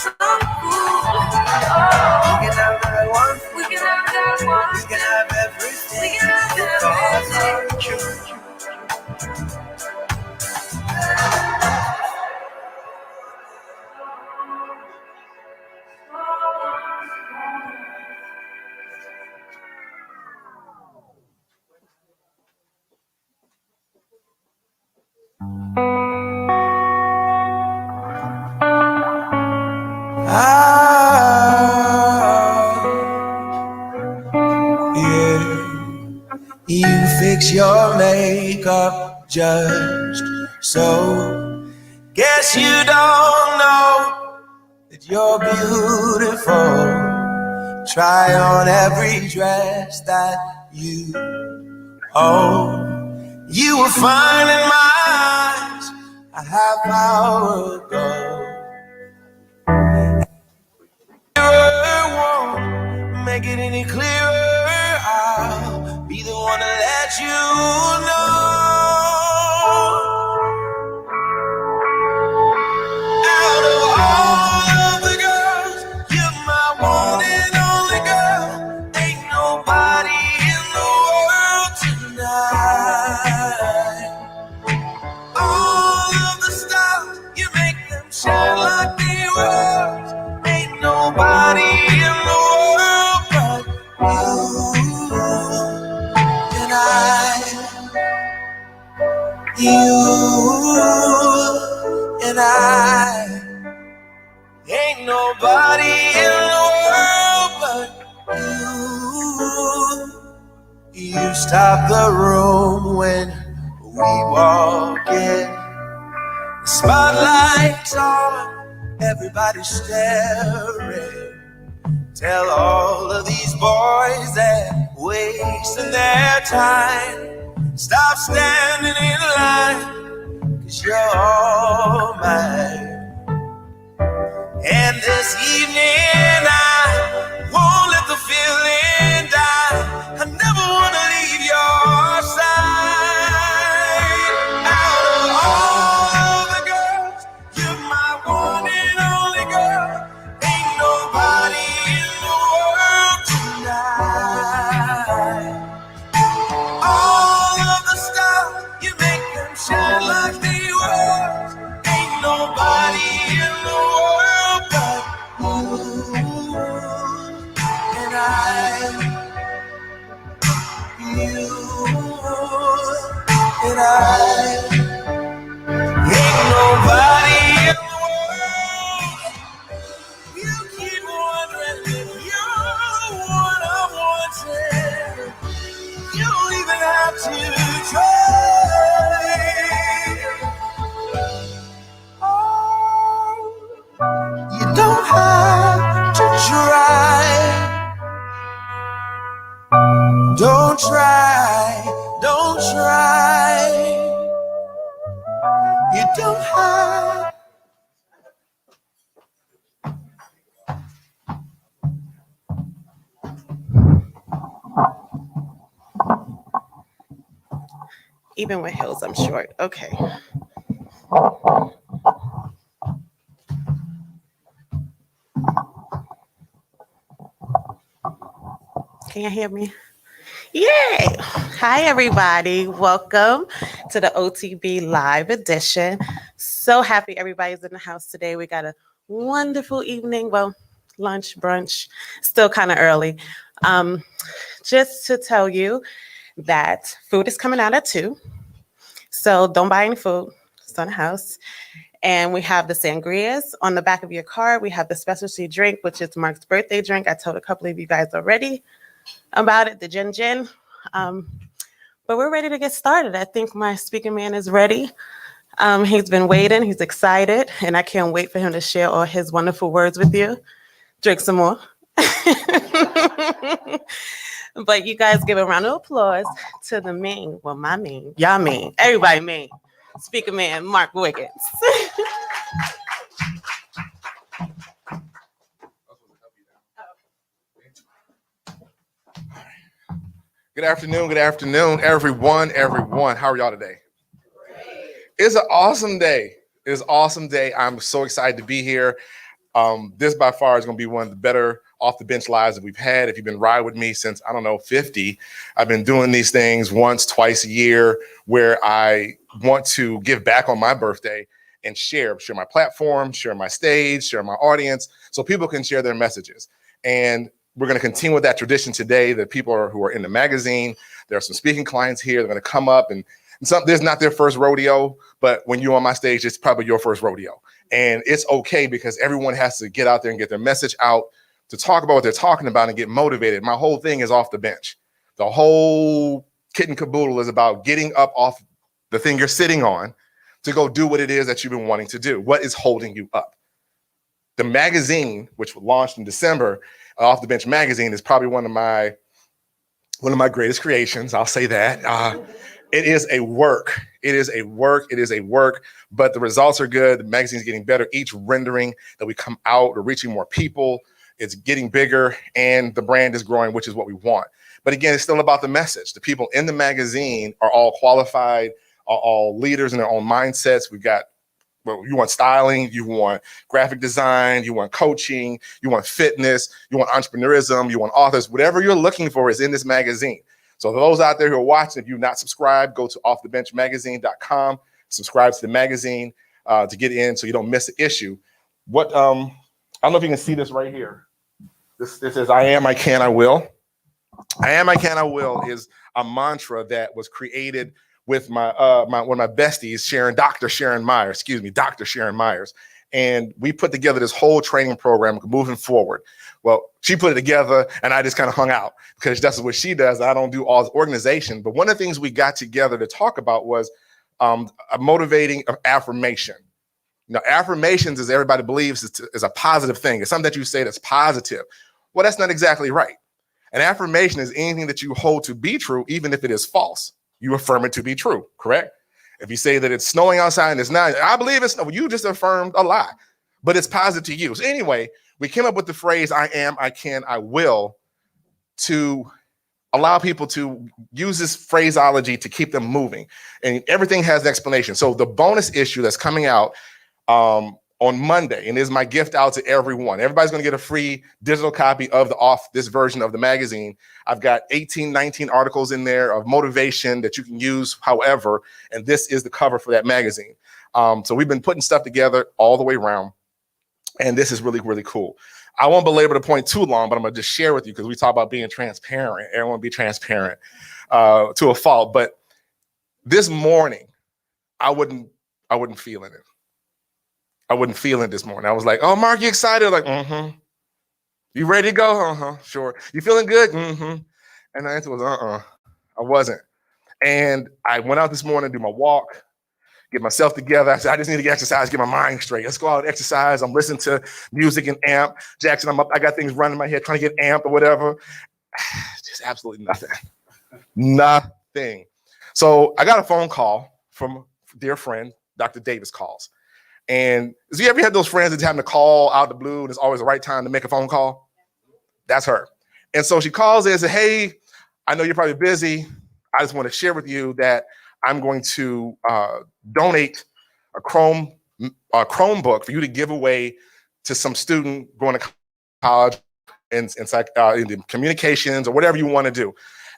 so cool. We can have that one. We can have that one. We can have everything. We can have everything. You fix your makeup just so. Guess you don't know that you're beautiful. Try on every dress that you own. You were fine in my eyes a half hour ago. Won't make it any clearer. I'll be the one to let you know. Out of all of the girls, you're my one and only girl. Ain't nobody in the world tonight. All of the stars, you make them shine like the world. Ain't nobody in the world but you and I. You and I. Ain't nobody in the world but you. You stop the room when we walk in. The spotlight's on, everybody's staring. Tell all of these boys that wasting their time. Stop standing in line, 'cause you're all mine. And this evening I won't let the feeling die. I never wanna leave your side. Out of all the girls, you're my one and only girl. Ain't nobody in the world tonight. All of the stars, you make them shine like the world. Ain't nobody in the world but you and I. You and I. Ain't nobody in the world. You keep wondering if you're what I'm wanting. You don't even have to try. Oh, you don't have to try. Don't try, don't try. You don't have. Even with heels, I'm short. Okay. Can you hear me? Yay! Hi, everybody. Welcome to the OTB Live Edition. So happy everybody's in the house today. We got a wonderful evening. Well, lunch, brunch, still kind of early. Just to tell you that food is coming out at 2. So don't buy any food. It's on the house. And we have the sangrias on the back of your card. We have the specialty drink, which is Mark's birthday drink. I told a couple of you guys already about it, the gin. But we're ready to get started. I think my speaker man is ready. He's been waiting. He's excited. And I can't wait for him to share all his wonderful words with you. Drink some more. But you guys give a round of applause to the main, well, my main, y'all main, everybody main, speaker man, Mark Wiggins. Good afternoon, everyone. How are y'all today? It's an awesome day. I'm so excited to be here. This by far is going to be one of the better off the bench lives that we've had. If you've been riding with me since, I don't know, 50, I've been doing these things once, twice a year where I want to give back on my birthday and share my platform, share my stage, share my audience so people can share their messages. And we're going to continue with that tradition today. The people who are in the magazine, there are some speaking clients here. They're going to come up and this is not their first rodeo, but when you're on my stage, it's probably your first rodeo. And it's okay because everyone has to get out there and get their message out to talk about what they're talking about and get motivated. My whole thing is off the bench. The whole kit and caboodle is about getting up off the thing you're sitting on to go do what it is that you've been wanting to do. What is holding you up? The magazine, which launched in December, Off the Bench magazine, is probably one of my greatest creations. I'll say that. It is a work. It is a work, but the results are good. The magazine's getting better. Each rendering that we come out, we're reaching more people. It's getting bigger and the brand is growing, which is what we want. But again, it's still about the message. The people in the magazine are all qualified, are all leaders in their own mindsets. We've got, you want styling, you want graphic design, you want coaching, you want fitness, you want entrepreneurism, you want authors. Whatever you're looking for is in this magazine. So those out there who are watching, if you're not subscribed, go to offthebenchmagazine.com, subscribe to the magazine to get in so you don't miss an issue. I don't know if you can see this right here. This is I am, I can, I will. I am, I can, I will is a mantra that was created with one of my besties, Dr. Sharon Myers. And we put together this whole training program moving forward. Well, she put it together and I just kind of hung out because that's what she does. I don't do all the organization. But one of the things we got together to talk about was a motivating affirmation. Now, affirmations, as everybody believes, is a positive thing. It's something that you say that's positive. Well, that's not exactly right. An affirmation is anything that you hold to be true, even if it is false. You affirm it to be true, correct? If you say that it's snowing outside and it's not, I believe it's snow. You just affirmed a lie, but it's positive to you. So anyway, we came up with the phrase, I am, I can, I will, to allow people to use this phraseology to keep them moving. And everything has an explanation. So the bonus issue that's coming out on Monday, and is my gift out to everyone. Everybody's going to get a free digital copy of this version of the magazine. I've got 19 articles in there of motivation that you can use however, and this is the cover for that magazine. So we've been putting stuff together all the way around, and this is really, really cool. I won't belabor the point too long, but I'm going to just share with you because we talk about being transparent. Everyone be transparent to a fault. But this morning, I wasn't feeling it. I wasn't feeling it this morning. I was like, oh, Mark, you excited? Like, mm-hmm. You ready to go? Uh-huh, sure. You feeling good? Mm-hmm. And the answer was, I wasn't. And I went out this morning, do my walk, get myself together. I said, I just need to get exercise, get my mind straight. Let's go out and exercise. I'm listening to music and amp. Jackson, I'm up. I got things running in my head, trying to get amped or whatever. Just absolutely nothing. Nothing. So I got a phone call from a dear friend, Dr. Davis calls. And have you ever had those friends that having to call out the blue and it's always the right time to make a phone call? That's her. And so she calls in and says, hey, I know you're probably busy. I just want to share with you that I'm going to donate a Chromebook for you to give away to some student going to college in the communications or whatever you want to do.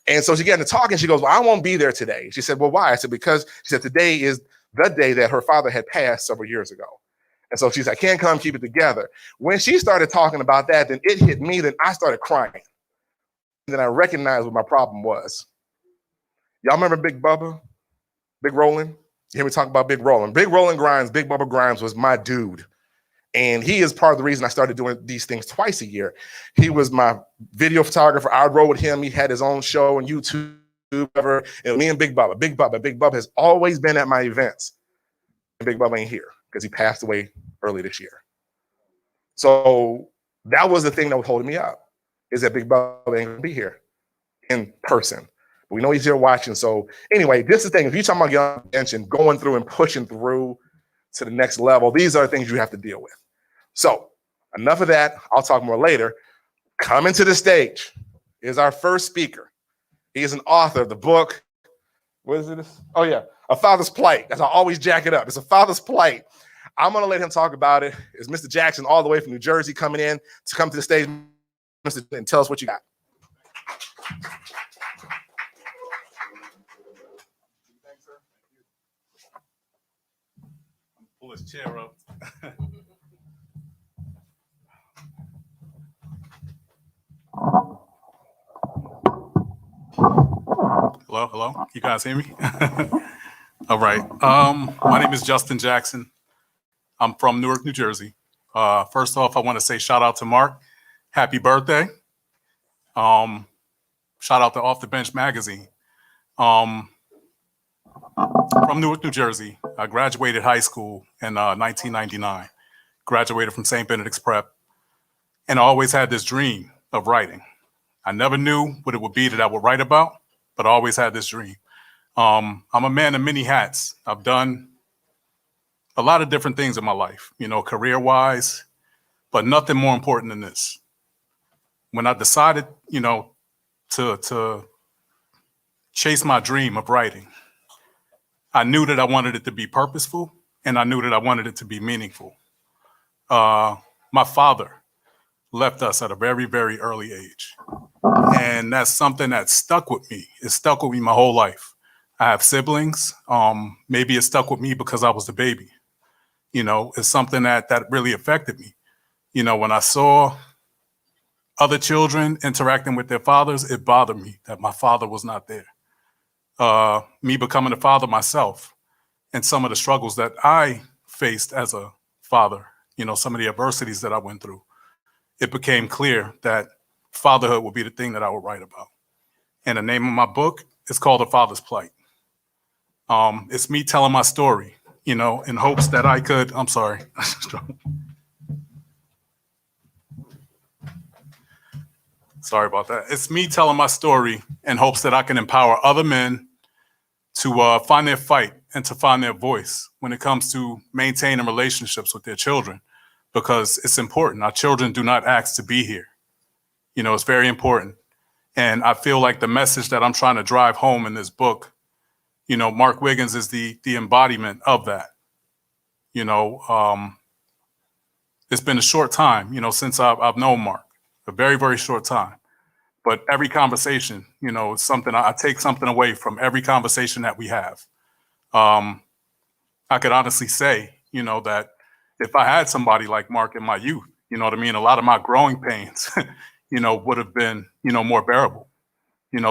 And so she got to talking. She goes, well, I won't be there today. She said, well, why? I said, because she said today is the day that her father had passed several years ago. And so she said, I can't come keep it together. When she started talking about that, then it hit me, then I started crying. And then I recognized what my problem was. Y'all remember Big Bubba? Big Rollin'? You hear me talk about Big Rollin'? Big Rollin' Grimes, Big Bubba Grimes was my dude. And he is part of the reason I started doing these things twice a year. He was my video photographer. I rode with him. He had his own show on YouTube. And me and Big Bubba has always been at my events. And Big Bubba ain't here because he passed away early this year. So that was the thing that was holding me up, is that Big Bubba ain't gonna be here in person. We know he's here watching. So anyway, this is the thing. If you're talking about young attention, going through and pushing through to the next level, these are things you have to deal with. So enough of that. I'll talk more later. Coming to the stage is our first speaker. He is an author of the book. What is it? Oh, yeah. A Father's Plight. That's I always jack it up. It's A Father's Plight. I'm going to let him talk about it. It's Mr. Jackson all the way from New Jersey coming in to come to the stage and tell us what you got. Pull his chair up. Hello. You guys hear me? All right. My name is Justin Jackson. I'm from Newark, New Jersey. First off, I want to say shout out to Mark. Happy birthday. Shout out to Off the Bench magazine. From Newark, New Jersey. I graduated high school in 1999. Graduated from St. Benedict's Prep. And I always had this dream of writing. I never knew what it would be that I would write about, but I always had this dream. I'm a man of many hats. I've done a lot of different things in my life, career-wise, but nothing more important than this. When I decided, to chase my dream of writing, I knew that I wanted it to be purposeful, and I knew that I wanted it to be meaningful. My father left us at a very, very early age. And that's something that stuck with me. It stuck with me my whole life. I have siblings. Maybe it stuck with me because I was the baby. It's something that really affected me. When I saw other children interacting with their fathers, it bothered me that my father was not there. Me becoming a father myself and some of the struggles that I faced as a father, some of the adversities that I went through, it became clear that fatherhood would be the thing that I would write about. And the name of my book is called The Father's Plight. It's me telling my story, in hopes that I could, I'm sorry. Sorry about that. It's me telling my story in hopes that I can empower other men to find their fight and to find their voice when it comes to maintaining relationships with their children, because it's important. Our children do not ask to be here. It's very important. And I feel like the message that I'm trying to drive home in this book, Mark Wiggins is the embodiment of that. It's been a short time, since I've known Mark, a very, very short time. But every conversation, is something, I take something away from every conversation that we have. I could honestly say, that if I had somebody like Mark in my youth, a lot of my growing pains, would have been, more bearable.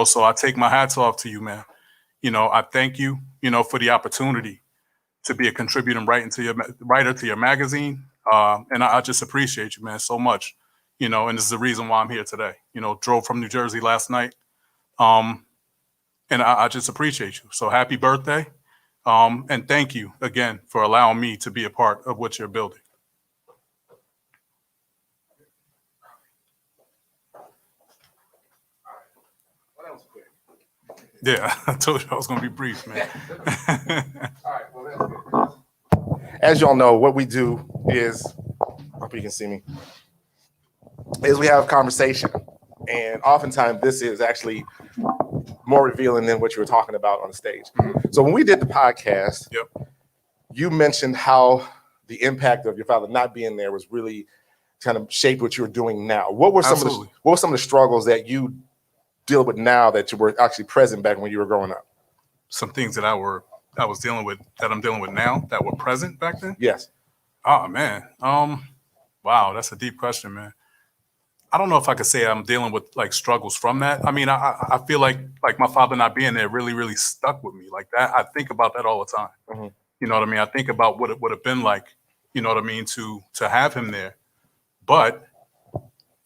So I take my hats off to you, man. I thank you, for the opportunity to be a contributing writer to your magazine. And I just appreciate you, man, so much. And this is the reason why I'm here today. Drove from New Jersey last night. And I just appreciate you. So happy birthday. And thank you again for allowing me to be a part of what you're building. Yeah, I told you I was going to be brief, man. All right, well, that's good. As y'all know, what we do is, I hope you can see me, is we have a conversation. And oftentimes this is actually more revealing than what you were talking about on the stage. So when we did the podcast, Yep. You mentioned how the impact of your father not being there was really kind of shaped what you were doing now. What were some of the struggles that you deal with now that you were actually present back when you were growing up? Some things that I was dealing with, that I'm dealing with now, that were present back then? Yes. Oh, man. Wow, that's a deep question, man. I don't know if I could say I'm dealing with like struggles from that. I feel like my father not being there really, really stuck with me like that. I think about that all the time. Mm-hmm. You know what I mean? I think about what it would have been like, to have him there. But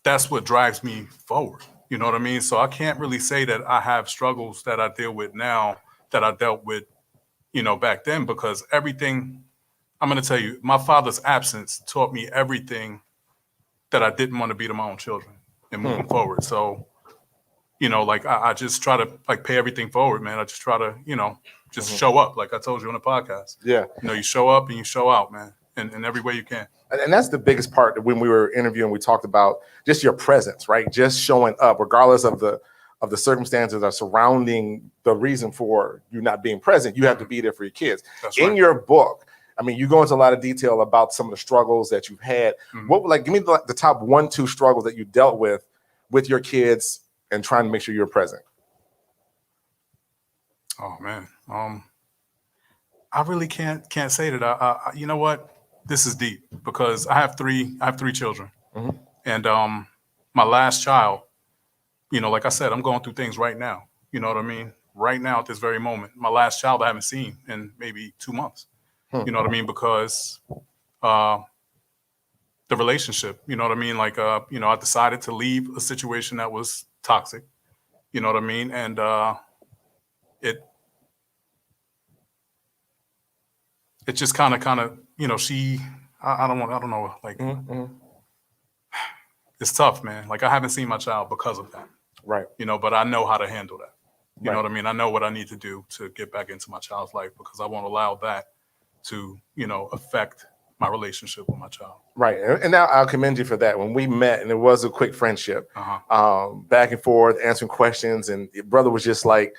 that's what drives me forward. You know what I mean? So I can't really say that I have struggles that I deal with now that I dealt with, back then, because everything, I'm going to tell you, my father's absence taught me everything that I didn't want to be to my own children and moving forward. So, I just try to pay everything forward, man. I just try to, just show up. Like I told you on the podcast. Yeah. You show up and you show out, man, in every way you can. And that's the biggest part that when we were interviewing, we talked about just your presence, right? Just showing up, regardless of the circumstances that are surrounding the reason for you not being present. You have to be there for your kids. That's In right. your book, I mean, you go into a lot of detail about some of the struggles that you've had. What, like, give me the top 1-2 struggles that you dealt with your kids and trying to make sure you're present. Oh man, I really can't say that. I you know what? This is deep because I have three children, and my last child, you know, like I said, I'm going through things right now. You know what I mean? Right now at this very moment, my last child I haven't seen in maybe 2 months. You know what I mean? Because the relationship, you know what I mean? Like, you know, I decided to leave a situation that was toxic. You know what I mean? And it just kind of, you know, I don't know, like, it's tough, man. Like, I haven't seen my child because of that. Right. You know, but I know how to handle that. You Right. know what I mean? I know what I need to do to get back into my child's life because I won't allow that to, you know, affect my relationship with my child. Right. And now I'll commend you for that. When we met, and it was a quick friendship, back and forth, answering questions, and your brother was just like,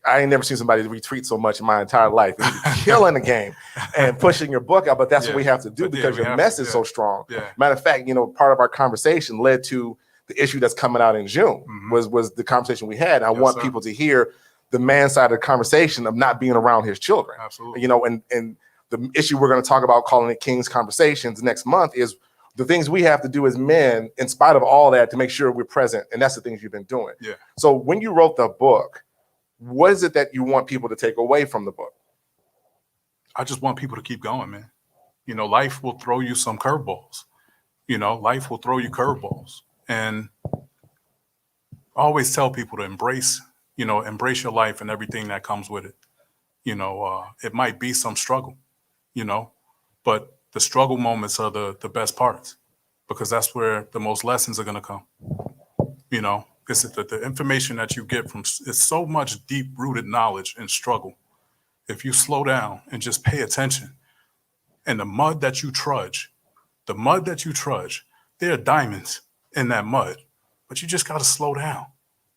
I ain't never seen somebody retweet so much in my entire life. You're killing the game and pushing your book out, but that's what we have to do because your message is so strong. Matter of fact, you know, part of our conversation led to the issue that's coming out in June was the conversation we had. I want people to hear the man side of the conversation of not being around his children. Absolutely. You know, and the issue we're going to talk about, calling it King's Conversations next month, is the things we have to do as men in spite of all that to make sure we're present. And that's the things you've been doing. Yeah. So when you wrote the book, what is it that you want people to take away from the book? I just want people to keep going, man. You know, life will throw you some curveballs. You know, life will throw you curveballs. And I always tell people to embrace your life and everything that comes with it. You know, it might be some struggle, you know, but the struggle moments are the best parts because that's where the most lessons are going to come. You know, because the information that you get from it's so much deep-rooted knowledge and struggle. If you slow down and just pay attention, and the mud that you trudge, there are diamonds in that mud, but you just got to slow down.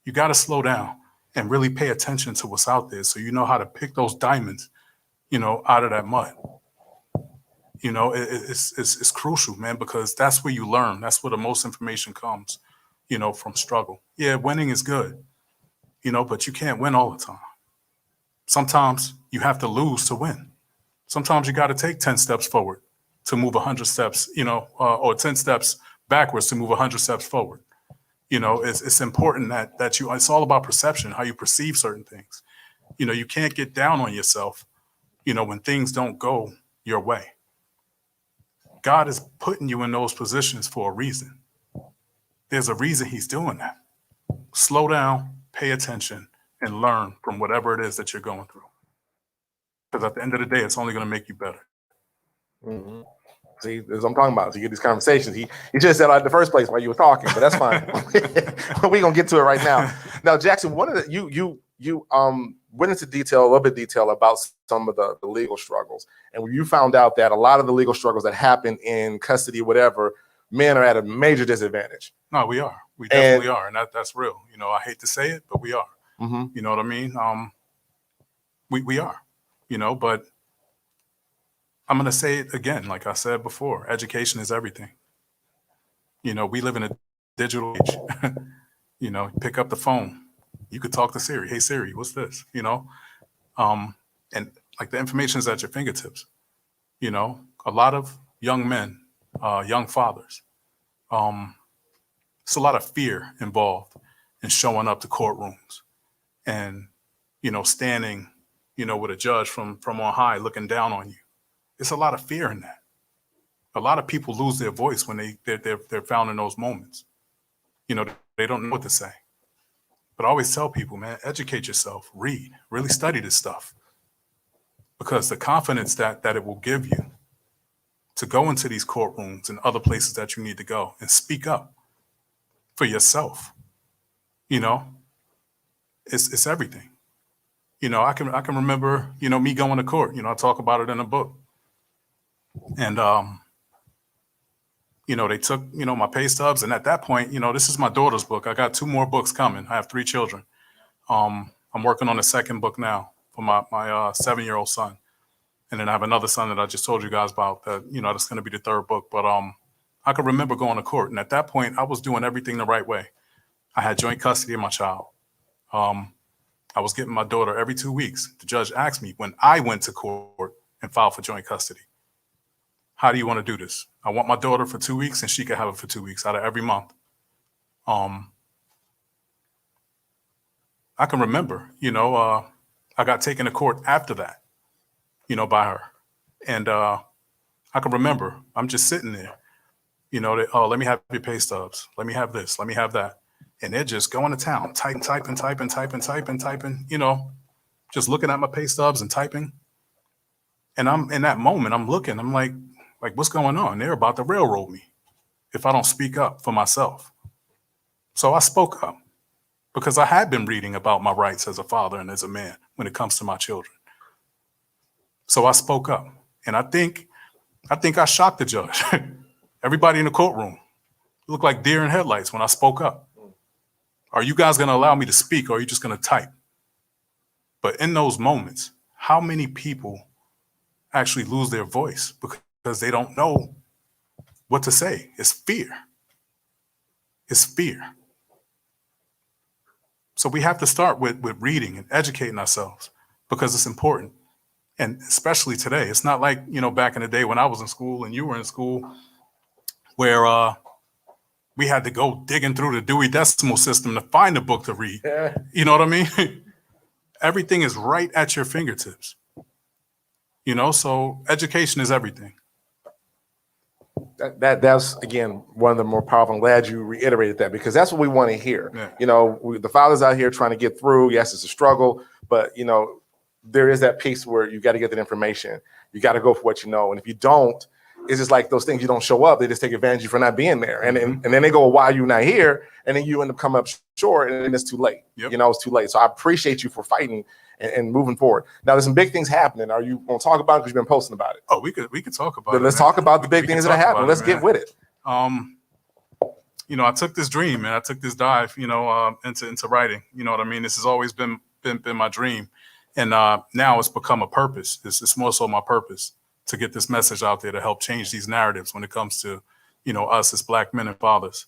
You got to slow down and really pay attention to what's out there so you know how to pick those diamonds, you know, out of that mud. You know, it's crucial, man, because that's where you learn. That's where the most information comes, you know, from struggle. Yeah, winning is good, you know, but you can't win all the time. Sometimes you have to lose to win. Sometimes you got to take 10 steps forward to move 100 steps, you know, or 10 steps backwards to move 100 steps forward. You know, it's important that it's all about perception, how you perceive certain things. You know, you can't get down on yourself, you know, when things don't go your way. God is putting you in those positions for a reason. There's a reason he's doing that. Slow down, pay attention, and learn from whatever it is that you're going through. Because at the end of the day, it's only going to make you better. Mm-hmm. See, that's what I'm talking about. So you get these conversations. He should have said it in the first place while you were talking, but that's fine. We're gonna get to it right now. Now, Jackson, one of the you went into a little bit of detail about some of the legal struggles, and when you found out that a lot of the legal struggles that happen in custody, whatever, men are at a major disadvantage. No, we are. We definitely are, and that's real. You know, I hate to say it, but we are. Mm-hmm. You know what I mean? We are. You know, but I'm going to say it again, like I said before, education is everything. You know, we live in a digital age. You know, pick up the phone. You could talk to Siri. Hey, Siri, what's this? You know, and like the information is at your fingertips. You know, a lot of young men, young fathers, it's a lot of fear involved in showing up to courtrooms and, you know, standing, you know, with a judge from on high looking down on you. It's a lot of fear in that. A lot of people lose their voice when they're found in those moments. You know, they don't know what to say. But I always tell people, man, educate yourself, read, really study this stuff. Because the confidence that it will give you to go into these courtrooms and other places that you need to go and speak up for yourself, you know, it's everything. You know, I can remember, you know, me going to court. You know, I talk about it in a book. And, you know, they took, you know, my pay stubs. And at that point, you know, this is my daughter's book. I got 2 more books coming. I have 3 children. I'm working on the second book now for my 7-year-old son. And then I have another son that I just told you guys about that, that's going to be the third book. But I can remember going to court. And at that point, I was doing everything the right way. I had joint custody of my child. I was getting my daughter every 2 weeks. The judge asked me when I went to court and filed for joint custody, how do you want to do this? I want my daughter for 2 weeks and she can have it for 2 weeks out of every month. I can remember, I got taken to court after that, by her. And I can remember, I'm just sitting there, let me have your pay stubs. Let me have this. Let me have that. And they're just going to town, typing, just looking at my pay stubs and typing. And I'm in that moment, I'm looking, I'm like, what's going on? They're about to railroad me if I don't speak up for myself. So I spoke up because I had been reading about my rights as a father and as a man when it comes to my children. So I spoke up, and I think I shocked the judge. Everybody in the courtroom looked like deer in headlights when I spoke up. Are you guys going to allow me to speak, or are you just going to type? But in those moments, how many people actually lose their voice because they don't know what to say? It's fear. It's fear. So we have to start with reading and educating ourselves because it's important. And especially today, it's not like, back in the day when I was in school and you were in school where we had to go digging through the Dewey Decimal System to find a book to read. Yeah. You know what I mean? Everything is right at your fingertips. So education is everything. That's again one of the more powerful. I'm glad you reiterated that because that's what we want to hear. Yeah. The fathers out here trying to get through. Yes, it's a struggle, but there is that piece where you got to get that information. You got to go for what you know, and if you don't, it's just like those things. You don't show up, they just take advantage of you for not being there, and then they go, well, why are you not here? And then you end up coming up short, and then it's too late. Yep. It's too late. So I appreciate you for fighting and moving forward. Now there's some big things happening. Are you going to talk about it because you've been posting about it? Oh, we could talk about it. Let's talk about the big things that are happening. Let's get with it. I took this dream and I took this dive, into writing. You know what I mean? This has always been my dream. And now it's become a purpose. It's more so my purpose to get this message out there to help change these narratives when it comes to, us as Black men and fathers.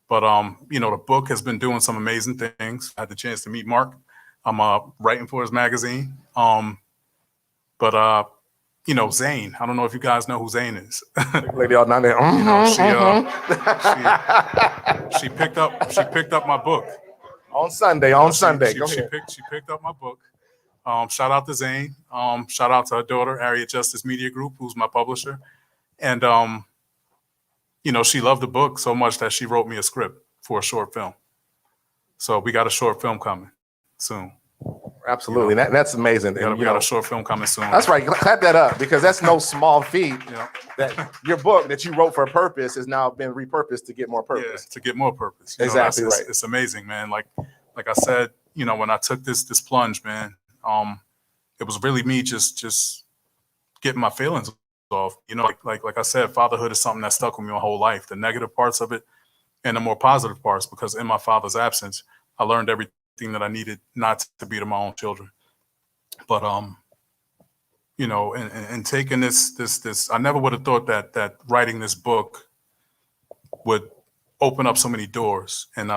But, the book has been doing some amazing things. I had the chance to meet Mark. I'm writing for his magazine. But Zane, I don't know if you guys know who Zane is. Lady all down there. She picked up my book. On Sunday. She picked up my book. Shout out to Zane. Shout out to her daughter, Area Justice Media Group, who's my publisher. And, she loved the book so much that she wrote me a script for a short film. So we got a short film coming soon. Absolutely. That's amazing. We got a short film coming soon. That's right. Clap that up because that's no small feat. That your book that you wrote for a purpose has now been repurposed to get more purpose. Yeah, to get more purpose. Exactly right. It's amazing, man. Like I said, when I took this plunge, man, it was really me just getting my feelings off. Like I said, fatherhood is something that stuck with me my whole life. The negative parts of it and the more positive parts, because in my father's absence, I learned everything that I needed not to be to my own children. But and taking this, I never would have thought that writing this book would open up so many doors and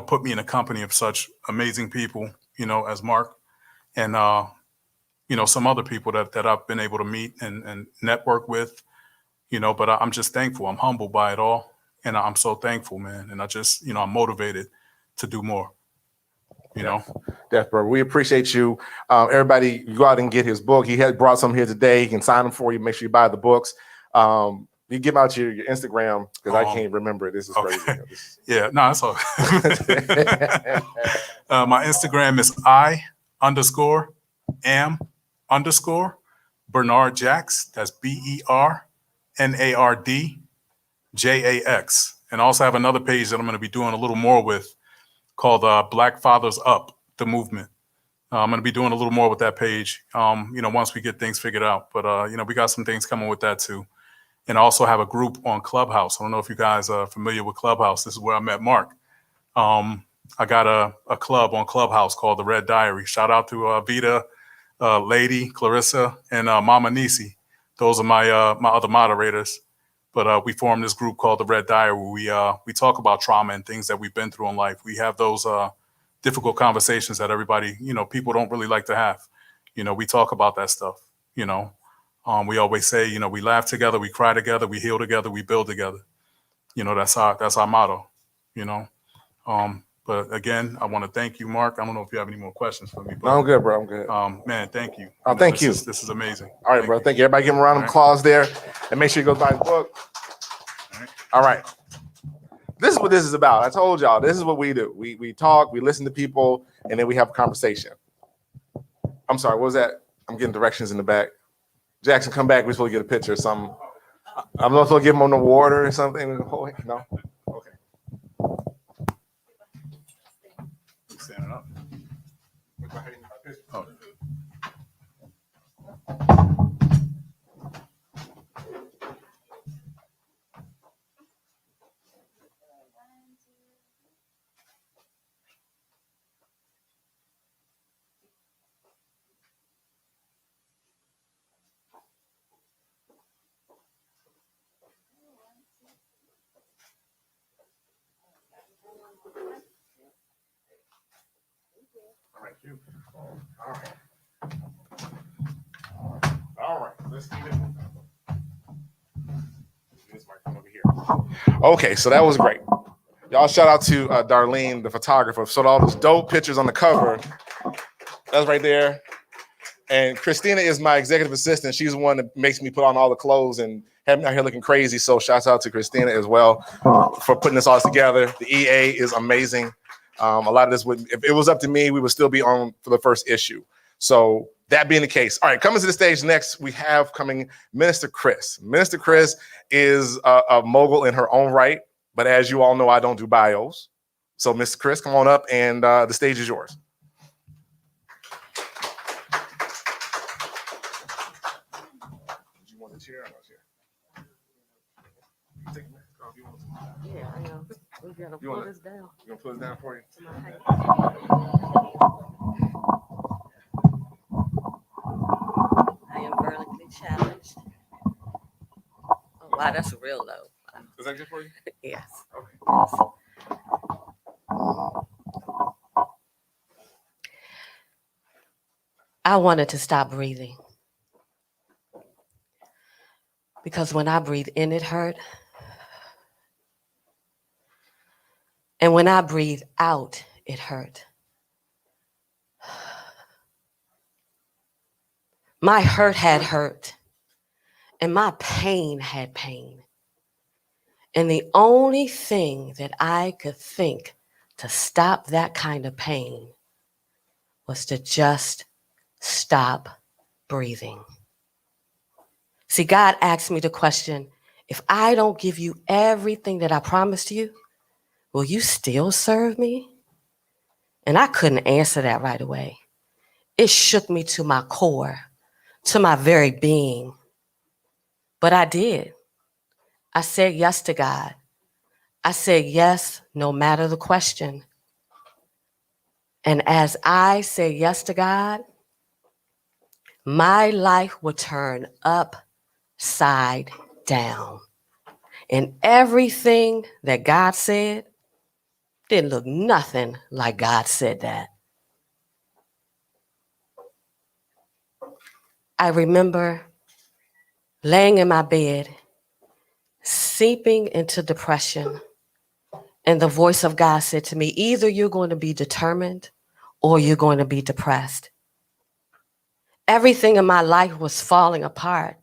put me in a company of such amazing people, as Mark and some other people that I've been able to meet and network with, but I'm just thankful. I'm humbled by it all. And I'm so thankful, man. And I just, I'm motivated to do more. Bro. We appreciate you. Everybody, you go out and get his book. He had brought some here today. He can sign them for you. Make sure you buy the books. You give out your Instagram because I can't remember it. This is crazy. Okay. Yeah, no, that's all. My Instagram is I_am_Bernard Jax. That's BERNARDJAX. And I also have another page that I'm going to be doing a little more with, called Black Fathers Up, the movement. I'm going to be doing a little more with that page, once we get things figured out. But, we got some things coming with that too. And I also have a group on Clubhouse. I don't know if you guys are familiar with Clubhouse. This is where I met Mark. I got a club on Clubhouse called The Red Diary. Shout out to Vita, Lady, Clarissa, and Mama Nisi. Those are my other moderators. But we formed this group called the Red Diary, where we talk about trauma and things that we've been through in life. We have those difficult conversations that everybody, people don't really like to have. We talk about that stuff. We always say, we laugh together, we cry together, we heal together, we build together. That's our motto. But again, I want to thank you, Mark. I don't know if you have any more questions for me. But, No, I'm good, bro. I'm good. Man, thank you. Oh, thank you. This is amazing. All right, bro. Thank you. Everybody give him a round of applause there. And make sure you go buy his book. All right. This is what this is about. I told y'all, this is what we do. We talk, we listen to people, and then we have a conversation. I'm sorry, what was that? I'm getting directions in the back. Jackson, come back. We're supposed to get a picture or something. I'm not supposed to give him an award or something. No? Okay. Standing up. Oh. All right, you. All right. All right. Let's keep it. This microphone over here. Okay, so that was great. Y'all shout out to Darlene, the photographer. So all those dope pictures on the cover. That's right there. And Christina is my executive assistant. She's the one that makes me put on all the clothes and have me out here looking crazy. So shouts out to Christina as well for putting this all together. The EA is amazing. A lot of this if it was up to me, we would still be on for the first issue. So that being the case. All right, coming to the stage next, we have coming Minister Chris. Minister Chris is a mogul in her own right. But as you all know, I don't do bios. So Mr. Chris, come on up and the stage is yours. Chair or no chair? Yeah, I know. We gotta pull this down. You gonna pull this down for you? I am vertically challenged. Oh, wow, that's real low. Wow. Is that good for you? Yes. Okay. I wanted to stop breathing because when I breathe in, it hurt. And when I breathe out, it hurt. My hurt had hurt, and my pain had pain. And the only thing that I could think to stop that kind of pain was to just stop breathing. See, God asked me the question, if I don't give you everything that I promised you, will you still serve me? And I couldn't answer that right away. It shook me to my core, to my very being. But I did. I said yes to God. I said yes, no matter the question. And as I said yes to God, my life would turn upside down. And everything that God said didn't look nothing like God said that. I remember laying in my bed, seeping into depression, and the voice of God said to me, either you're going to be determined or you're going to be depressed. Everything in my life was falling apart.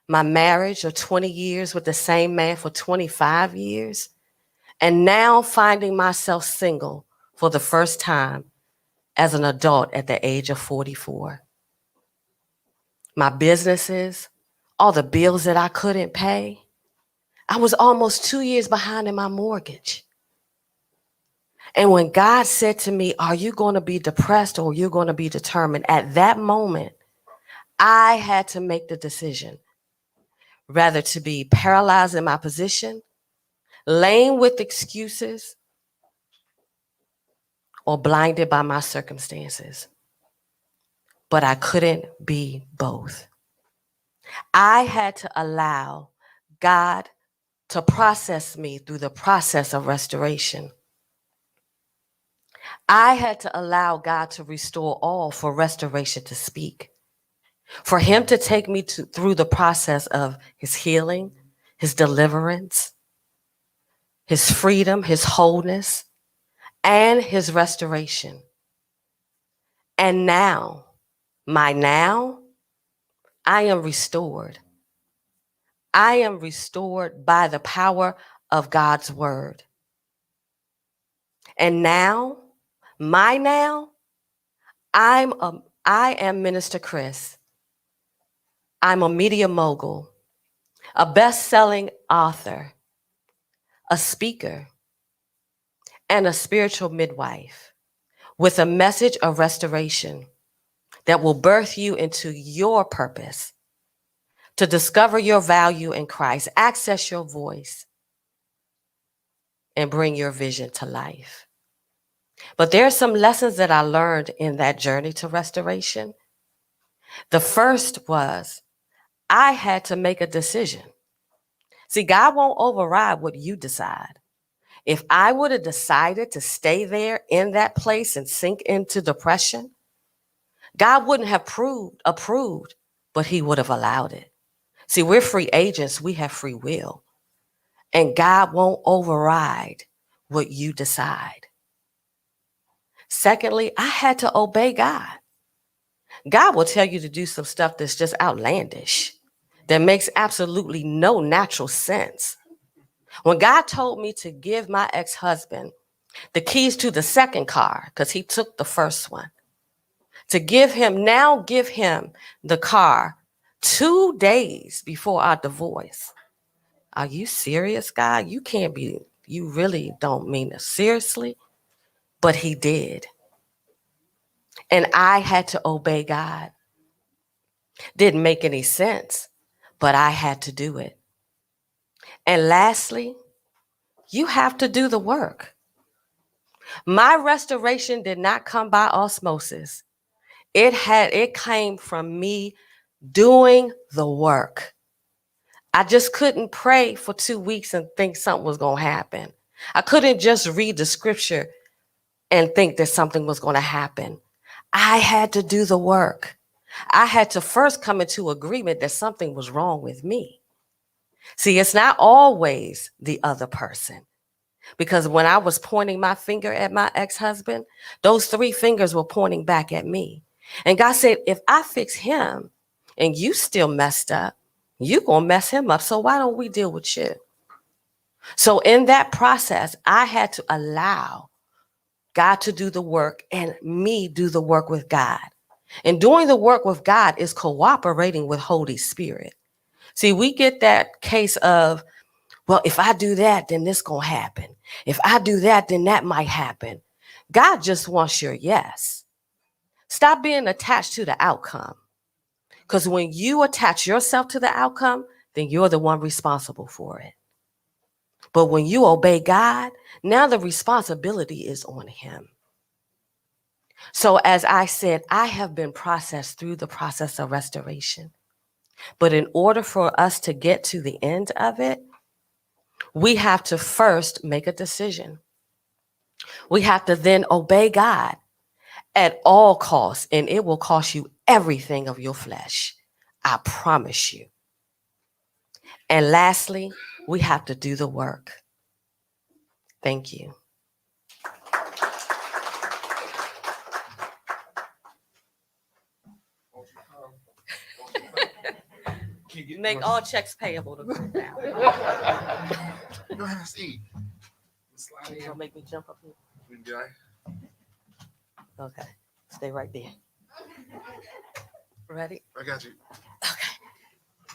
My marriage of 20 years with the same man for 25 years, and now finding myself single for the first time as an adult at the age of 44. My businesses, all the bills that I couldn't pay. I was almost 2 years behind in my mortgage. And when God said to me, are you going to be depressed or you're going to be determined? At that moment, I had to make the decision, rather to be paralyzed in my position, lame with excuses, or blinded by my circumstances. but I couldn't be both. I had to allow God to process me through the process of restoration. I had to allow God to restore all for restoration to speak, for him to take me through the process of his healing, his deliverance, his freedom, his wholeness, and his restoration. And now, I am restored. I am restored by the power of God's word. And now, I am Minister Chris. I'm a media mogul, a best-selling author, a speaker, and a spiritual midwife with a message of restoration that will birth you into your purpose, to discover your value in Christ, access your voice, and bring your vision to life. But there are some lessons that I learned in that journey to restoration. The first was I had to make a decision. See, God won't override what you decide. If I would have decided to stay there in that place and sink into depression, God wouldn't have approved, but he would have allowed it. See, we're free agents. We have free will. And God won't override what you decide. Secondly, I had to obey God. God will tell you to do some stuff that's just outlandish, that makes absolutely no natural sense. When God told me to give my ex-husband the keys to the second car, because he took the first one, to give him the car 2 days before our divorce. Are you serious, God? You really don't mean it seriously. But he did. And I had to obey God. Didn't make any sense, but I had to do it. And lastly, you have to do the work. My restoration did not come by osmosis. It came from me doing the work. I just couldn't pray for 2 weeks and think something was going to happen. I couldn't just read the scripture and think that something was going to happen. I had to do the work. I had to first come into agreement that something was wrong with me. See, it's not always the other person. Because when I was pointing my finger at my ex-husband, those 3 fingers were pointing back at me. And God said, if I fix him and you still messed up, you're going to mess him up. So why don't we deal with you? So in that process, I had to allow God to do the work and me do the work with God. And doing the work with God is cooperating with Holy Spirit. See, we get that case of, well, if I do that, then this gonna happen. If I do that, then that might happen. God just wants your yes. Stop being attached to the outcome. Because when you attach yourself to the outcome, then you're the one responsible for it. But when you obey God, now the responsibility is on him. So as I said, I have been processed through the process of restoration. But in order for us to get to the end of it, we have to first make a decision. We have to then obey God at all costs, and it will cost you everything of your flesh. I promise you. And lastly, we have to do the work. Thank you. Make all checks payable to go down. Go ahead and see. You'll make me jump up here. Yeah. Okay. Stay right there. Ready? I got you. Okay.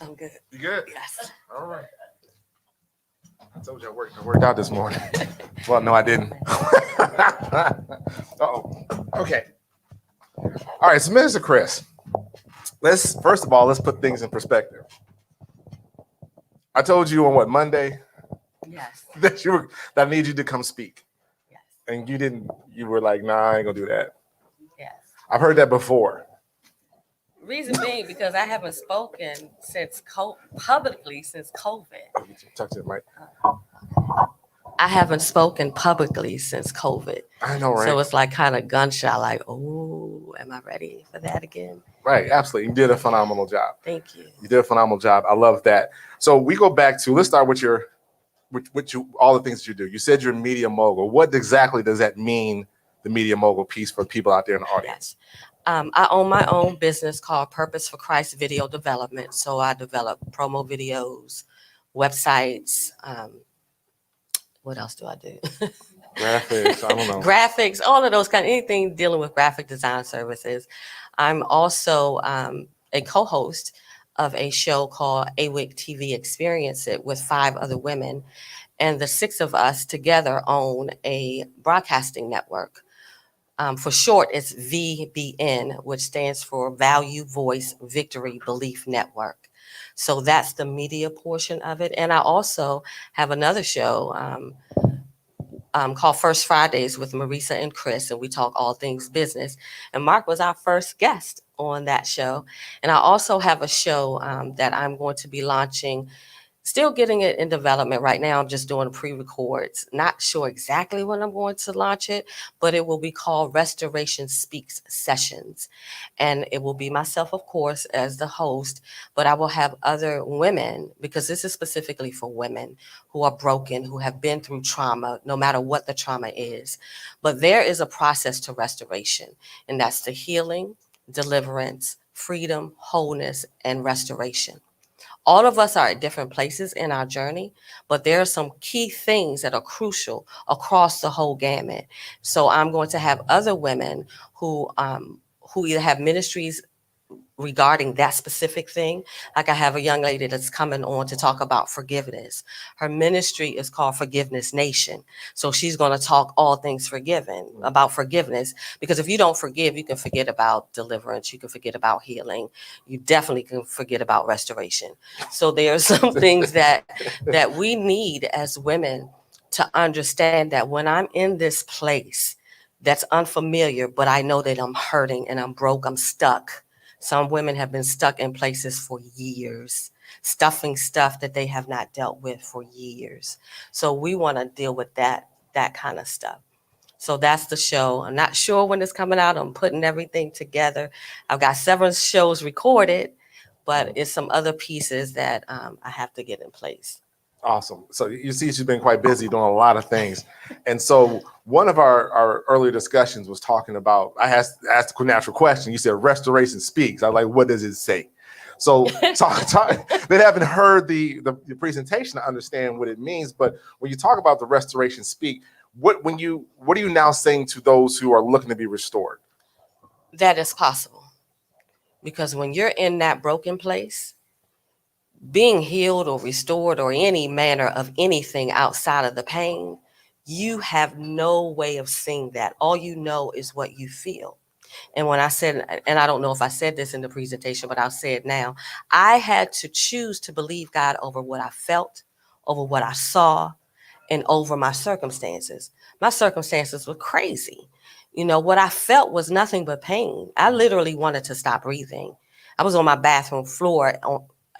I'm good. You good? Yes. All right. I told you I worked out this morning. Well, no, I didn't. Uh-oh. Okay. All right, so Minister Chris, let's put things in perspective. I told you on what, Monday, Yes. that I need you to come speak. Yes. And you were like, nah, I ain't gonna do that. Yes. I've heard that before. Reason being because I haven't spoken publicly since COVID. Touch it, Mike. I haven't spoken publicly since COVID. I know, right? So it's like kind of gunshot, like, oh, am I ready for that again? Right, absolutely. You did a phenomenal job. Thank you. You did a phenomenal job. I love that. So we go back to, let's start with all the things that you do. You said you're a media mogul. What exactly does that mean, the media mogul piece, for people out there in the audience? Yes. I own my own business called Purpose for Christ Video Development. So I develop promo videos, websites. What else do I do? Graphics, I don't know. Graphics, all of those anything dealing with graphic design services. I'm also a co-host of a show called AWIC TV Experience It with 5 other women. And the 6 of us together own a broadcasting network. For short, it's VBN, which stands for Value, Voice, Victory, Belief Network. So that's the media portion of it. And I also have another show called First Fridays with Marisa and Chris, and we talk all things business. And Mark was our first guest on that show. And I also have a show that I'm going to be launching. Still getting it in development right now. I'm just doing pre-records. Not sure exactly when I'm going to launch it, but it will be called Restoration Speaks Sessions. And it will be myself, of course, as the host, but I will have other women, because this is specifically for women who are broken, who have been through trauma, no matter what the trauma is. But there is a process to restoration, and that's the healing, deliverance, freedom, wholeness, and restoration. All of us are at different places in our journey, but there are some key things that are crucial across the whole gamut. So I'm going to have other women who either have ministries regarding that specific thing. Like I have a young lady that's coming on to talk about forgiveness. Her ministry is called Forgiveness Nation. So she's going to talk all things about forgiveness, because if you don't forgive, you can forget about deliverance. You can forget about healing. You definitely can forget about restoration. So there are some things that we need as women to understand, that when I'm in this place that's unfamiliar, but I know that I'm hurting and I'm broke, I'm stuck. Some women have been stuck in places for years, stuffing stuff that they have not dealt with for years. So we want to deal with that kind of stuff. So that's the show. I'm not sure when it's coming out. I'm putting everything together. I've got several shows recorded, but it's some other pieces that I have to get in place. Awesome. So you see, she's been quite busy doing a lot of things. And so one of our earlier discussions was talking about, I asked the natural question. You said Restoration Speaks. I was like, what does it say? So they haven't heard the presentation to understand what it means. But when you talk about the Restoration Speak, what are you now saying to those who are looking to be restored? That is possible. Because when you're in that broken place, being healed or restored or any manner of anything outside of the pain, you have no way of seeing that. All you know is what you feel. And when I said, and I don't know if I said this in the presentation, but I'll say it now, I had to choose to believe God over what I felt, over what I saw, and over my circumstances. My circumstances were crazy. You know, what I felt was nothing but pain. I literally wanted to stop breathing. I was on my bathroom floor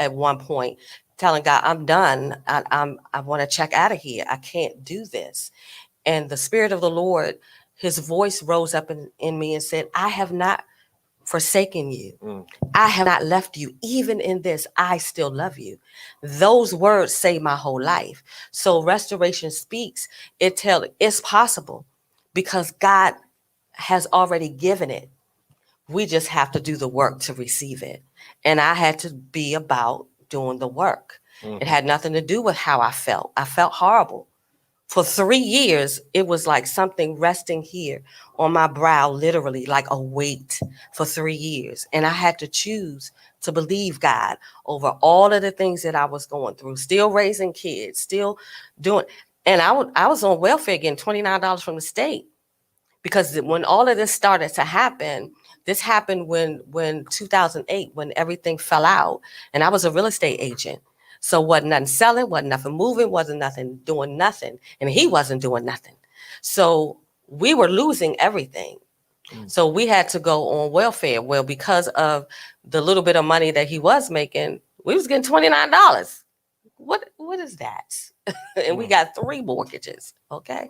at one point telling God, I'm done. I want to check out of here. I can't do this. And the Spirit of the Lord, his voice rose up in me and said, I have not forsaken you. I have not left you. Even in this, I still love you. Those words saved my whole life. So Restoration Speaks, it's possible because God has already given it. We just have to do the work to receive it. And I had to be about doing the work. It had nothing to do with how I felt. I felt horrible. For 3 years, it was like something resting here on my brow, literally like a weight for 3 years. And I had to choose to believe God over all of the things that I was going through, still raising kids, still doing. And I was on welfare getting $29 from the state, because when all of this started to happen, this happened when 2008, when everything fell out, and I was a real estate agent. So wasn't nothing selling, wasn't nothing moving, wasn't nothing doing nothing. And he wasn't doing nothing. So we were losing everything. So we had to go on welfare. Well, because of the little bit of money that he was making, we was getting $29. What is that? And we got 3 mortgages. Okay.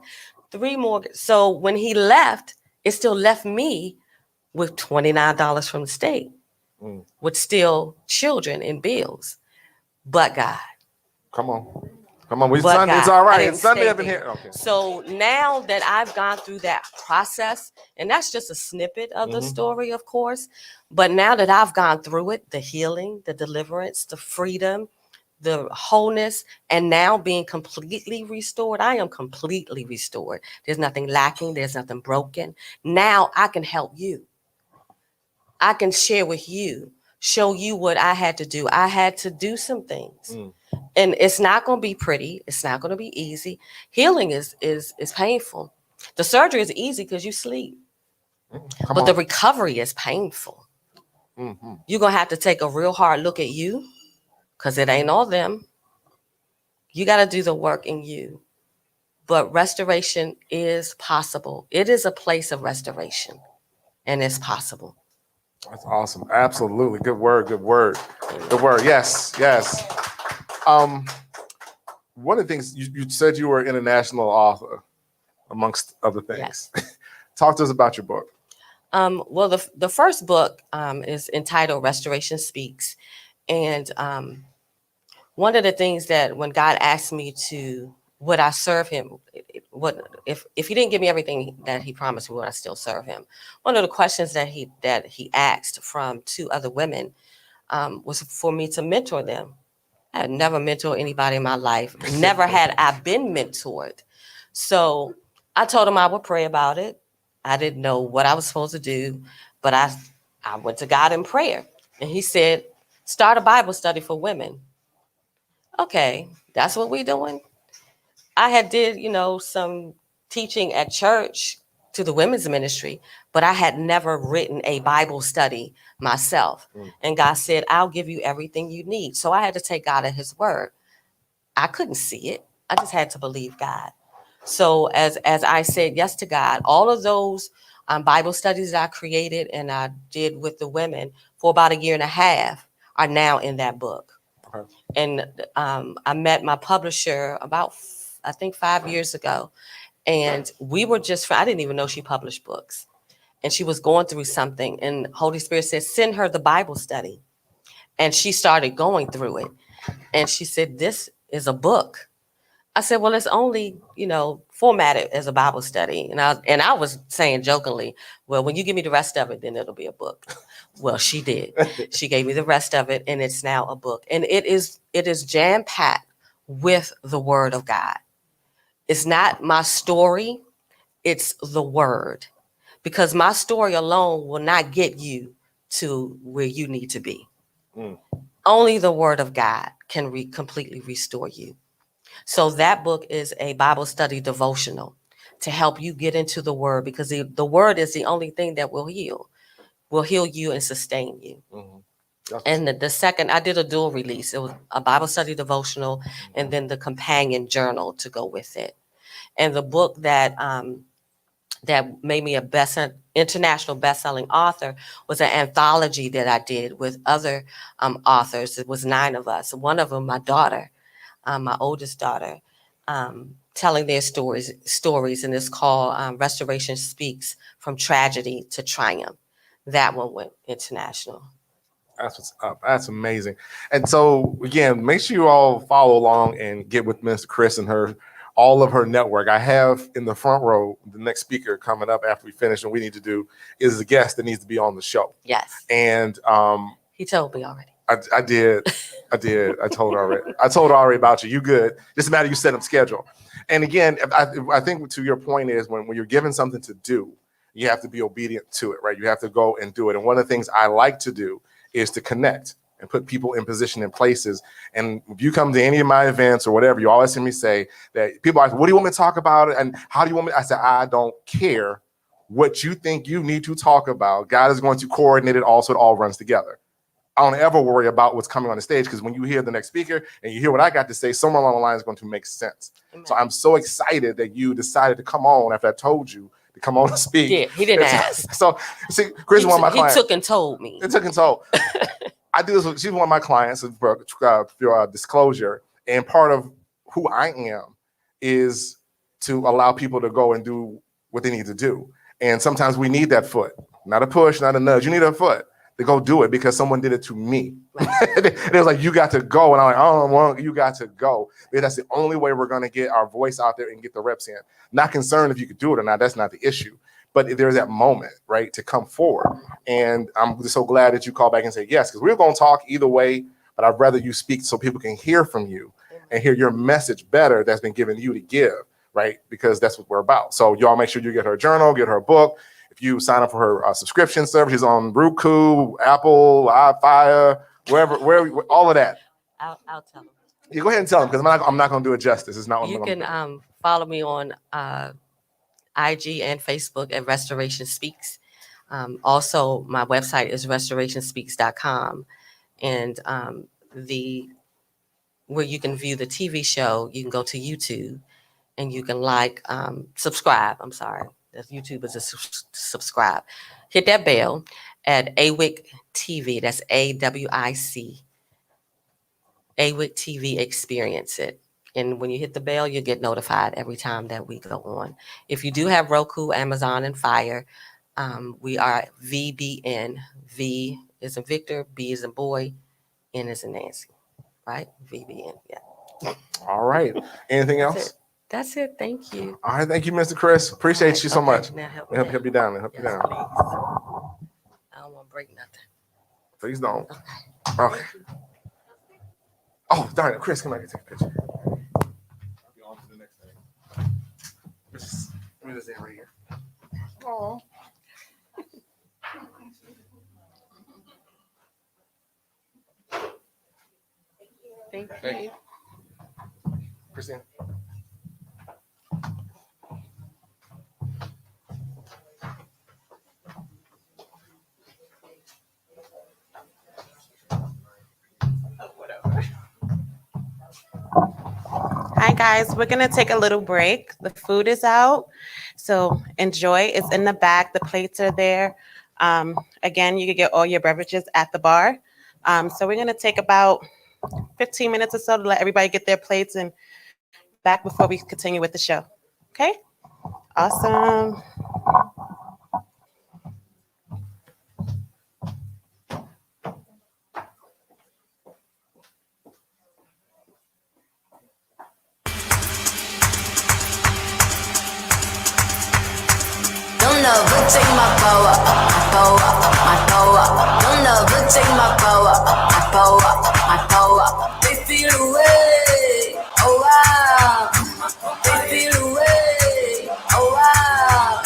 3 mortgages. So when he left, it still left me with $29 from the state, with still children and bills. But God. Come on. Come on. But Sunday. God, It's all I right. didn't It's Sunday stay up in there. here. Okay. So now that I've gone through that process, and that's just a snippet of the story, of course, but now that I've gone through it, the healing, the deliverance, the freedom, the wholeness, and now being completely restored, I am completely restored. There's nothing lacking. There's nothing broken. Now I can help you. I can share with you, show you what I had to do. I had to do some things. And it's not going to be pretty. It's not going to be easy. Healing is painful. The surgery is easy because you sleep. But the recovery is painful. You're going to have to take a real hard look at you, because it ain't all them. You got to do the work in you. But restoration is possible. It is a place of restoration, and it's possible. That's awesome. Absolutely. Good word. Good word. Good word. Yes. Yes. One of the things you said, you were an international author, amongst other things. Yes. Talk to us about your book. Well, the first book is entitled Restoration Speaks. And one of the things that when God asked me to, would I serve him? What if he didn't give me everything that he promised me, would I still serve him? One of the questions that he asked from 2 other women was for me to mentor them. I had never mentored anybody in my life. Never had I been mentored. So I told him I would pray about it. I didn't know what I was supposed to do, but I went to God in prayer. And he said, start a Bible study for women. Okay, that's what we're doing. I had did, some teaching at church to the women's ministry, but I had never written a Bible study myself. And God said, I'll give you everything you need. So I had to take God at his word. I couldn't see it. I just had to believe God. So as I said yes to God, all of those Bible studies that I created and I did with the women for about 1.5 years are now in that book. Okay. And I met my publisher about, I think, 5 years ago. And we were I didn't even know she published books. And she was going through something. And Holy Spirit said, send her the Bible study. And she started going through it. And she said, this is a book. I said, well, it's only, formatted as a Bible study. And I was saying jokingly, well, when you give me the rest of it, then it'll be a book. Well, she did. She gave me the rest of it, and it's now a book. And it is jam-packed with the word of God. It's not my story, it's the word. Because my story alone will not get you to where you need to be. Only the word of God can completely restore you. So that book is a Bible study devotional to help you get into the word, because the word is the only thing that will heal you and sustain you. And the second, I did a dual release. It was a Bible study devotional and then the companion journal to go with it. And the book that made me a international best-selling author was an anthology that I did with other authors. It was 9 of us. One of them, my daughter, my oldest daughter, telling their stories, and it's called Restoration Speaks: From Tragedy to Triumph. That one went international. That's what's up. That's amazing. And so again, make sure you all follow along and get with Mr. Chris and all of her network. I have in the front row, the next speaker coming up after we finish, and we need to do is a guest that needs to be on the show. Yes. And he told me already. I did. I told her already. I told her already about you. You good. Just a matter of you set up schedule. And again, I think to your point is when you're given something to do, you have to be obedient to it, right? You have to go and do it. And one of the things I like to do is to connect and put people in position in places. And if you come to any of my events or whatever, you always hear me say that people are like, what do you want me to talk about? And how do you want me? I said, I don't care what you think you need to talk about. God is going to coordinate it all so it all runs together. I don't ever worry about what's coming on the stage, because when you hear the next speaker and you hear what I got to say, someone on the line is going to make sense. Amen. So I'm so excited that you decided to come on after I told you to come on and speak. Yeah, he didn't ask. So, see, Chris is one of my clients. He took and told me. It took and told. I do this with, she's one of my clients for disclosure. And part of who I am is to allow people to go and do what they need to do. And sometimes we need that foot, not a push, not a nudge. You need a foot to go do it because someone did it to me. It was like, you got to go. And I'm like, oh, well, you got to go. Because that's the only way we're going to get our voice out there and get the reps in. Not concerned if you could do it or not. That's not the issue. But there's that moment, right, to come forward. And I'm just so glad that you called back and said yes, because we're going to talk either way, but I'd rather you speak so people can hear from you and hear your message better that's been given you to give, right? Because that's what we're about. So y'all make sure you get her journal, get her book. If you sign up for her subscription service, she's on Roku, Apple, iFire, wherever, all of that. I'll tell them. You go ahead and tell them because I'm not going to do it justice. It's not what You I'm can gonna do. follow me on IG and Facebook at Restoration Speaks. Also, my website is restorationspeaks.com. And where you can view the TV show, you can go to YouTube and you can subscribe. I'm sorry. YouTube is a subscribe. Hit that bell at AWIC TV. That's AWIC. AWIC TV Experience It. And when you hit the bell, you'll get notified every time that we go on. If you do have Roku, Amazon, and Fire, we are VBN. V is in Victor, B is in boy, N is in Nancy. Right? VBN, yeah. All right. Anything else? That's it. Thank you. All right. Thank you, Mr. Chris. Appreciate you so much. Now help Help you down. Help you Yes, down. please. I don't want to break nothing. Please don't. Okay. Okay. Oh, darn it. Chris, come back and take a picture. I'll be on to the next thing. Let me just stand right here. Oh. Thank Thank you. you. Christine. Hi guys, we're gonna take a little break. The food is out, so enjoy. It's in the back. The plates are there. Again, you can get all your beverages at the bar. So we're gonna take about 15 minutes or so to let everybody get their plates and back before we continue with the show. Okay? Awesome. Don't never take my power, my power, my power. Don't never take my power, my power, my power. They feel away, oh wow. They feel away, oh wow.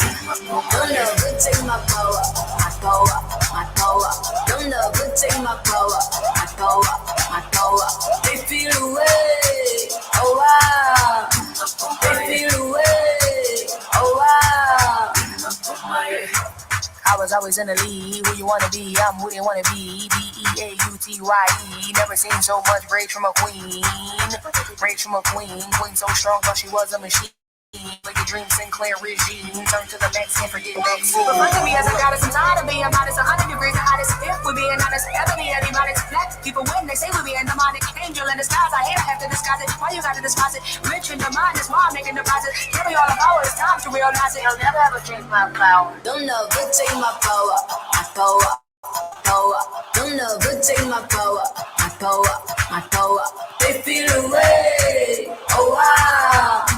Don't never take my power, my power, my power. Don't never take my power, my power, my power. They feel away, oh wow. They feel away, oh wow. I was always in the lead. Who you wanna be? I'm who they wanna be. BEAUTYE. Never seen so much rage from a queen. Rage from a queen. Queen so strong, thought she was a machine. Like a dream Sinclair regime. Turn to the max and forget vaccine. Refer to me as a goddess. I'm tired of being modest. 100 degrees the hottest. If we're being honest, ever be any modest. Black people when they say we be a demonic angel in disguise. I have to disguise it. Why you gotta disguise it? Rich in the mind is why I'm making deposits. Give me all the power. It's time to realize it. I'll never ever take my power. Don't never take my power. My power. Power. Don't never take my power. My power. My power. They feel away. Oh wow.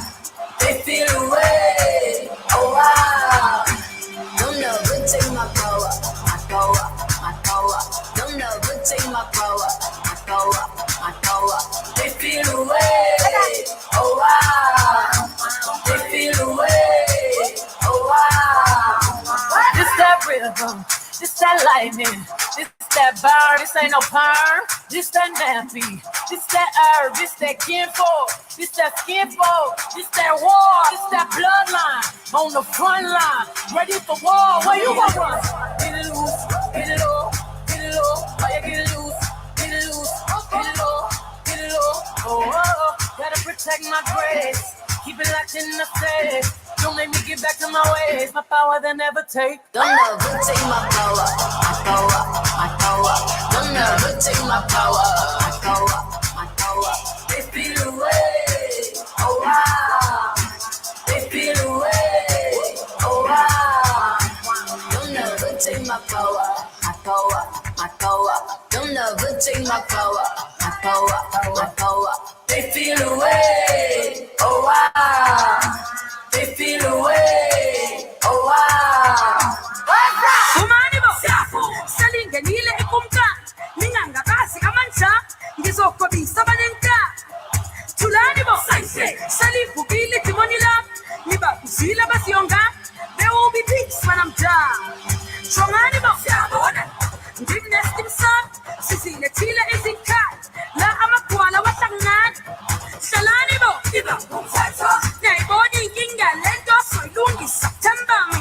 They feel away, oh wow. Don't never take my power, my power, my power. Don't never take my power, my power, my power. They feel away, oh wow. They feel away, oh wow. This that rhythm, this that lightning, this that bar, this ain't no perm, this that nappy, this that herb, this that kinfolk, this that skinfolk, this that war, this that bloodline, on the front line, ready for war, where you gonna run? Get it loose, get it low, get it low, oh yeah, get it loose, get it loose, get it low, get it low, oh, gotta protect my grace, keep it locked in the face. Don't make me get back to my ways. My power they never take. Don't never take my power. My power, my power. Don't never take my power. My power, my power. They feel away. Oh wow. They feel away. Oh wow. Don't never take my power. My power, my power. Don't never take my power. My power, my power. They feel away. Oh wow. They feel away. Oh wow. Umani bo salinge nile ikumka ninganga kasi kamancha ngizokobisa banenka tulani bo salivukile timonila nibabuzila basiyonga there will be peace when I'm done. Shongani bo ndimnestimsa sisile tile izinkai la amakwala wahlangana shalani bo nayibona inkinga lento soyilungisa September me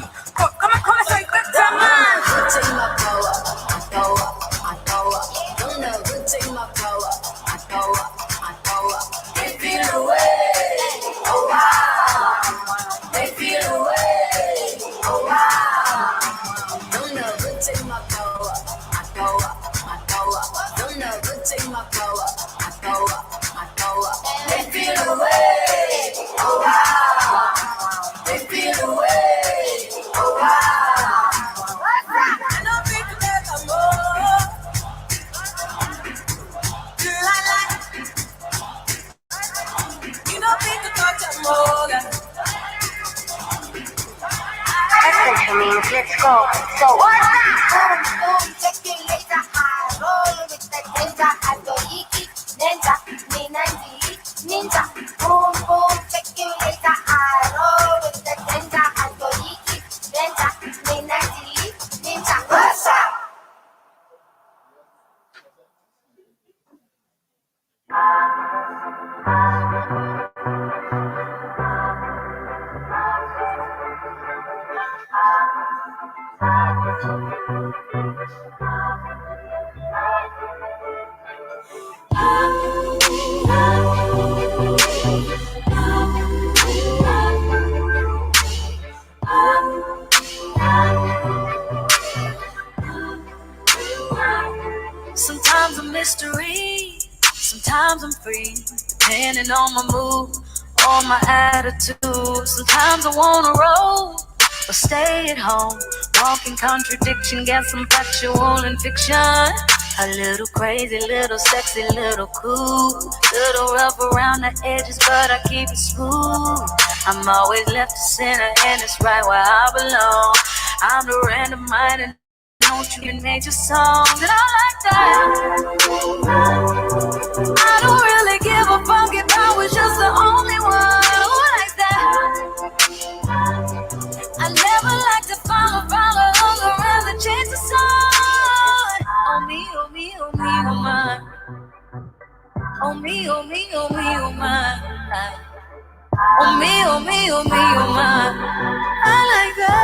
kama khosa ikwetamani. Take my power, my power, my power. Don't never take my power, my power, my power. They feel away, oh wow. They feel away, oh wow. Don't never take my power, my power, my power. Don't never take my power, my power, my power. They feel away, oh wow. They feel away, oh wow. Attention means let's go. So what? Boom, check your laser. I roll with the ninja. I go yiki, ninja, me 90, ninja. Boom, boom, check your laser. I roll with the ninja. I go yiki, ninja, me 90, ninja. What's up? Sometimes I'm mystery, sometimes I'm free, depending on my mood or my attitude. Sometimes I wanna roll, but stay at home. Walking contradiction, get some factual and fiction. A little crazy, little sexy, little cool. Little rough around the edges, but I keep it smooth. I'm always left to center, and it's right where I belong. I'm the random minded. Don't you make your songs, and I like that. I don't really give a fuck if I was just the only one who likes that. I never like to follow around and chase the sun. Oh me, oh me, oh me, oh my. Oh me, oh me, oh me, oh my. Oh me, oh me, oh me, oh my. I like that.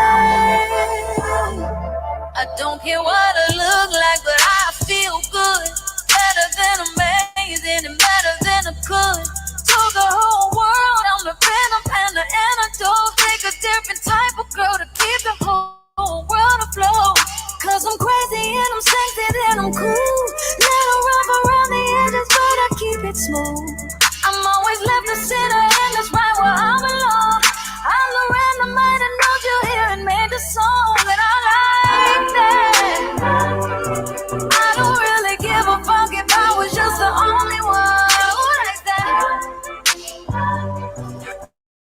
I don't care what I look like, but I feel good. Better than amazing and better than I could. Told the whole world I'm the venom and the antidote. Take a different type of girl to keep the whole world afloat. Cause I'm crazy and I'm sexy and I'm cool. Little rough around the edges, but I keep it smooth. I'm always left to center and that's right where I belong. I'm the random minded, don't you hear and made the song that I like that. I don't really give a fuck if I was just the only one who likes that.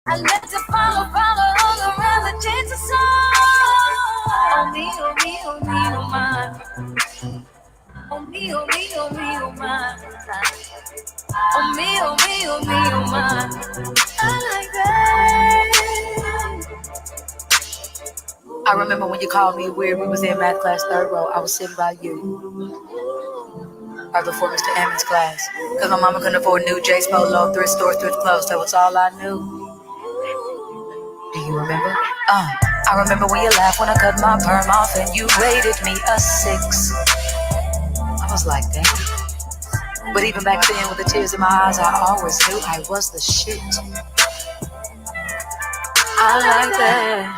I like to follow around and change the song. Oh me, oh me, oh me, oh my. Oh me, oh me, oh me, oh my. Oh me, oh me, oh me, oh my. I like that. I remember when you called me weird. We was in math class, third row. I was sitting by you. Right before Mr. Emmons' class. Because my mama couldn't afford new J's Polo, thrift store, thrift clothes. That was all I knew. Do you remember? I remember when you laughed when I cut my perm off and you rated me a 6. I was like, damn. But even back then, with the tears in my eyes, I always knew I was the shit. I like that.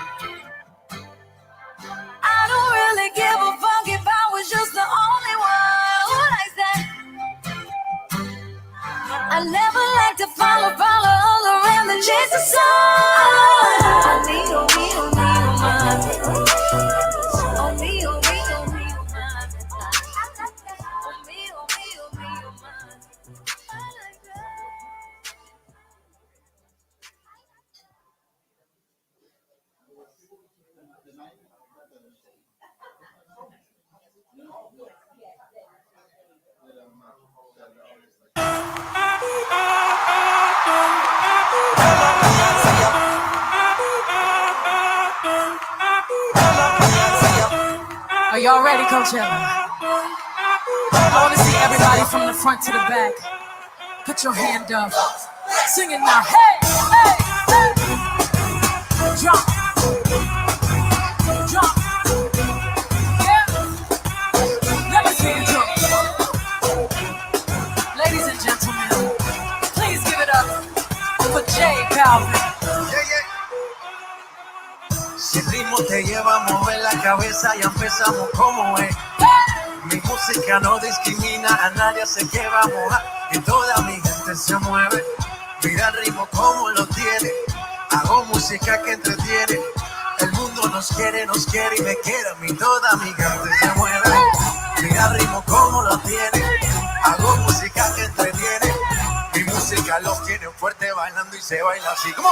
I don't really give a fuck if I was just the only one who likes that. I never like to follow all around and chase the sun. On me, on me, on me, on my. On me, on me, on me, on my. On me, on me, on me, on my. I like that. Are y'all ready, Coachella? I want to see everybody from the front to the back. Put your hand up. Sing it now. Hey, hey, hey. Jump. Jump. Yeah. Let me see you jump. Ladies and gentlemen, please give it up for J Balvin. Si el ritmo te lleva a mover la cabeza, ya empezamos como es. Mi música no discrimina a nadie, se que va a mojar y toda mi gente se mueve. Mira el ritmo como lo tiene. Hago música que entretiene. El mundo nos quiere y me quiere a mí, toda mi gente se mueve. Mira el ritmo como lo tiene. Hago música que entretiene. Mi música los tiene fuerte bailando y se baila así como.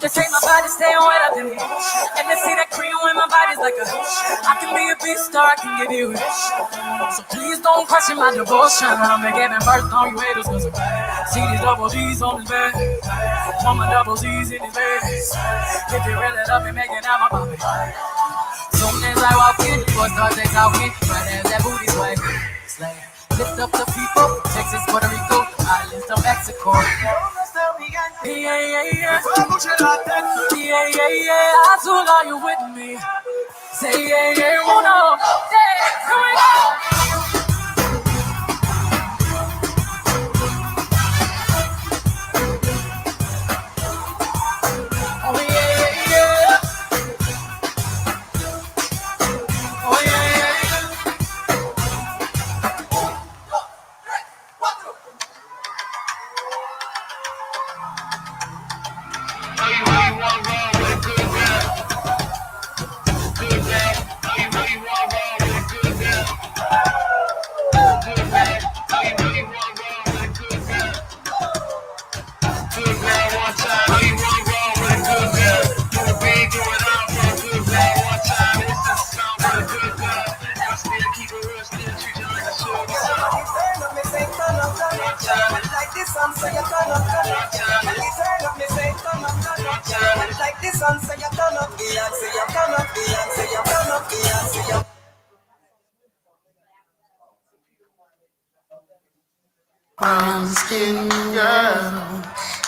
Just take my body, stay wet up in me. And to see that cream when my body's like a. I can be a big star, I can give you it. So please don't question my devotion. I'm giving birth on you haters, cause see these double D's on his bed. Mama double D's in his bed. If you reel it up and make it out my body. Soon as I walk in, boys start they talking. Right as that booty sway. Slay. Lift up the people, Texas, Puerto Rico, islands of Mexico. Yeah, yeah, yeah. Yeah, yeah, yeah. Azul, are you with me? Say yeah, yeah, uno. Yeah, here we go. Oh, yeah, yeah, yeah. Oh, yeah, yeah, yeah. Brown skin girl,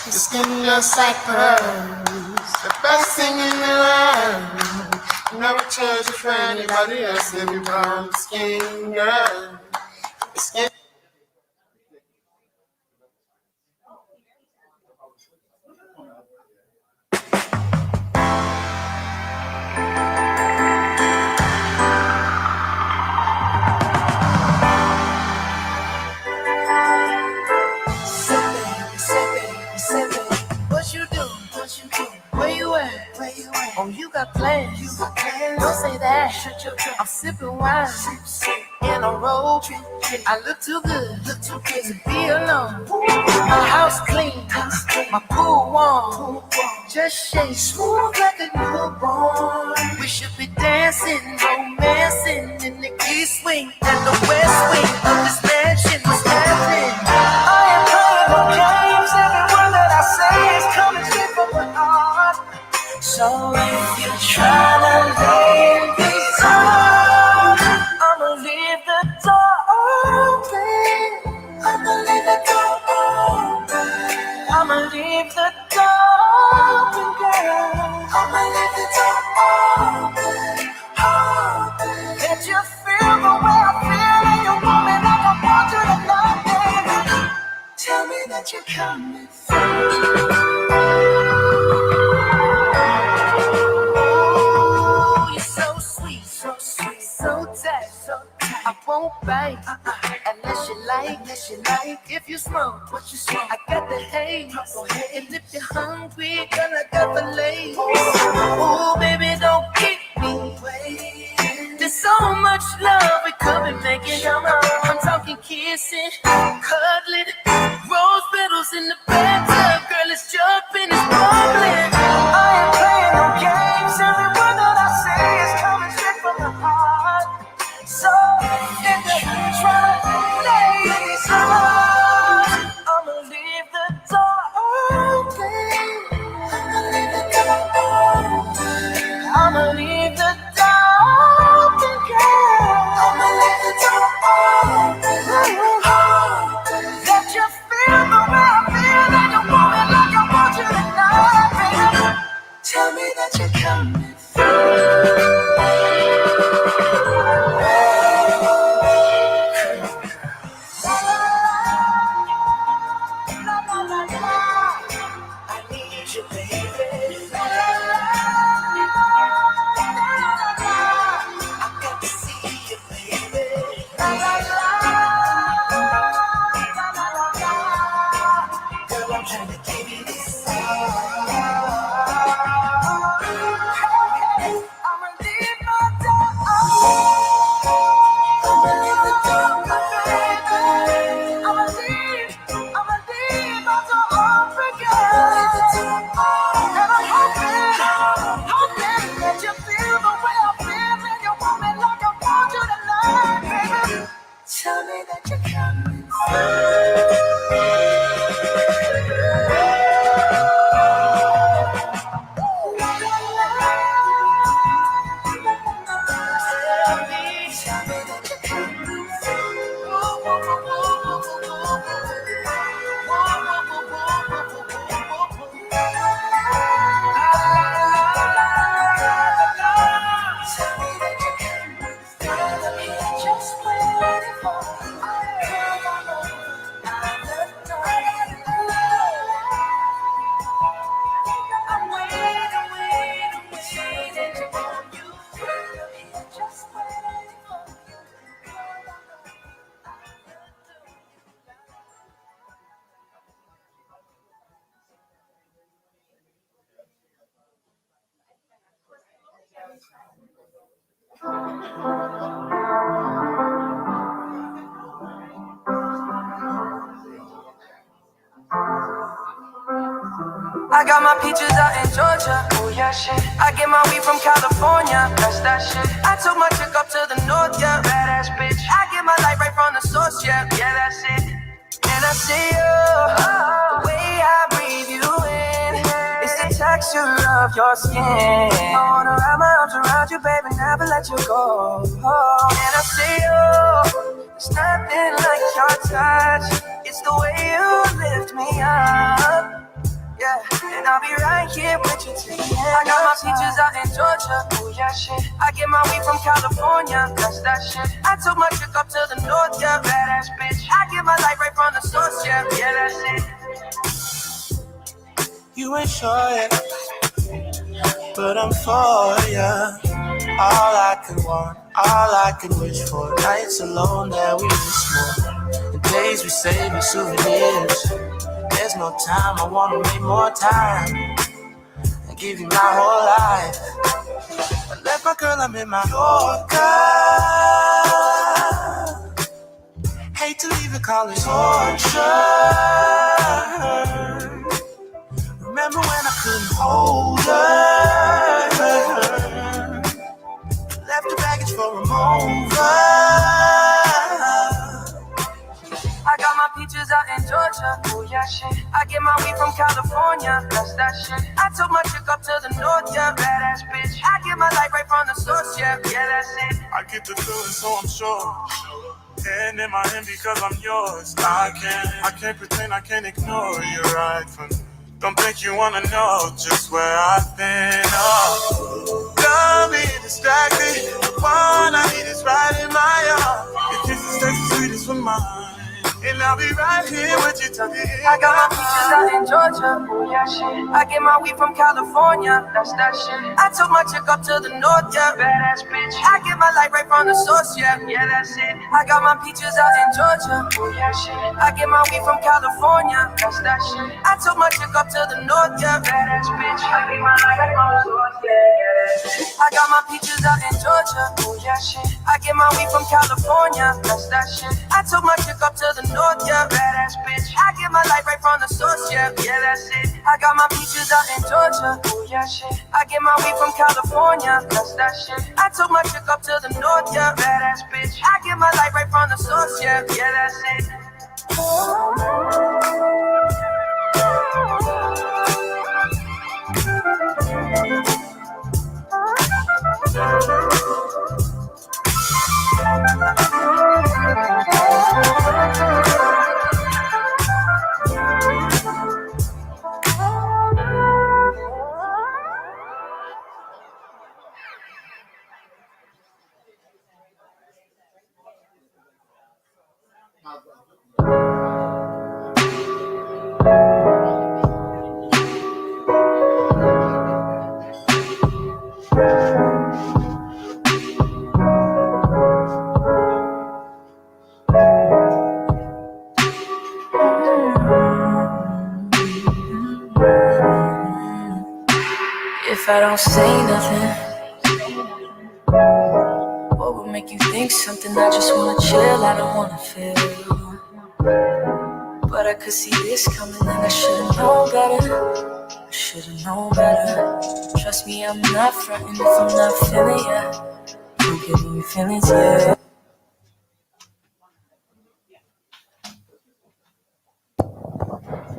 your skin just like pearls. The best thing in the world. Never change it for anybody else. Every brown skin girl, your skin. What you do? Where you at? Oh, you got plans. Don't say that. I'm sipping wine in a robe. I look too good to be alone. My house clean, my pool warm. Just shake smooth like a newborn. We should be dancing, romancing in the east wing and the west wing of this mansion. What's happening? I am playing no games. Every word that I say is coming straight from my heart. So if you're trying to lay in these arms, I'ma leave the door open. I'ma leave the door open. I'ma leave the door And if you're hungry, girl, I got the lace. Ooh, baby, don't keep me waiting. There's so much love we could be making. I'm talking kissing, cuddling, rose petals in the bathtub. Girl, it's jumping, it's bubbling. I ain't playing no games. Every word that I say is coming straight from the heart. So if you try to play these songs, I'ma leave the door open. I'ma leave the door open, girl. I'ma leave the door open. Let you feel the way I feel, and you want me like I want you tonight, baby. Tell me that you're coming through. I need you, baby. I got to see you, baby. Girl, I'm trying to give you this song. I'ma leave my door open. I'ma leave the door open. I'ma leave my door open, girl. And I'm hoping that you feel the way I feel, and you want me like I want you tonight, baby. Tell me that you're coming I got my peaches out in Georgia, oh yeah shit. I get my weed from California, that's that shit. I took my chick up to the north, yeah, badass bitch. I get my light right from the source, yeah, that's it. And I see you, the way I breathe you in, it's the texture of your skin. I wanna wrap my arms around you, baby, never let you go. And I see you, it's nothing like your touch, it's the way you lift me up. Yeah, and I'll be right here with you till the end. I got my peaches out in Georgia, oh yeah shit. I get my weed from California, that's that shit. I took my chick up to the north, yeah, badass bitch. I get my light right from the source, yeah, that's it. You ain't sure yet, but I'm for ya. All I could want, all I could wish for. Nights alone that we miss more. The days we save as souvenirs. There's no time, I wanna make more time and give you my whole life. I left my girl, I'm in my Yorker. Hate to leave it, call it torture. Remember when I couldn't hold her? Left the baggage for a moment. I got my peaches out in Georgia, oh yeah shit. I get my weed from California, that's that shit. I took my chick up to the north, yeah, badass bitch. I get my light right from the source, yeah, that's it. I get the feeling, so I'm sure. And in my hand because I'm yours. I can't pretend, I can't ignore you right from me. Don't think you wanna know just where I've been. Oh, don't be distracted. The one I need is right in my arms. Your kisses taste the sweetest with mine. In and I'll be right here with you till the end. I got my peaches out in Georgia. Oh yeah, shit. I get my weed from California. That's that shit. I took my chick up to the north, yeah. Badass bitch. I get my light right from the source, yeah. Yeah, that's it. I got my peaches out in Georgia. Oh yeah, shit. I get my weed from California. That's that shit. I took my chick up to the north, yeah. Badass bitch. I get my light right from the source, yeah. I got my peaches out in Georgia. Oh yeah, shit. I get my weed from California. That's that shit. I took my chick up to the north, yeah. Badass bitch. I get my light right from the source, yeah. Yeah, that's it. I got my peaches out in Georgia. Oh yeah, shit. I get my weed from California. That's that shit. I took my chick up to the north, yeah. Badass bitch. I get my light right from the source, yeah. Yeah, that's it. If I don't say nothing, what would make you think something? I just wanna chill, I don't wanna feel. But I could see this coming and I should've known better. I should've known better. Trust me, I'm not frontin' if I'm not feeling ya. Don't give me your feelings, yeah.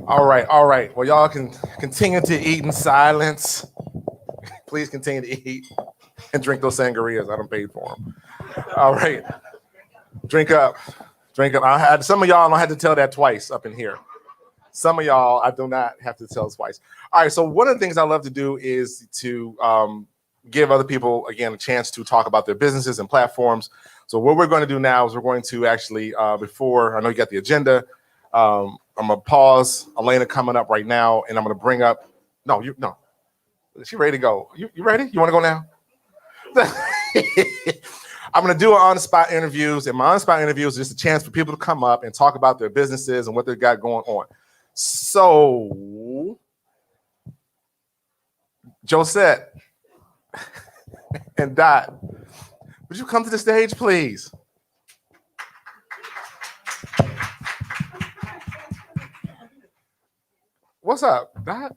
All right, all right. Well, y'all can continue to eat in silence. Please continue to eat and drink those sangrias. I done paid for them. All right. Drink up. Drink up. Some of y'all I don't have to tell that twice up in here. Some of y'all I do not have to tell twice. All right. So one of the things I love to do is to give other people, again, a chance to talk about their businesses and platforms. So what we're going to do now is we're going to actually, before, I know you got the agenda, I'm going to pause Elena coming up right now, and I'm going to bring up, no. She ready to go. You ready? You want to go now? I'm going to do on-the-spot interviews, and my on-the-spot interviews is just a chance for people to come up and talk about their businesses and what they've got going on. So, Josette and Dot, would you come to the stage, please? What's up, Dot?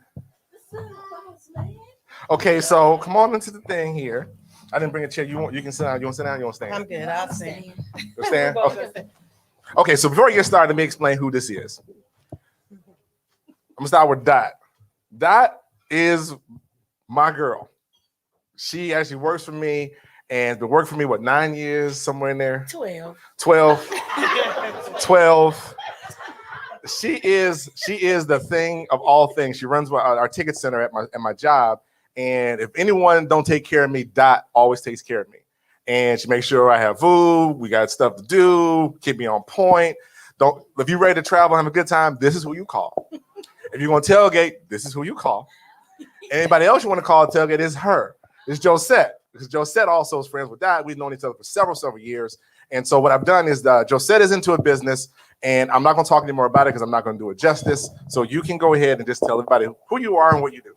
Okay, so come on into the thing here. I didn't bring a chair. You can sit down. You want to sit down? You want to stand? I'm good. I'll stand. You stand? Okay, so before you get started, let me explain who this is. I'm going to start with Dot. Dot is my girl. She actually works for me and been working for me, 9 years, somewhere in there? 12. 12. She is the thing of all things. She runs our ticket center at my job. And if anyone don't take care of me, Dot always takes care of me. And she makes sure I have food, we got stuff to do, keep me on point. If you're ready to travel and have a good time, this is who you call. If you're going to tailgate, this is who you call. Anybody else you want to call tailgate is her. It's Josette. Because Josette also is friends with Dot. We've known each other for several years. And so what I've done is Josette is into a business, and I'm not going to talk anymore about it because I'm not going to do it justice. So you can go ahead and just tell everybody who you are and what you do.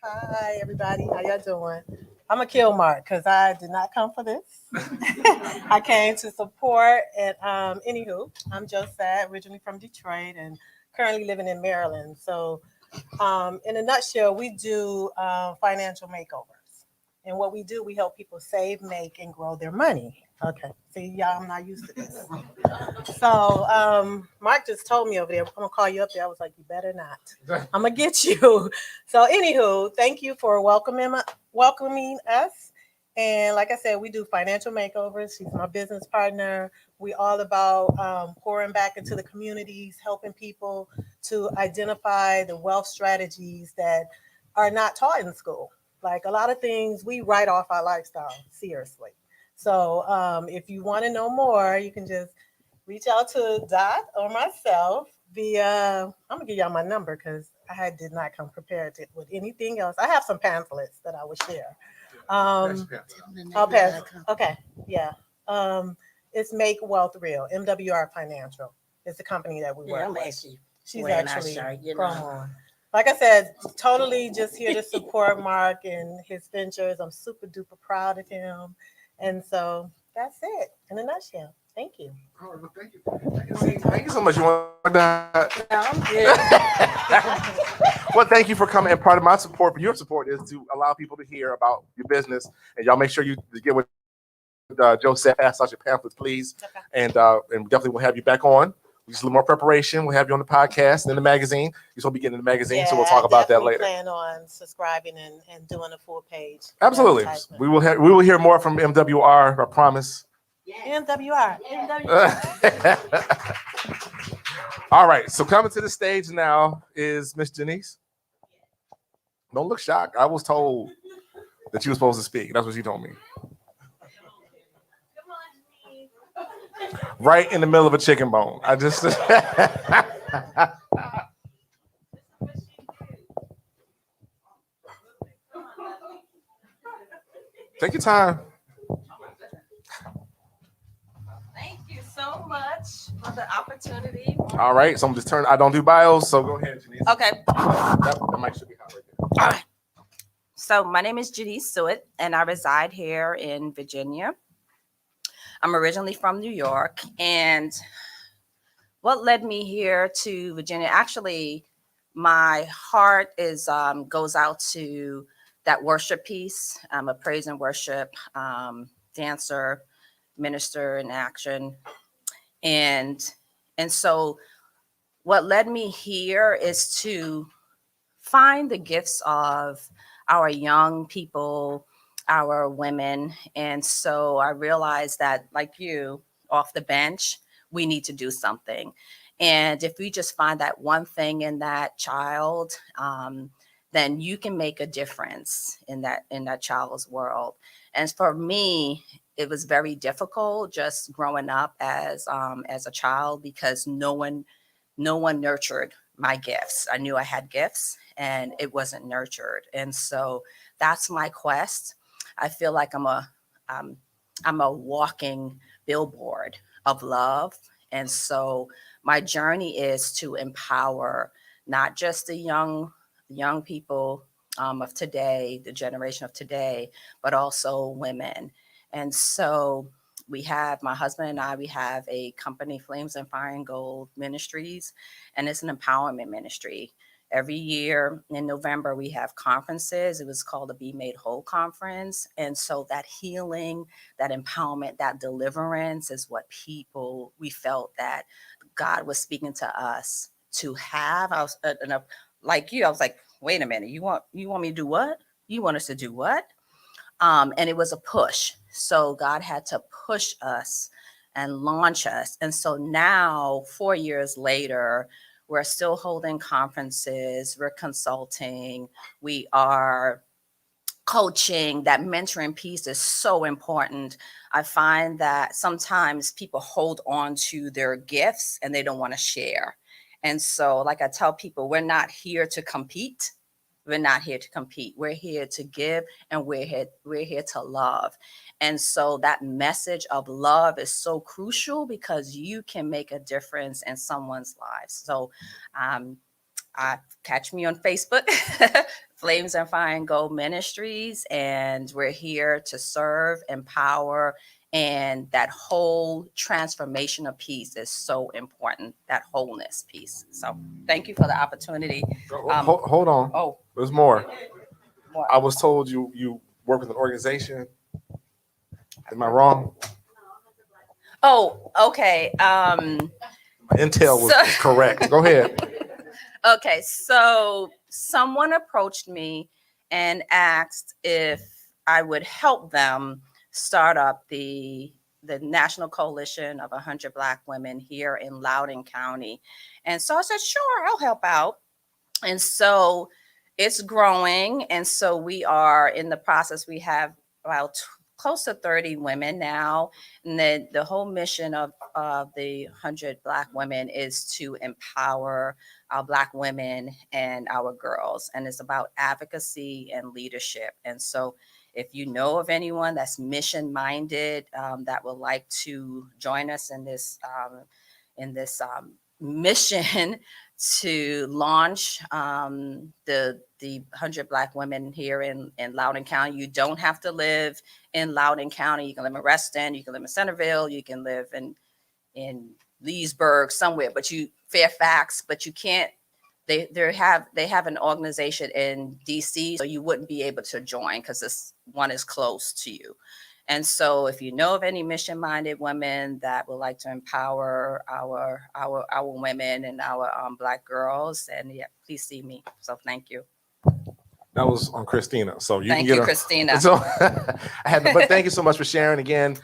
Hi, everybody. How y'all doing? I'm a kill mark because I did not come for this. I came to support. And anywho, I'm Josette, originally from Detroit and currently living in Maryland. So in a nutshell, we do financial makeovers. And what we do, we help people save, make, and grow their money. Okay. See, y'all, I'm not used to this. So Mark just told me over there, I'm going to call you up there. I was like, you better not. I'm going to get you. So anywho, thank you for welcoming us. And like I said, we do financial makeovers. She's my business partner. We all about pouring back into the communities, helping people to identify the wealth strategies that are not taught in school. Like a lot of things, we write off our lifestyle, seriously. So if you want to know more, you can just reach out to Dot or myself via, I'm gonna give y'all my number because did not come prepared with anything else. I have some pamphlets that I will share. Okay, yeah. It's Make Wealth Real, MWR Financial. It's the company that we work with. She's actually promo. Like I said, totally just here to support Mark and his ventures. I'm super duper proud of him. And so that's it in a nutshell. Thank you. Oh, well, thank you. Thank you so much. You want that? No, I'm good. Well, thank you for coming. And part of my support, your support, is to allow people to hear about your business. And y'all make sure you get what Joe said. Pass out your pamphlets, please. Okay. And definitely we'll have you back on. Just a little more preparation. We'll have you on the podcast and in the magazine. You're supposed to be getting in the magazine, so we'll talk about that later. I plan on subscribing and doing a full page. Absolutely. We will hear more from MWR, I promise. Yeah. MWR. All right. So coming to the stage now is Miss Janice. Don't look shocked. I was told that you were supposed to speak. That's what she told me. Right in the middle of a chicken bone. I just take your time. Thank you so much for the opportunity. All right, so I'm just turning. I don't do bios, so go ahead, Janice. Okay. That mic should be hot right there. All right. So my name is Janice Sewitt, and I reside here in Virginia. I'm originally from New York, and what led me here to Virginia? Actually, my heart is goes out to that worship piece. I'm a praise and worship dancer, minister in action, and so what led me here is to find the gifts of our young people, our women. And so I realized that, like you, off the bench, we need to do something. And if we just find that one thing in that child, then you can make a difference in that child's world. And for me, it was very difficult just growing up as a child because no one nurtured my gifts. I knew I had gifts and it wasn't nurtured. And so that's my quest. I feel like I'm a walking billboard of love. And so my journey is to empower not just the young people of today, the generation of today, but also women. And so my husband and I, we have a company, Flames and Fire and Gold Ministries, and it's an empowerment ministry. Every year in November, we have conferences. It was called the Be Made Whole Conference. And so that healing, that empowerment, that deliverance is what we felt that God was speaking to us to have. I was like you, I was like, wait a minute, you want me to do what? You want us to do what? And it was a push. So God had to push us and launch us. And so now, 4 years later, we're still holding conferences, we're consulting, we are coaching. That mentoring piece is so important. I find that sometimes people hold on to their gifts and they don't want to share. And so, like I tell people, we're not here to compete. We're not here to compete. We're here to give, and we're here to love. And so that message of love is so crucial because you can make a difference in someone's lives. So catch me on Facebook, Flames and Fire and Gold Ministries, and we're here to serve, empower, and that whole transformation of peace is so important, that wholeness piece. So thank you for the opportunity. Hold on. Oh, there's more. I was told you work with an organization. Am I wrong? Oh, okay. My intel was correct. Go ahead. Okay, so someone approached me and asked if I would help them start up the National Coalition of 100 Black Women here in Loudoun County. And so I said, sure, I'll help out. And so it's growing. And so we are in the process. We have about close to 30 women now. And the whole mission of the 100 Black women is to empower our Black women and our girls. And it's about advocacy and leadership. And so if you know of anyone that's mission minded, that would like to join us in this mission to launch the 100 Black women here in Loudoun County. You don't have to live in Loudoun County. You can live in Reston, you can live in Centerville, you can live in Leesburg, somewhere, but Fairfax, but you can't. They have an organization in DC, so you wouldn't be able to join because this one is close to you. And so if you know of any mission-minded women that would like to empower our women and our Black girls, and yeah, please see me. So thank you. That was on Christina. So you Thank can get you, her. Christina. So I had to, but thank you so much for sharing again.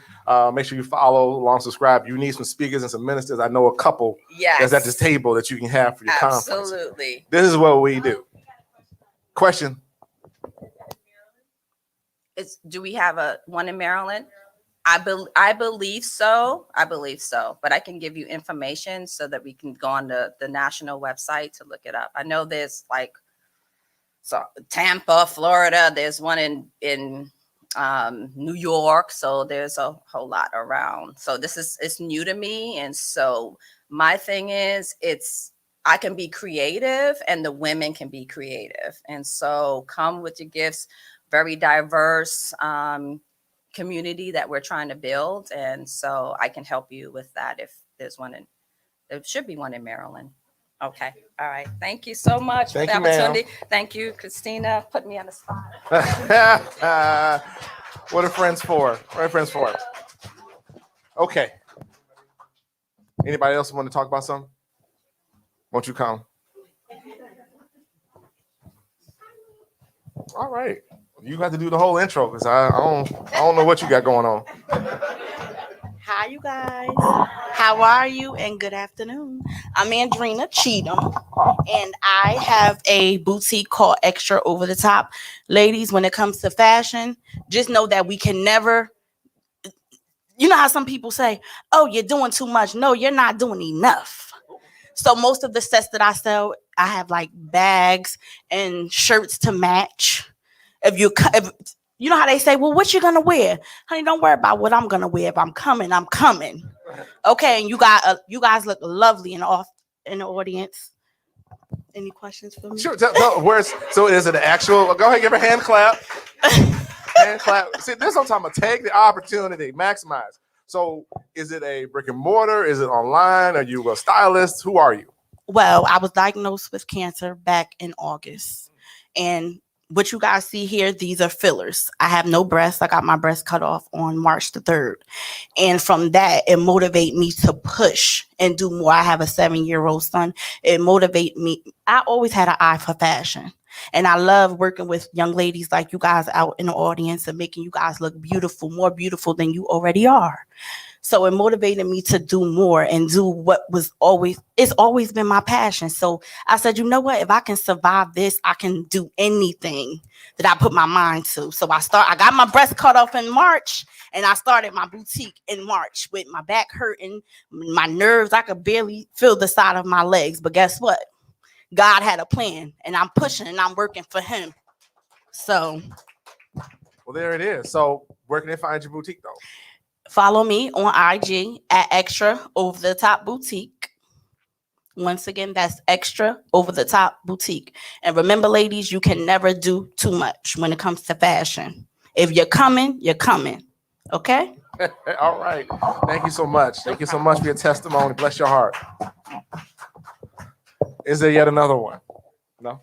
Make sure you follow, along, subscribe. You need some speakers and some ministers. I know a couple that's at this table that you can have for your conference. Absolutely. This is what we do. Question. Do we have one in Maryland? I believe so. But I can give you information so that we can go on the national website to look it up. I know there's Tampa, Florida. There's one in New York. So there's a whole lot around. So it's new to me. And so my thing is I can be creative and the women can be creative. And so come with your gifts. Very diverse community that we're trying to build. And so I can help you with that if there's one there should be one in Maryland. Okay. All right. Thank you so much for the opportunity. Thank you, Christina. Put me on the spot. What are friends for? Okay. Anybody else want to talk about something? Won't you come? All right. You got to do the whole intro because I don't know what you got going on. Hi, you guys. How are you? And good afternoon. I'm Andrina Cheatham, and I have a boutique called Extra Over the Top. Ladies, when it comes to fashion, just know that we can never. You know how some people say, "Oh, you're doing too much." No, you're not doing enough. So most of the sets that I sell, I have like bags and shirts to match. If you know how they say, well, what you gonna wear? Honey, don't worry about what I'm gonna wear. If I'm coming, I'm coming. Okay, and you guys look lovely in the audience. Any questions for me? Sure. So is it an actual? Go ahead, give her a hand clap. Hand clap. See, this is what I'm talking about. Take the opportunity, maximize. So is it a brick and mortar? Is it online? Are you a stylist? Who are you? Well, I was diagnosed with cancer back in August, and what you guys see here, these are fillers. I have no breasts. I got my breast cut off on March the 3rd. And from that, it motivated me to push and do more. I have a 7-year-old son. It motivated me. I always had an eye for fashion. And I love working with young ladies like you guys out in the audience and making you guys look beautiful, more beautiful than you already are. So it motivated me to do more and do what it's always been my passion. So I said, you know what, if I can survive this, I can do anything that I put my mind to. So I got my breast cut off in March, and I started my boutique in March with my back hurting, my nerves. I could barely feel the side of my legs. But guess what? God had a plan, and I'm pushing and I'm working for him. So. Well, there it is. So where can they find your boutique though? Follow me on IG at Extra Over the Top Boutique. Once again, that's Extra Over the Top Boutique. And remember, ladies, you can never do too much when it comes to fashion. If you're coming, you're coming. Okay? All right. Thank you so much. Thank you so much for your testimony. Bless your heart. Is there yet another one? No?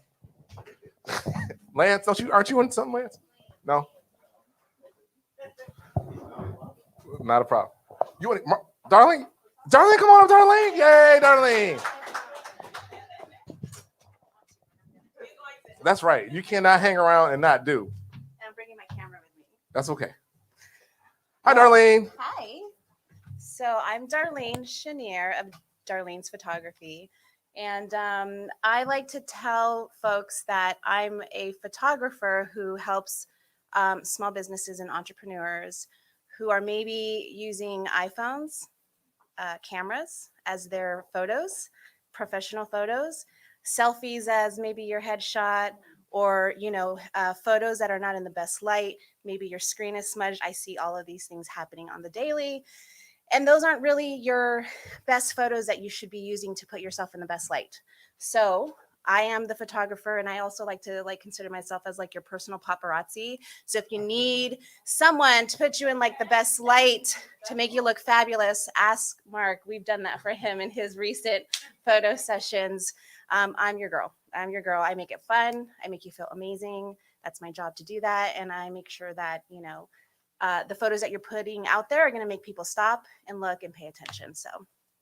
Lance, aren't you in something, Lance? No? Not a problem. You want Darlene? Darlene, come on up, Darlene. Yay, Darlene. That's right. You cannot hang around and not do. I'm bringing my camera with me. That's okay. Hi, Darlene. Hi. So I'm Darlene Chenier of Darlene's Photography. And I like to tell folks that I'm a photographer who helps small businesses and entrepreneurs who are maybe using iPhones, cameras as their photos, professional photos, selfies as maybe your headshot, or photos that are not in the best light. Maybe your screen is smudged. I see all of these things happening on the daily, and those aren't really your best photos that you should be using to put yourself in the best light. So I am the photographer, and I also like to consider myself as your personal paparazzi. So if you need someone to put you in the best light to make you look fabulous, ask Mark. We've done that for him in his recent photo sessions. I'm your girl. I'm your girl. I make it fun. I make you feel amazing. That's my job to do that. And I make sure that, the photos that you're putting out there are going to make people stop and look and pay attention. So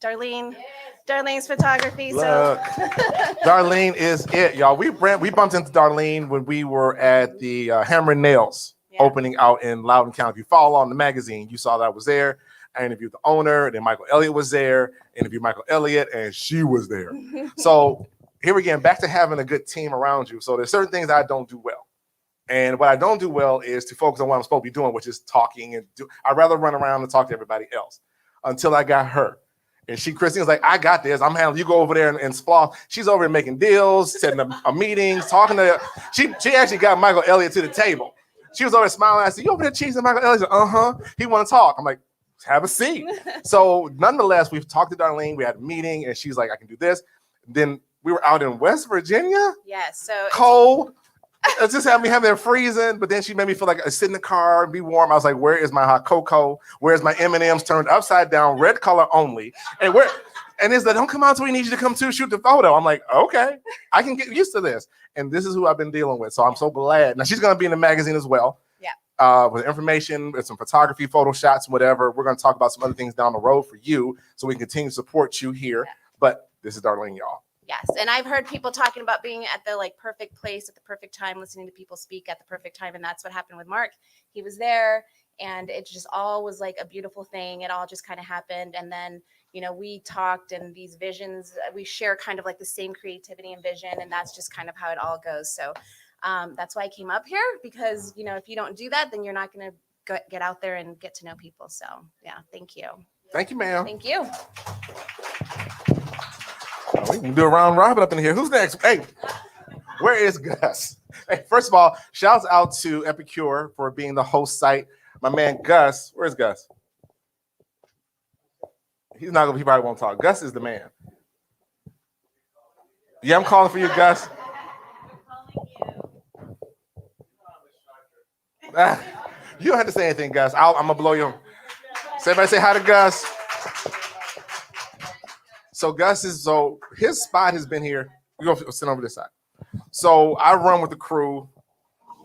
Darlene's photography. Look, Darlene is it, y'all. We bumped into Darlene when we were at the Hammer and Nails opening out in Loudoun County. If you follow on the magazine, you saw that I was there. I interviewed the owner, and then Michael Elliott was there. Interviewed Michael Elliott, and she was there. So here again, back to having a good team around you. So there's certain things I don't do well. And what I don't do well is to focus on what I'm supposed to be doing, which is talking. I'd rather run around and talk to everybody else until I got her. And Christine's like, I got this. I'm handling. You go over there and splosh. She's over there making deals, setting up meetings, talking to. She actually got Michael Elliott to the table. She was over there smiling. I said, "You over there cheesing Michael Elliott?" He want to talk. I'm like, have a seat. So nonetheless, we've talked to Darlene. We had a meeting, and she's like, I can do this. Then we were out in West Virginia. Yes. So cold. It's just having there freezing, but then she made me feel like I sit in the car and be warm. I was like, where is my hot cocoa? Where's my M&Ms turned upside down, red color only? And it's like, don't come out till we need you to come to shoot the photo. I'm like, okay, I can get used to this. And this is who I've been dealing with. So I'm so glad. Now she's going to be in the magazine as well. Yeah. With information, with some photography, photo shots, whatever. We're going to talk about some other things down the road for you so we can continue to support you here. Yeah. But this is Darlene, y'all. Yes, and I've heard people talking about being at the perfect place at the perfect time, listening to people speak at the perfect time, and that's what happened with Mark. He was there, and it just all was a beautiful thing. It all just kind of happened, and then we talked, and these visions, we share kind of the same creativity and vision, and that's just kind of how it all goes. So that's why I came up here, because if you don't do that, then you're not going to get out there and get to know people. So yeah, thank you. Thank you, ma'am. Thank you. We can do a round robin up in here. Who's next? Hey, where is Gus? Hey, first of all, shouts out to Epicure for being the host site. My man Gus, where's Gus? He probably won't talk. Gus is the man. Yeah, I'm calling for you, Gus. You don't have to say anything, Gus. I'm gonna blow you. So everybody say hi to Gus. So his spot has been here. We go sit over this side. So I run with the crew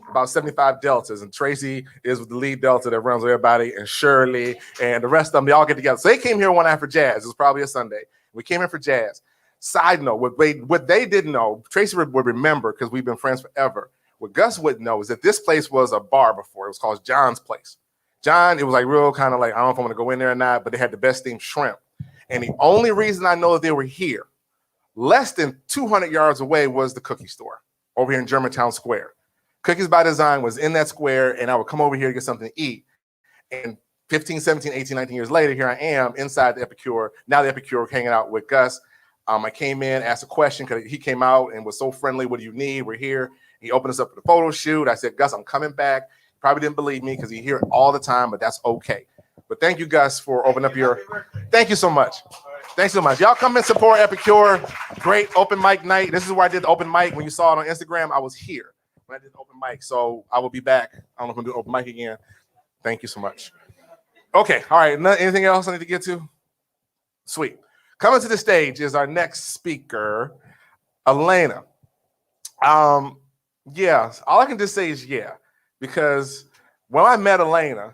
about 75 deltas, and Tracy is with the lead delta that runs with everybody, and Shirley and the rest of them. They all get together. So they came here one night for jazz. It was probably a Sunday. We came here for jazz. Side note: what they didn't know, Tracy would remember because we've been friends forever. What Gus wouldn't know is that this place was a bar before. It was called John's Place. John, it was real kind of I don't know if I want to go in there or not, but they had the best steamed shrimp. And the only reason I know that they were here, less than 200 yards away, was the cookie store over here in Germantown Square. Cookies by Design was in that square, and I would come over here to get something to eat. And 15, 17, 18, 19 years later, here I am inside the Epicure. Now the Epicure, hanging out with Gus. I came in, asked a question because he came out and was so friendly. What do you need? We're here. He opened us up for the photo shoot. I said, Gus, I'm coming back. He probably didn't believe me because he hear it all the time, but that's okay. But thank you, Gus, for opening up your. Thank you so much. Thanks so much. Y'all come and support Epicure. Great open mic night. This is where I did the open mic. When you saw it on Instagram, I was here when I did the open mic. So I will be back. I don't know if I'm going to do open mic again. Thank you so much. Okay. All right. Anything else I need to get to? Sweet. Coming to the stage is our next speaker, Elena. Yeah. All I can just say is yeah, because when I met Elena,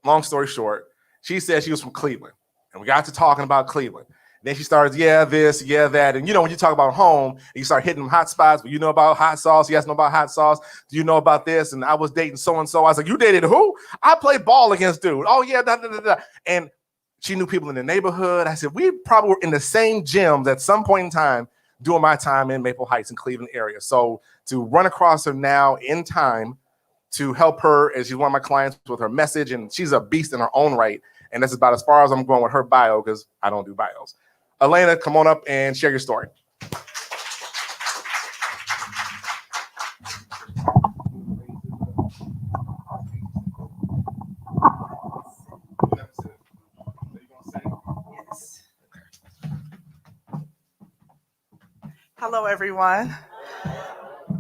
long story short, she said she was from Cleveland, and we got to talking about Cleveland. Then she started, yeah, this, yeah, that. And when you talk about home, and you start hitting them hot spots, but you know about hot sauce. Yes, know about hot sauce. Do you know about this? And I was dating so-and-so. I was like, you dated who? I played ball against dude. Oh, yeah, da, da, da, da. And she knew people in the neighborhood. I said, we probably were in the same gyms at some point in time doing my time in Maple Heights and Cleveland area. So to run across her now in time, to help her, as she's one of my clients, with her message, and she's a beast in her own right. And that's about as far as I'm going with her bio, because I don't do bios. Elena, come on up and share your story. Hello, everyone.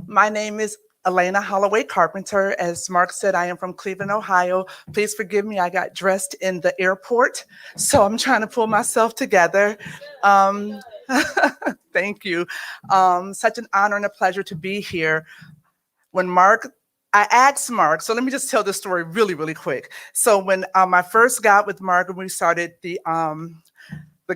My name is Elena Holloway Carpenter. As Mark said, I am from Cleveland, Ohio. Please forgive me, I got dressed in the airport, so I'm trying to pull myself together. Thank you. Such an honor and a pleasure to be here. I asked Mark, so let me just tell this story really, really quick. So when I first got with Mark and we started the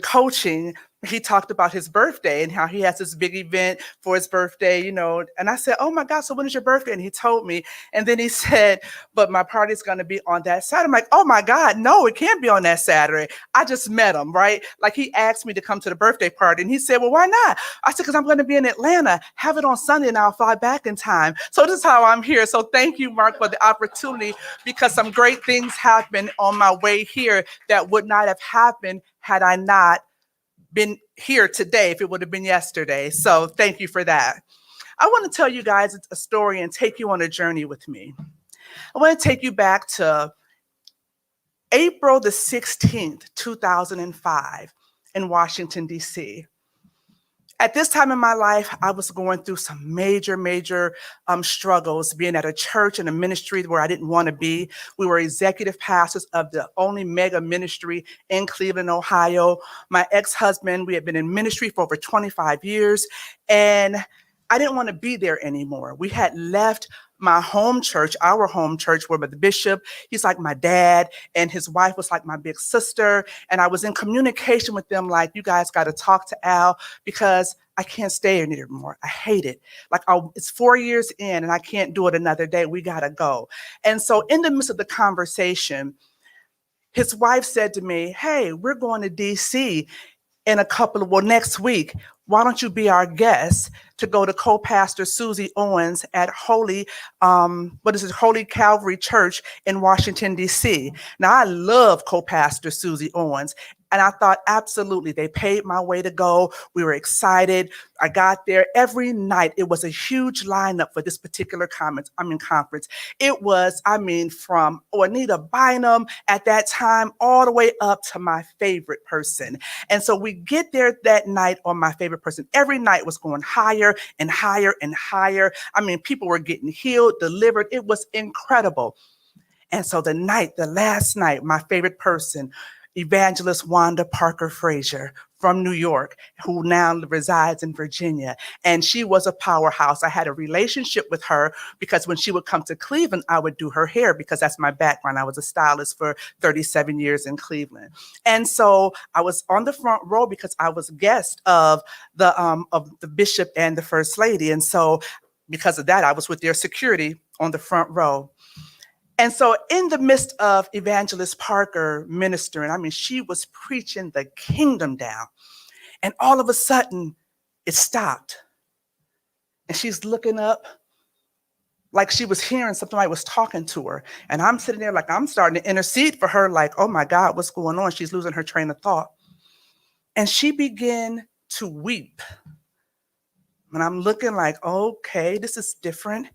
coaching, he talked about his birthday and how he has this big event for his birthday, you know, and I said, oh my God, so when is your birthday? And he told me, and then he said, but my party's gonna be on that Saturday. I'm like, oh my God, no, it can't be on that Saturday. I just met him, right? Like he asked me to come to the birthday party and he said, well, why not? I said, because I'm gonna be in Atlanta, have it on Sunday and I'll fly back in time. So this is how I'm here. So thank you, Mark, for the opportunity, because some great things happened on my way here that would not have happened had I not been here today, if it would have been yesterday. So thank you for that. I want to tell you guys a story and take you on a journey with me. I want to take you back to April the 16th, 2005 in Washington, D.C. At this time in my life, I was going through some major struggles, being at a church and a ministry where I didn't want to be. We were executive pastors of the only mega ministry in Cleveland, Ohio. My ex-husband, we had been in ministry for over 25 years, and I didn't want to be there anymore. We had left my home church, our home church, where the bishop, he's like my dad, and his wife was like my big sister. And I was in communication with them, like, you guys got to talk to Al because I can't stay here anymore. I hate it. Like, it's 4 years in and I can't do it another day. We got to go. And so in the midst of the conversation, his wife said to me, hey, we're going to DC in next week. Why don't you be our guest to go to co-pastor Susie Owens at Holy Calvary Church in Washington, D.C. Now, I love co-pastor Susie Owens. And I thought, absolutely, they paid my way to go. We were excited. I got there every night. It was a huge lineup for this particular conference. It was, from Juanita Bynum at that time, all the way up to my favorite person. And so we get there that night on my favorite person. Every night was going higher and higher and higher. People were getting healed, delivered. It was incredible. And so the last night, my favorite person, Evangelist Wanda Parker Frazier from New York, who now resides in Virginia. And she was a powerhouse. I had a relationship with her because when she would come to Cleveland, I would do her hair because that's my background. I was a stylist for 37 years in Cleveland. And so I was on the front row because I was guest of the bishop and the first lady. And so because of that, I was with their security on the front row. And so in the midst of Evangelist Parker ministering, she was preaching the kingdom down. And all of a sudden, it stopped. And she's looking up like she was hearing something, I was talking to her. And I'm sitting there like I'm starting to intercede for her, like, oh my God, what's going on? She's losing her train of thought. And she began to weep. And I'm looking like, okay, this is different.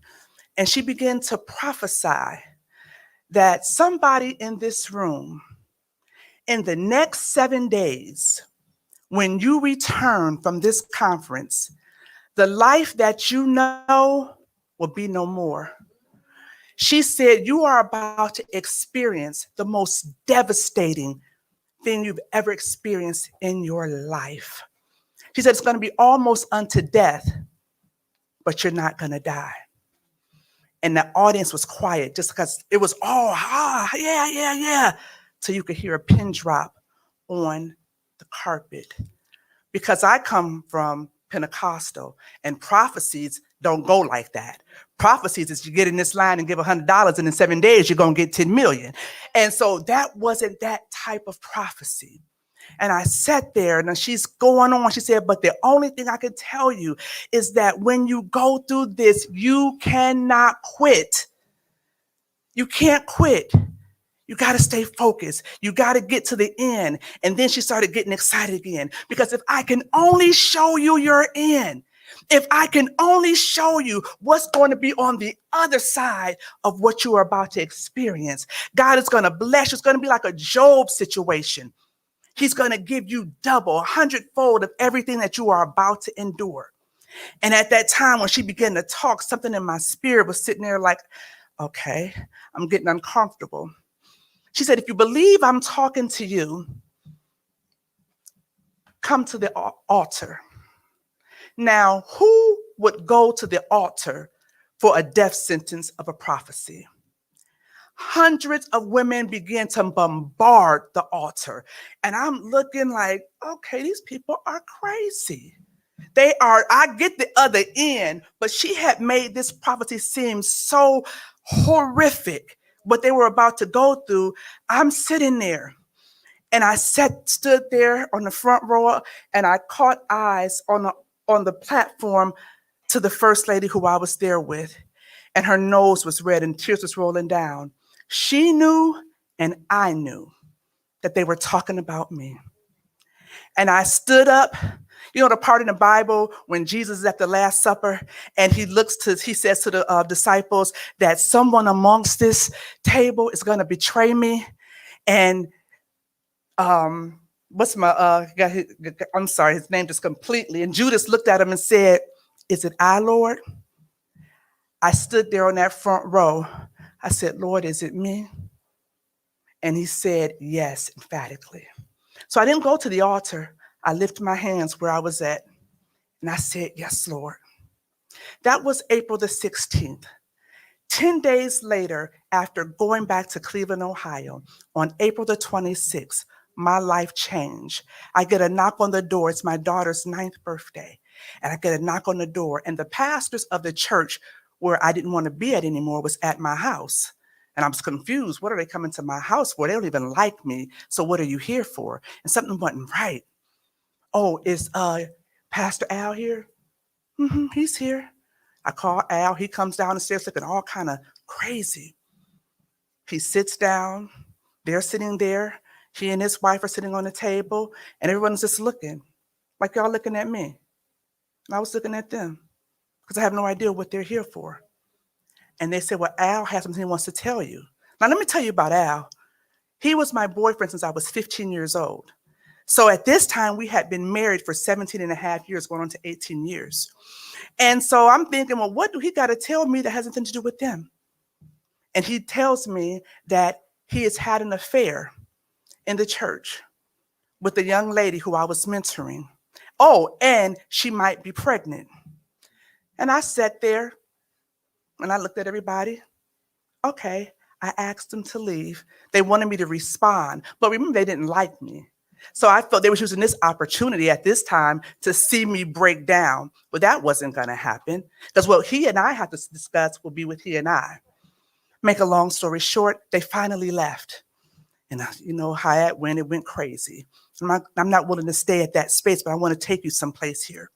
And she began to prophesy that somebody in this room, in the next 7 days, when you return from this conference, the life that you know will be no more. She said, you are about to experience the most devastating thing you've ever experienced in your life. She said, it's going to be almost unto death, but you're not going to die. And the audience was quiet just because it was all, yeah. So you could hear a pin drop on the carpet. Because I come from Pentecostal and prophecies don't go like that. Prophecies is you get in this line and give $100 and in 7 days, you're going to get 10 million. And so that wasn't that type of prophecy. And I sat there and she's going on. She said, but the only thing I can tell you is that when you go through this, you cannot quit. You can't quit. You got to stay focused. You got to get to the end. And then she started getting excited again, because if I can only show you your end, if I can only show you what's going to be on the other side of what you are about to experience, God is going to bless you. It's going to be like a Job situation. He's going to give you double, 100-fold of everything that you are about to endure. And at that time, when she began to talk, something in my spirit was sitting there like, okay, I'm getting uncomfortable. She said, if you believe I'm talking to you, come to the altar. Now, who would go to the altar for a death sentence of a prophecy? Hundreds of women began to bombard the altar. And I'm looking like, okay, these people are crazy. They are, I get the other end, but she had made this prophecy seem so horrific, what they were about to go through. I'm sitting there, and I stood there on the front row, and I caught eyes on the platform to the first lady who I was there with, and her nose was red and tears was rolling down. She knew, and I knew that they were talking about me. And I stood up. You know the part in the Bible when Jesus is at the Last Supper and he says to the disciples that someone amongst this table is going to betray me. And I'm sorry, his name just completely. And Judas looked at him and said, is it I, Lord? I stood there on that front row. I said, Lord, is it me? And he said, yes, emphatically. So I didn't go to the altar. I lifted my hands where I was at, and I said, yes, Lord. That was April the 16th. 10 days later, after going back to Cleveland, Ohio, on April the 26th, my life changed. I get a knock on the door. It's my daughter's 9th birthday. And I get a knock on the door, and the pastors of the church where I didn't want to be at anymore was at my house. And I was confused. What are they coming to my house for? They don't even like me. So what are you here for? And something wasn't right. Oh, is Pastor Al here? He's here. I call Al. He comes down the stairs looking all kind of crazy. He sits down. They're sitting there. He and his wife are sitting on the table, and everyone's just looking like y'all looking at me. And I was looking at them because I have no idea what they're here for. And they said, well, Al has something he wants to tell you. Now, let me tell you about Al. He was my boyfriend since I was 15 years old. So at this time, we had been married for 17 and a half years, going on to 18 years. And so I'm thinking, well, what do he got to tell me that has nothing to do with them? And he tells me that he has had an affair in the church with a young lady who I was mentoring. Oh, and she might be pregnant. And I sat there and I looked at everybody. Okay, I asked them to leave. They wanted me to respond, but remember, they didn't like me. So I felt they were using this opportunity at this time to see me break down. But that wasn't going to happen, because what he and I have to discuss will be with he and I. Make a long story short, they finally left. And you know how it went crazy. I'm not willing to stay at that space, but I want to take you someplace here.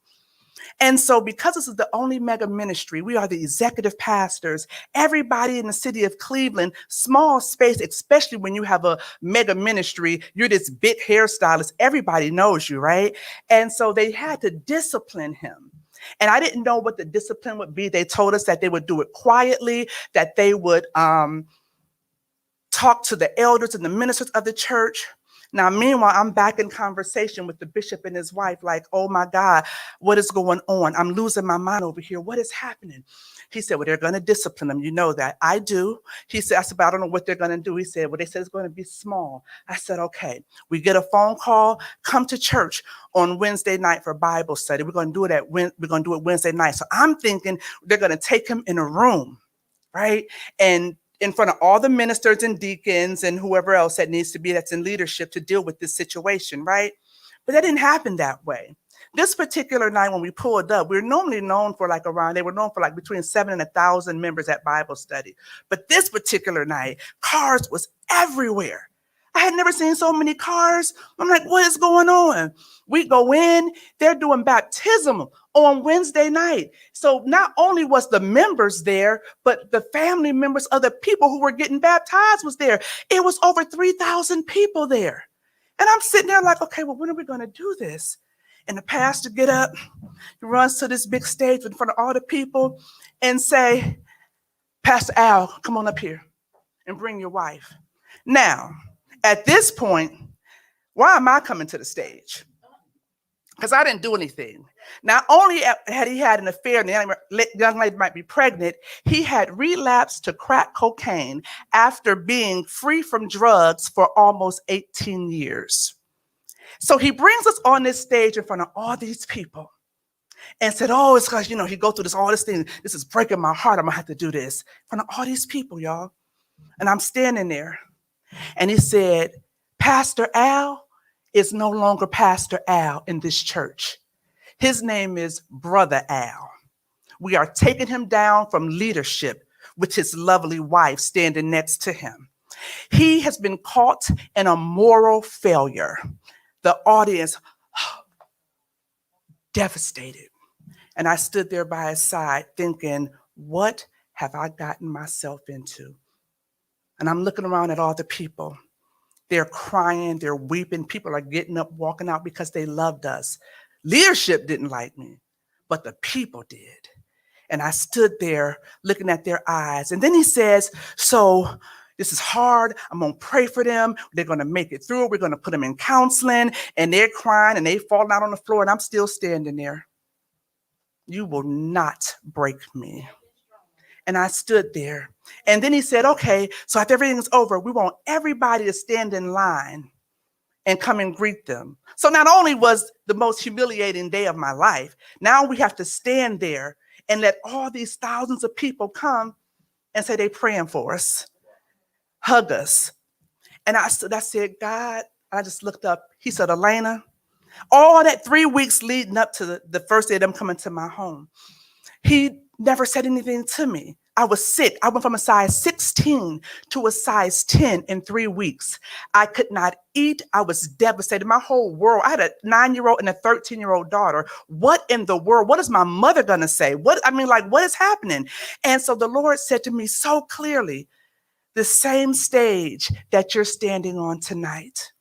And so because this is the only mega ministry, we are the executive pastors, everybody in the city of Cleveland, small space, especially when you have a mega ministry, you're this big hairstylist, everybody knows you, right? And so they had to discipline him. And I didn't know what the discipline would be. They told us that they would do it quietly, that they would talk to the elders and the ministers of the church. Now, meanwhile, I'm back in conversation with the bishop and his wife, like, oh my God, what is going on? I'm losing my mind over here. What is happening? He said, well, they're going to discipline them. You know that. I do. He said, I said, but I don't know what they're going to do. He said, well, they said it's going to be small. I said, okay. We get a phone call, come to church on Wednesday night for Bible study. We're going to do it Wednesday night. So I'm thinking they're going to take him in a room, right? And in front of all the ministers and deacons and whoever else that needs to be, that's in leadership, to deal with this situation, right? But that didn't happen that way. This particular night when we pulled up, we were normally known for they were known for between 7,000 and 1,000 members at Bible study. But this particular night, cars was everywhere. I had never seen so many cars. I'm like, what is going on? We go in, they're doing baptism on Wednesday night. So not only was the members there, but the family members of the people who were getting baptized was there. It was over 3,000 people there. And I'm sitting there like, okay, well, when are we going to do this? And the pastor get up, he runs to this big stage in front of all the people and say, Pastor Al, come on up here and bring your wife. Now, at this point, why am I coming to the stage? Because I didn't do anything. Not only had he had an affair and the young lady might be pregnant, he had relapsed to crack cocaine after being free from drugs for almost 18 years. So he brings us on this stage in front of all these people and said, oh, it's because, he go through all this thing. This is breaking my heart. I'm going to have to do this in front of all these people, y'all. And I'm standing there. And he said, Pastor Al is no longer Pastor Al in this church. His name is Brother Al. We are taking him down from leadership with his lovely wife standing next to him. He has been caught in a moral failure. The audience devastated. And I stood there by his side thinking, what have I gotten myself into? And I'm looking around at all the people. They're crying, they're weeping. People are getting up, walking out because they loved us. Leadership didn't like me, but the people did. And I stood there looking at their eyes. And then he says, so this is hard. I'm going to pray for them. They're going to make it through. We're going to put them in counseling. And they're crying and they falling out on the floor. And I'm still standing there. You will not break me. And I stood there. And then he said, okay, so after everything's over, we want everybody to stand in line and come and greet them. So not only was the most humiliating day of my life, now we have to stand there and let all these thousands of people come and say they're praying for us, hug us. And I said, God, I just looked up. He said, Elena, all that 3 weeks leading up to the first day of them coming to my home, he never said anything to me. I was sick. I went from a size 16 to a size 10 in 3 weeks. I could not eat. I was devastated. My whole world. I had a 9-year-old and a 13-year-old daughter. What in the world? What is my mother going to say? What is happening? And so the Lord said to me so clearly, the same stage that you're standing on tonight,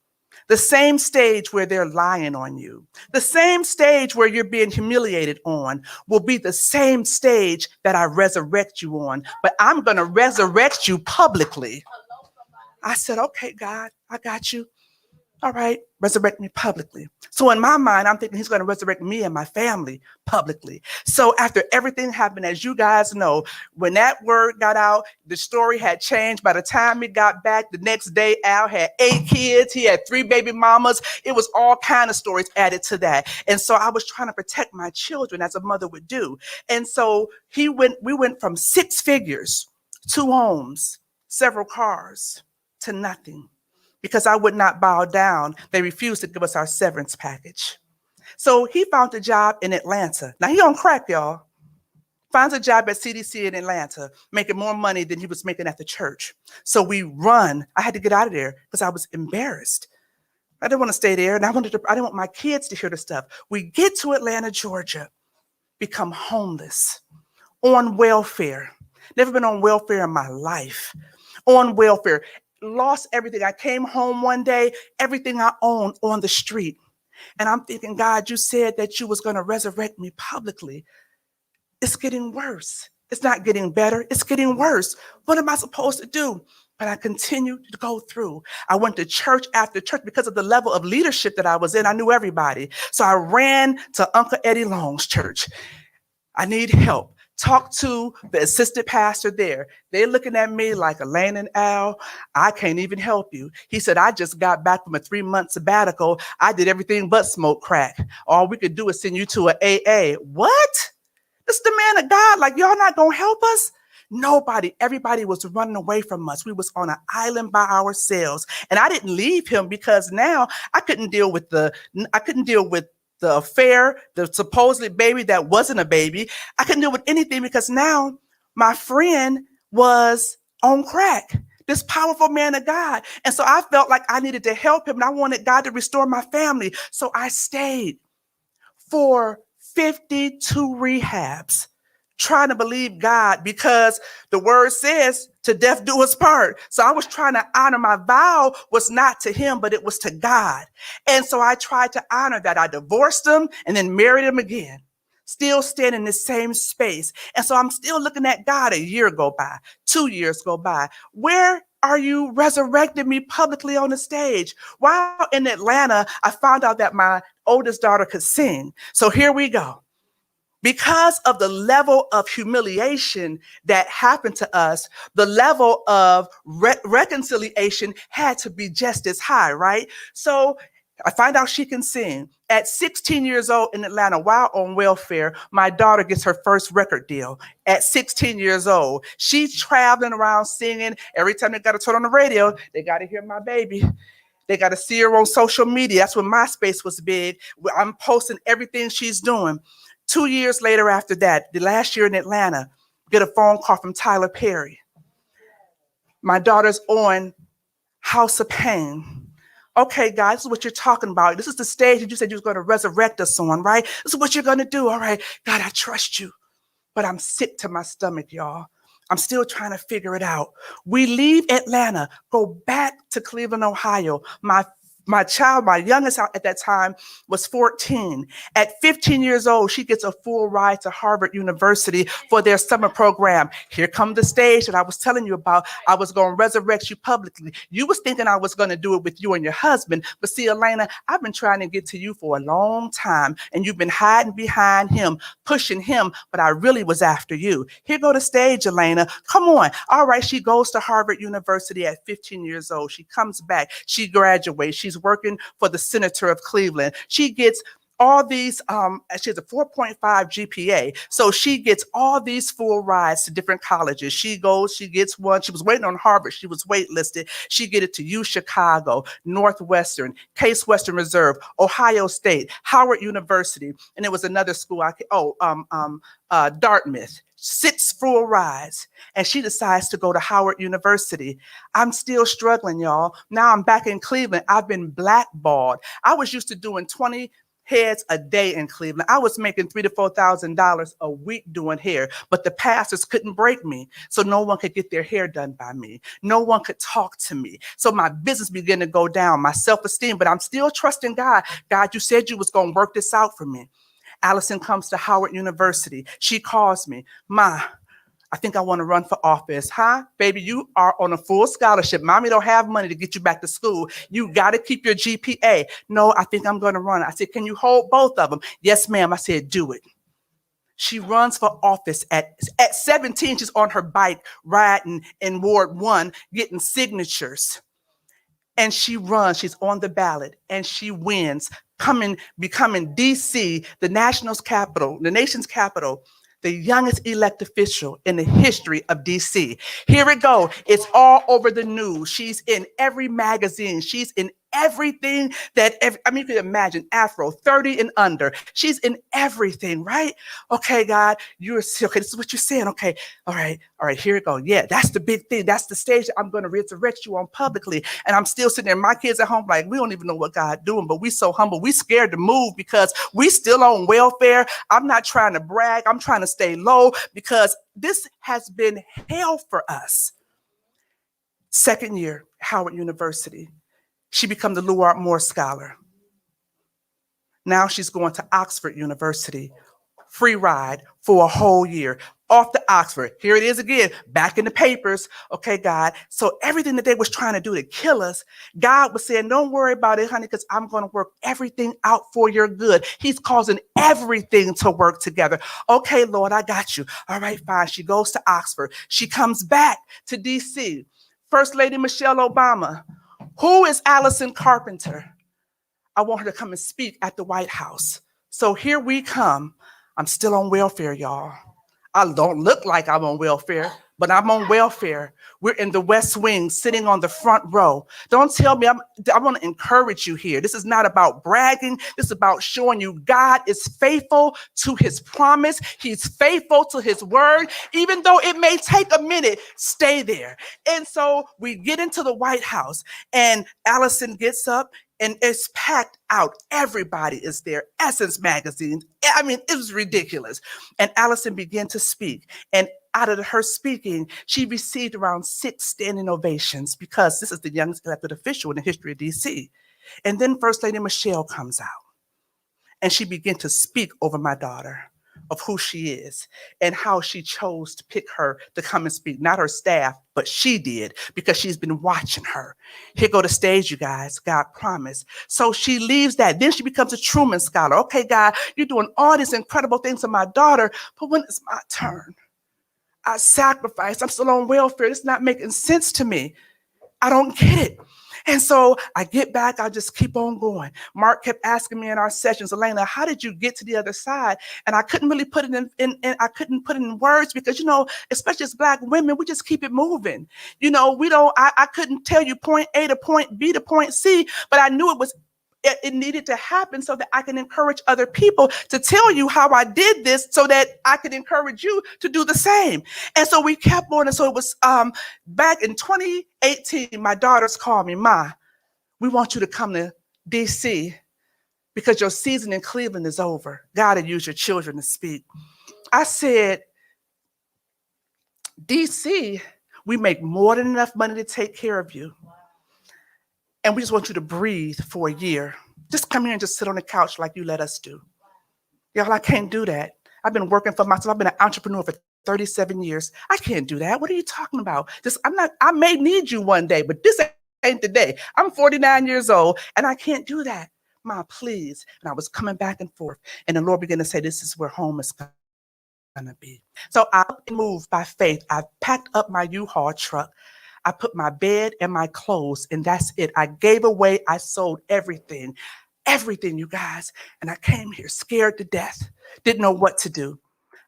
the same stage where they're lying on you, the same stage where you're being humiliated on will be the same stage that I resurrect you on, but I'm going to resurrect you publicly. I said, okay, God, I got you. All right, resurrect me publicly. So in my mind, I'm thinking he's going to resurrect me and my family publicly. So after everything happened, as you guys know, when that word got out, the story had changed. By the time he got back the next day, Al had 8 kids. He had 3 baby mamas. It was all kind of stories added to that. And so I was trying to protect my children as a mother would do. And so we went from 6 figures, 2 homes, several cars to nothing. Because I would not bow down, they refused to give us our severance package. So he found a job in Atlanta. Now he on crack, y'all. Finds a job at CDC in Atlanta, making more money than he was making at the church. So we run. I had to get out of there because I was embarrassed. I didn't want to stay there, and I didn't want my kids to hear the stuff. We get to Atlanta, Georgia, become homeless, on welfare. Never been on welfare in my life. On welfare. Lost everything. I came home one day, everything I owned on the street. And I'm thinking, God, you said that you was going to resurrect me publicly. It's getting worse. It's not getting better. It's getting worse. What am I supposed to do? But I continued to go through. I went to church after church because of the level of leadership that I was in. I knew everybody. So I ran to Uncle Eddie Long's church. I need help. Talked to the assistant pastor there. They're looking at me like, Elaine and Al, I can't even help you. He said, I just got back from a 3-month sabbatical. I did everything but smoke crack. All we could do is send you to an AA. What? This is the man of God. Like, y'all not going to help us? Nobody, everybody was running away from us. We was on an island by ourselves. And I didn't leave him because now I couldn't deal with the affair, the supposedly baby that wasn't a baby. I couldn't deal with anything because now my friend was on crack. this powerful man of God. And so I felt like I needed to help him and I wanted God to restore my family. So I stayed for 52 rehabs trying to believe God because the word says to death do us part. So I was trying to honor my vow was not to him, but it was to God. And so I tried to honor that. I divorced him and then married him again. Still standing in the same space. And so I'm still looking at God. A year go by, 2 years go by. Where are you resurrecting me publicly on the stage? While in Atlanta, I found out that my oldest daughter could sing. So here we go. Because of the level of humiliation that happened to us, the level of reconciliation had to be just as high, right? So I find out she can sing. At 16 years old in Atlanta, while on welfare, my daughter gets her first record deal at 16 years old. She's traveling around singing. Every time they got to turn on the radio, they got to hear my baby. They got to see her on social media. That's when MySpace was big. I'm posting everything she's doing. 2 years later after that, the last year in Atlanta, get a phone call from Tyler Perry. My daughter's on House of Pain. Okay, guys, this is what you're talking about. This is the stage that you said you was going to resurrect us on, right? This is what you're going to do. All right, God, I trust you. But I'm sick to my stomach, y'all. I'm still trying to figure it out. We leave Atlanta, go back to Cleveland, Ohio. My child, my youngest at that time was 14. At 15 years old, she gets a full ride to Harvard University for their summer program. Here comes the stage that I was telling you about. I was going to resurrect you publicly. You was thinking I was going to do it with you and your husband. But see, Elena, I've been trying to get to you for a long time, and you've been hiding behind him, pushing him, but I really was after you. Here go the stage, Elena. Come on. All right, she goes to Harvard University at 15 years old. She comes back. She graduates. She's working for the senator of Cleveland. She gets all these, she has a 4.5 GPA. So she gets all these full rides to different colleges. She goes, she gets one. She was waiting on Harvard. She was waitlisted. She get it to U Chicago, Northwestern, Case Western Reserve, Ohio State, Howard University. And it was another school. Dartmouth. 6 full rides. And she decides to go to Howard University. I'm still struggling, y'all. Now I'm back in Cleveland. I've been blackballed. I was used to doing 20 heads a day in Cleveland. I was making $3,000 to $4,000 a week doing hair, but the pastors couldn't break me. So no one could get their hair done by me. No one could talk to me. So my business began to go down, my self-esteem, but I'm still trusting God. God, you said you was going to work this out for me. Allison comes to Howard University. She calls me, Ma, I think I want to run for office. Huh? Baby, you are on a full scholarship. Mommy don't have money to get you back to school. You got to keep your GPA. No, I think I'm going to run. I said, can you hold both of them? Yes, ma'am. I said, do it. She runs for office at 17. She's on her bike riding in Ward 1, getting signatures. And she runs. She's on the ballot and she wins, becoming DC, the nation's capital, the nation's capital, the youngest elected official in the history of DC. Here we go. It's all over the news. She's in every magazine. She's in everything you can imagine, Afro, 30 and under. She's in everything, right? Okay, God, okay, this is what you're saying. Okay, all right, here we go. Yeah, that's the big thing. That's the stage that I'm going to resurrect you on publicly. And I'm still sitting there. My kids at home, like, we don't even know what God's doing, but we so humble. We scared to move because we still on welfare. I'm not trying to brag. I'm trying to stay low because this has been hell for us. Second year, Howard University. She became the Lewart Moore Scholar. Now she's going to Oxford University. Free ride for a whole year. Off to Oxford. Here it is again, back in the papers. Okay, God. So everything that they was trying to do to kill us, God was saying, don't worry about it, honey, because I'm going to work everything out for your good. He's causing everything to work together. Okay, Lord, I got you. All right, fine. She goes to Oxford. She comes back to DC. First Lady Michelle Obama. Who is Allison Carpenter? I want her to come and speak at the White House. So here we come. I'm still on welfare, y'all. I don't look like I'm on welfare, but I'm on welfare. We're in the West Wing, sitting on the front row. Don't tell me, I want to encourage you here. This is not about bragging. This is about showing you God is faithful to his promise. He's faithful to his word. Even though it may take a minute, stay there. And so we get into the White House, and Allison gets up, and it's packed out. Everybody is there. Essence magazine. I mean, it was ridiculous. And Allison began to speak. And out of her speaking, she received around 6 standing ovations because this is the youngest elected official in the history of DC. And then First Lady Michelle comes out, and she began to speak over my daughter of who she is and how she chose to pick her to come and speak. Not her staff, but she did, because she's been watching her. Here go the stage, you guys. God promised. So she leaves that. Then she becomes a Truman Scholar. Okay, God, you're doing all these incredible things for my daughter, but when it's my turn? I sacrificed. I'm still on welfare. It's not making sense to me. I don't get it. And so I get back, I just keep on going. Mark kept asking me in our sessions, Elena, how did you get to the other side? And I couldn't really put it I couldn't put it in words because, especially as Black women, we just keep it moving. I couldn't tell you point A to point B to point C, but I knew it needed to happen so that I can encourage other people to tell you how I did this so that I could encourage you to do the same. And so we kept on. And so it was back in 2018, my daughters called me, Ma, we want you to come to DC because your season in Cleveland is over. God had used your children to speak. I said, DC, we make more than enough money to take care of you. And we just want you to breathe for a year. Just come here and just sit on the couch like you let us do. Y'all, I can't do that. I've been working for myself. I've been an entrepreneur for 37 years. I can't do that. What are you talking about? I may need you one day, but this ain't the day. I'm 49 years old and I can't do that. Ma, please. And I was coming back and forth. And the Lord began to say, this is where home is going to be. So I moved by faith. I packed up my U-Haul truck. I put my bed and my clothes, and that's it. I gave away, I sold everything, you guys. And I came here scared to death, didn't know what to do.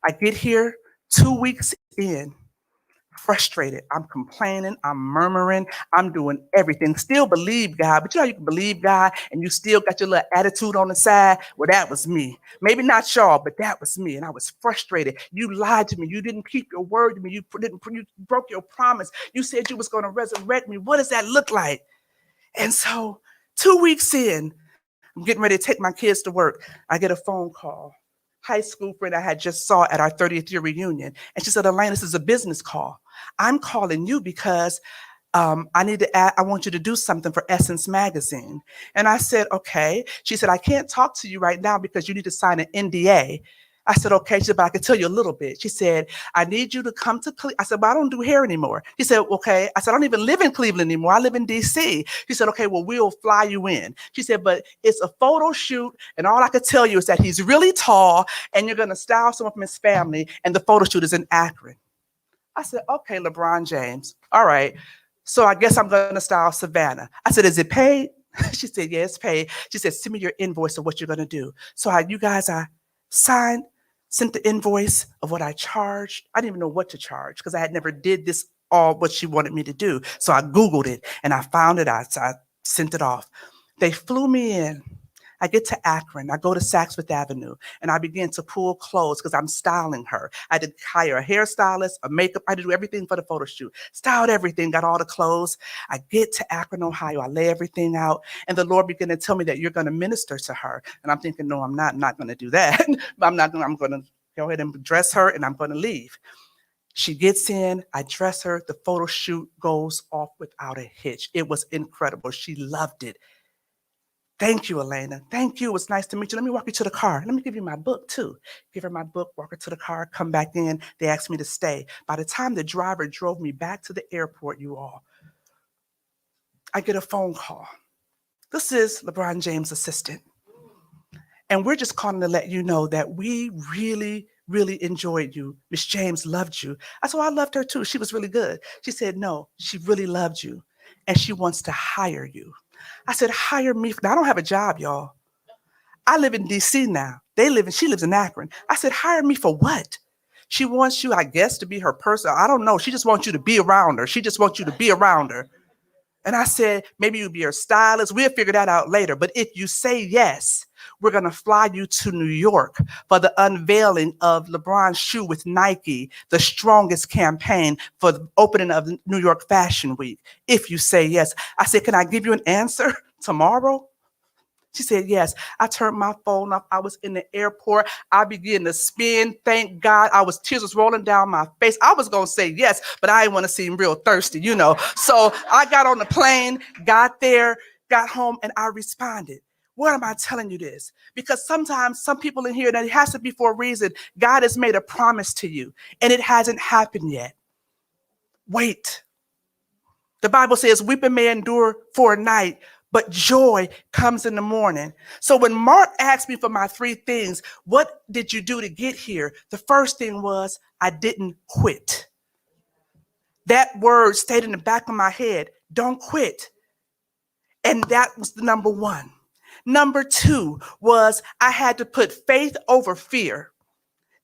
I get here 2 weeks in, frustrated. I'm complaining, I'm murmuring, I'm doing everything. Still believe God, but you can believe God and you still got your little attitude on the side. Well, that was me. Maybe not y'all, but that was me. And I was frustrated. You lied to me. You didn't keep your word to me. You broke your promise. You said you was going to resurrect me. What does that look like? And so 2 weeks in, I'm getting ready to take my kids to work. I get a phone call. High school friend I had just saw at our 30th year reunion. And she said, Elaine, this is a business call. I'm calling you because I want you to do something for Essence magazine. And I said, okay. She said, I can't talk to you right now because you need to sign an NDA. I said, okay. She said, but I can tell you a little bit. She said, I need you to come to Cleveland. I said, but I don't do hair anymore. She said, okay. I said, I don't even live in Cleveland anymore. I live in DC. She said, okay, well, we'll fly you in. She said, but it's a photo shoot. And all I could tell you is that he's really tall and you're going to style someone from his family. And the photo shoot is in Akron. I said, okay, LeBron James. All right. So I guess I'm going to style Savannah. I said, is it paid? She said, yeah, it's paid. She said, send me your invoice of what you're going to do. So I signed, sent the invoice of what I charged. I didn't even know what to charge because I had never did this all what she wanted me to do. So I Googled it and I found it out. So I sent it off. They flew me in. I get to Akron. I go to Saks Fifth Avenue and I begin to pull clothes because I'm styling her. I had to hire a hairstylist, a makeup. I had to do everything for the photo shoot. Styled everything, got all the clothes. I get to Akron, Ohio. I lay everything out. And the Lord began to tell me that you're going to minister to her. And I'm thinking, no, I'm not going to do that. I'm going to go ahead and dress her and I'm going to leave. She gets in, I dress her. The photo shoot goes off without a hitch. It was incredible. She loved it. Thank you, Elena. Thank you. It was nice to meet you. Let me walk you to the car. Let me give you my book, too. Give her my book, walk her to the car, come back in. They asked me to stay. By the time the driver drove me back to the airport, you all, I get a phone call. This is LeBron James' assistant. And we're just calling to let you know that we really, really enjoyed you. Miss James loved you. I said, well, I loved her, too. She was really good. She said, no, she really loved you. And she wants to hire you. I said, hire me. Now, I don't have a job, y'all. I live in DC now. She lives in Akron. I said, hire me for what? She wants you, I guess, to be her person. I don't know. She just wants you to be around her. She just wants you to be around her. And I said, maybe you'll be her stylist. We'll figure that out later. But if you say yes, we're going to fly you to New York for the unveiling of LeBron's shoe with Nike, the strongest campaign for the opening of New York Fashion Week. If you say yes. I said, can I give you an answer tomorrow? She said, yes. I turned my phone off. I was in the airport. I began to spin. Thank God. Tears was rolling down my face. I was going to say yes, but I didn't want to seem real thirsty, you know. So I got on the plane, got there, got home, and I responded. Why am I telling you this? Because sometimes some people in here, that it has to be for a reason. God has made a promise to you, and it hasn't happened yet. Wait. The Bible says, weeping may endure for a night, but joy comes in the morning. So when Mark asked me for my 3 things, what did you do to get here? The first thing was, I didn't quit. That word stayed in the back of my head. Don't quit. And that was the number 1. Number 2 was, I had to put faith over fear.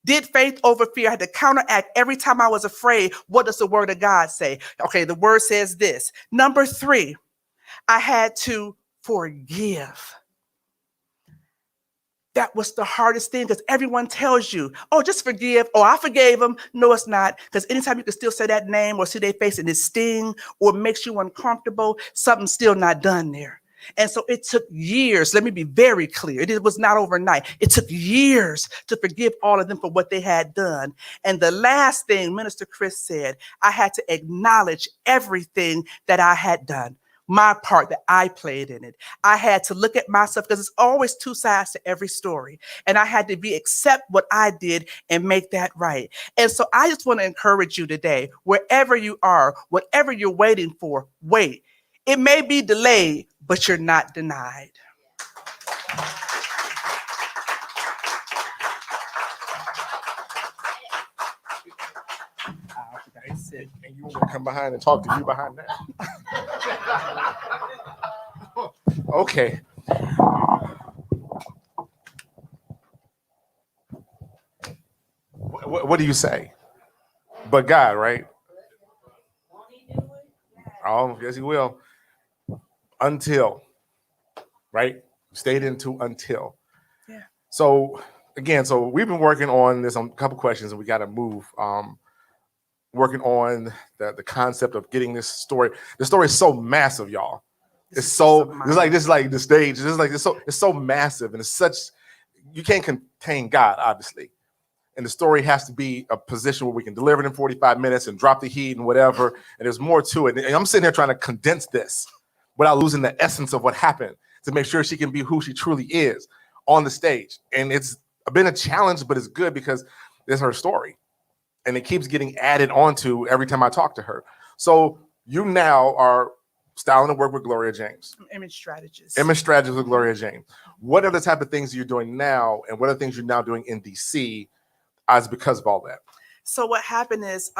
Did faith over fear. I had to counteract every time I was afraid. What does the word of God say? Okay, the word says this. Number 3, I had to forgive. That was the hardest thing, because everyone tells you, oh, just forgive. Oh, I forgave them. No, it's not. Because anytime you can still say that name or see their face and it sting or makes you uncomfortable, something's still not done there. And so it took years. Let me be very clear. It was not overnight. It took years to forgive all of them for what they had done. And the last thing Minister Chris said, I had to acknowledge everything that I had done. My part that I played in it. I had to look at myself, because it's always 2 sides to every story. And I had to accept what I did and make that right. And so I just want to encourage you today, wherever you are, whatever you're waiting for, wait. It may be delayed, but you're not denied. And you want me to come behind and talk to you behind that? Okay. What do you say? But God, right? Oh, yes, He will. Until, right? Stayed into until. Yeah. So again, so we've been working on this on a couple questions, and we got to move. Working on the concept of getting this story. The story is so massive, y'all. It's like the stage. It's so massive, and it's such, you can't contain God, obviously. And the story has to be a position where we can deliver it in 45 minutes and drop the heat and whatever. And there's more to it. And I'm sitting here trying to condense this without losing the essence of what happened, to make sure she can be who she truly is on the stage. And it's been a challenge, but it's good because it's her story. And it keeps getting added onto every time I talk to her. So you now are styling and work with Gloria James. I'm image strategist. Image strategist with Gloria James. What are the type of things you're doing now, and what are the things you're now doing in DC as because of all that? So what happened is,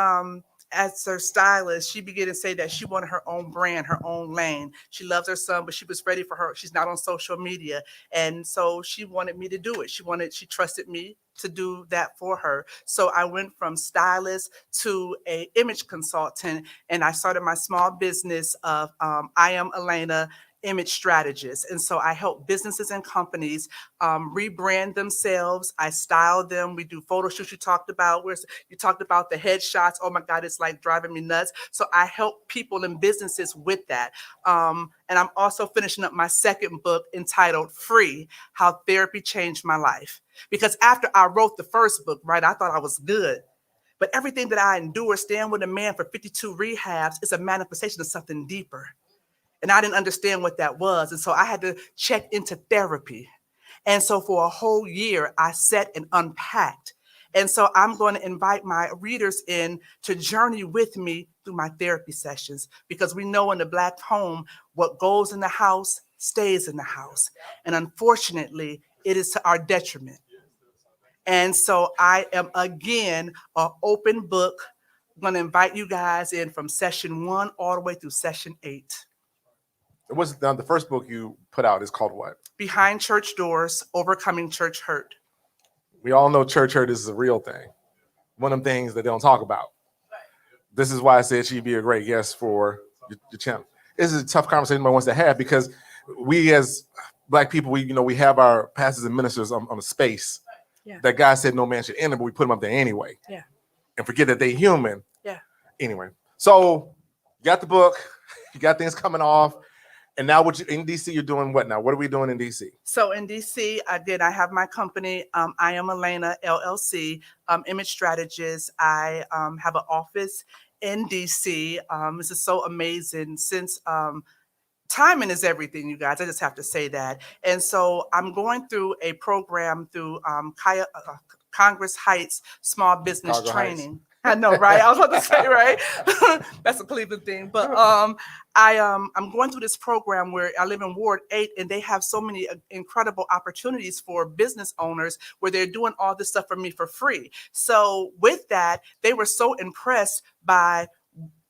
as her stylist, she began to say that she wanted her own brand, her own lane. She loves her son, but she was ready for her. She's not on social media. And so she wanted me to do it. She trusted me to do that for her. So I went from stylist to a image consultant, and I started my small business of I Am Elena Image Strategist. And so I help businesses and companies rebrand themselves. I style them. We do photo shoots. You talked about the headshots. Oh my God, it's like driving me nuts. So I help people and businesses with that. And I'm also finishing up my second book entitled Free: How Therapy Changed My Life. Because after I wrote the first book, right, I thought I was good. But everything that I endured, staying with a man for 52 rehabs, is a manifestation of something deeper. And I didn't understand what that was. And so I had to check into therapy. And so for a whole year, I sat and unpacked. And so I'm going to invite my readers in to journey with me through my therapy sessions, because we know in the Black home, what goes in the house stays in the house. And unfortunately, it is to our detriment. And so I am, again, an open book. I'm going to invite you guys in from session 1 all the way through session 8. It was the first book you put out is called what? Behind Church Doors: Overcoming Church Hurt. We all know church hurt is a real thing. one of them things that they don't talk about. This is why I said she'd be a great guest for your channel. This is a tough conversation everyone wants to have because we as Black people, we have our pastors and ministers on a space that God said no man should enter, but we put them up there anyway. Yeah. And forget that they're human. Yeah. Anyway, so you got the book, you got things coming off, and now in DC, you're doing what now? What are we doing in DC? So in DC, I have my company, I Am Elena LLC, Image Strategist. I have an office in DC. This is so amazing since timing is everything, you guys. I just have to say that. And so I'm going through a program through Congress Heights Small Business Training. I know, right? I was about to say, right? That's a Cleveland thing. But I'm going through this program where I live in Ward 8, and they have so many incredible opportunities for business owners where they're doing all this stuff for me for free. So with that, they were so impressed by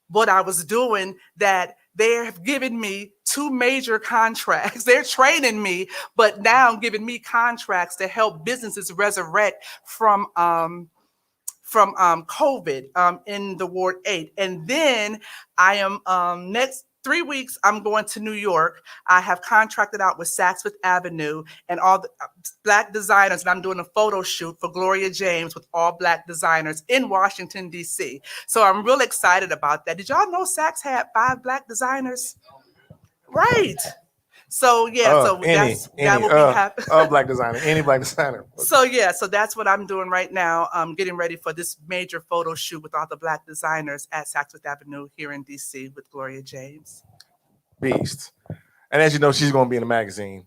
what I was doing that they have given me 2 major contracts. They're training me, but now giving me contracts to help businesses resurrect from COVID in the Ward 8. And then I am next 3 weeks, I'm going to New York. I have contracted out with Saks Fifth Avenue and all the Black designers, and I'm doing a photo shoot for Gloria James with all Black designers in Washington, D.C. So I'm real excited about that. Did y'all know Saks had 5 Black designers? Right. So yeah, that will be happening. Black designer, any Black designer. So yeah, so that's what I'm doing right now. I'm getting ready for this major photo shoot with all the Black designers at Saks Fifth Avenue here in DC with Gloria James. Beast. And as you know, she's going to be in the magazine,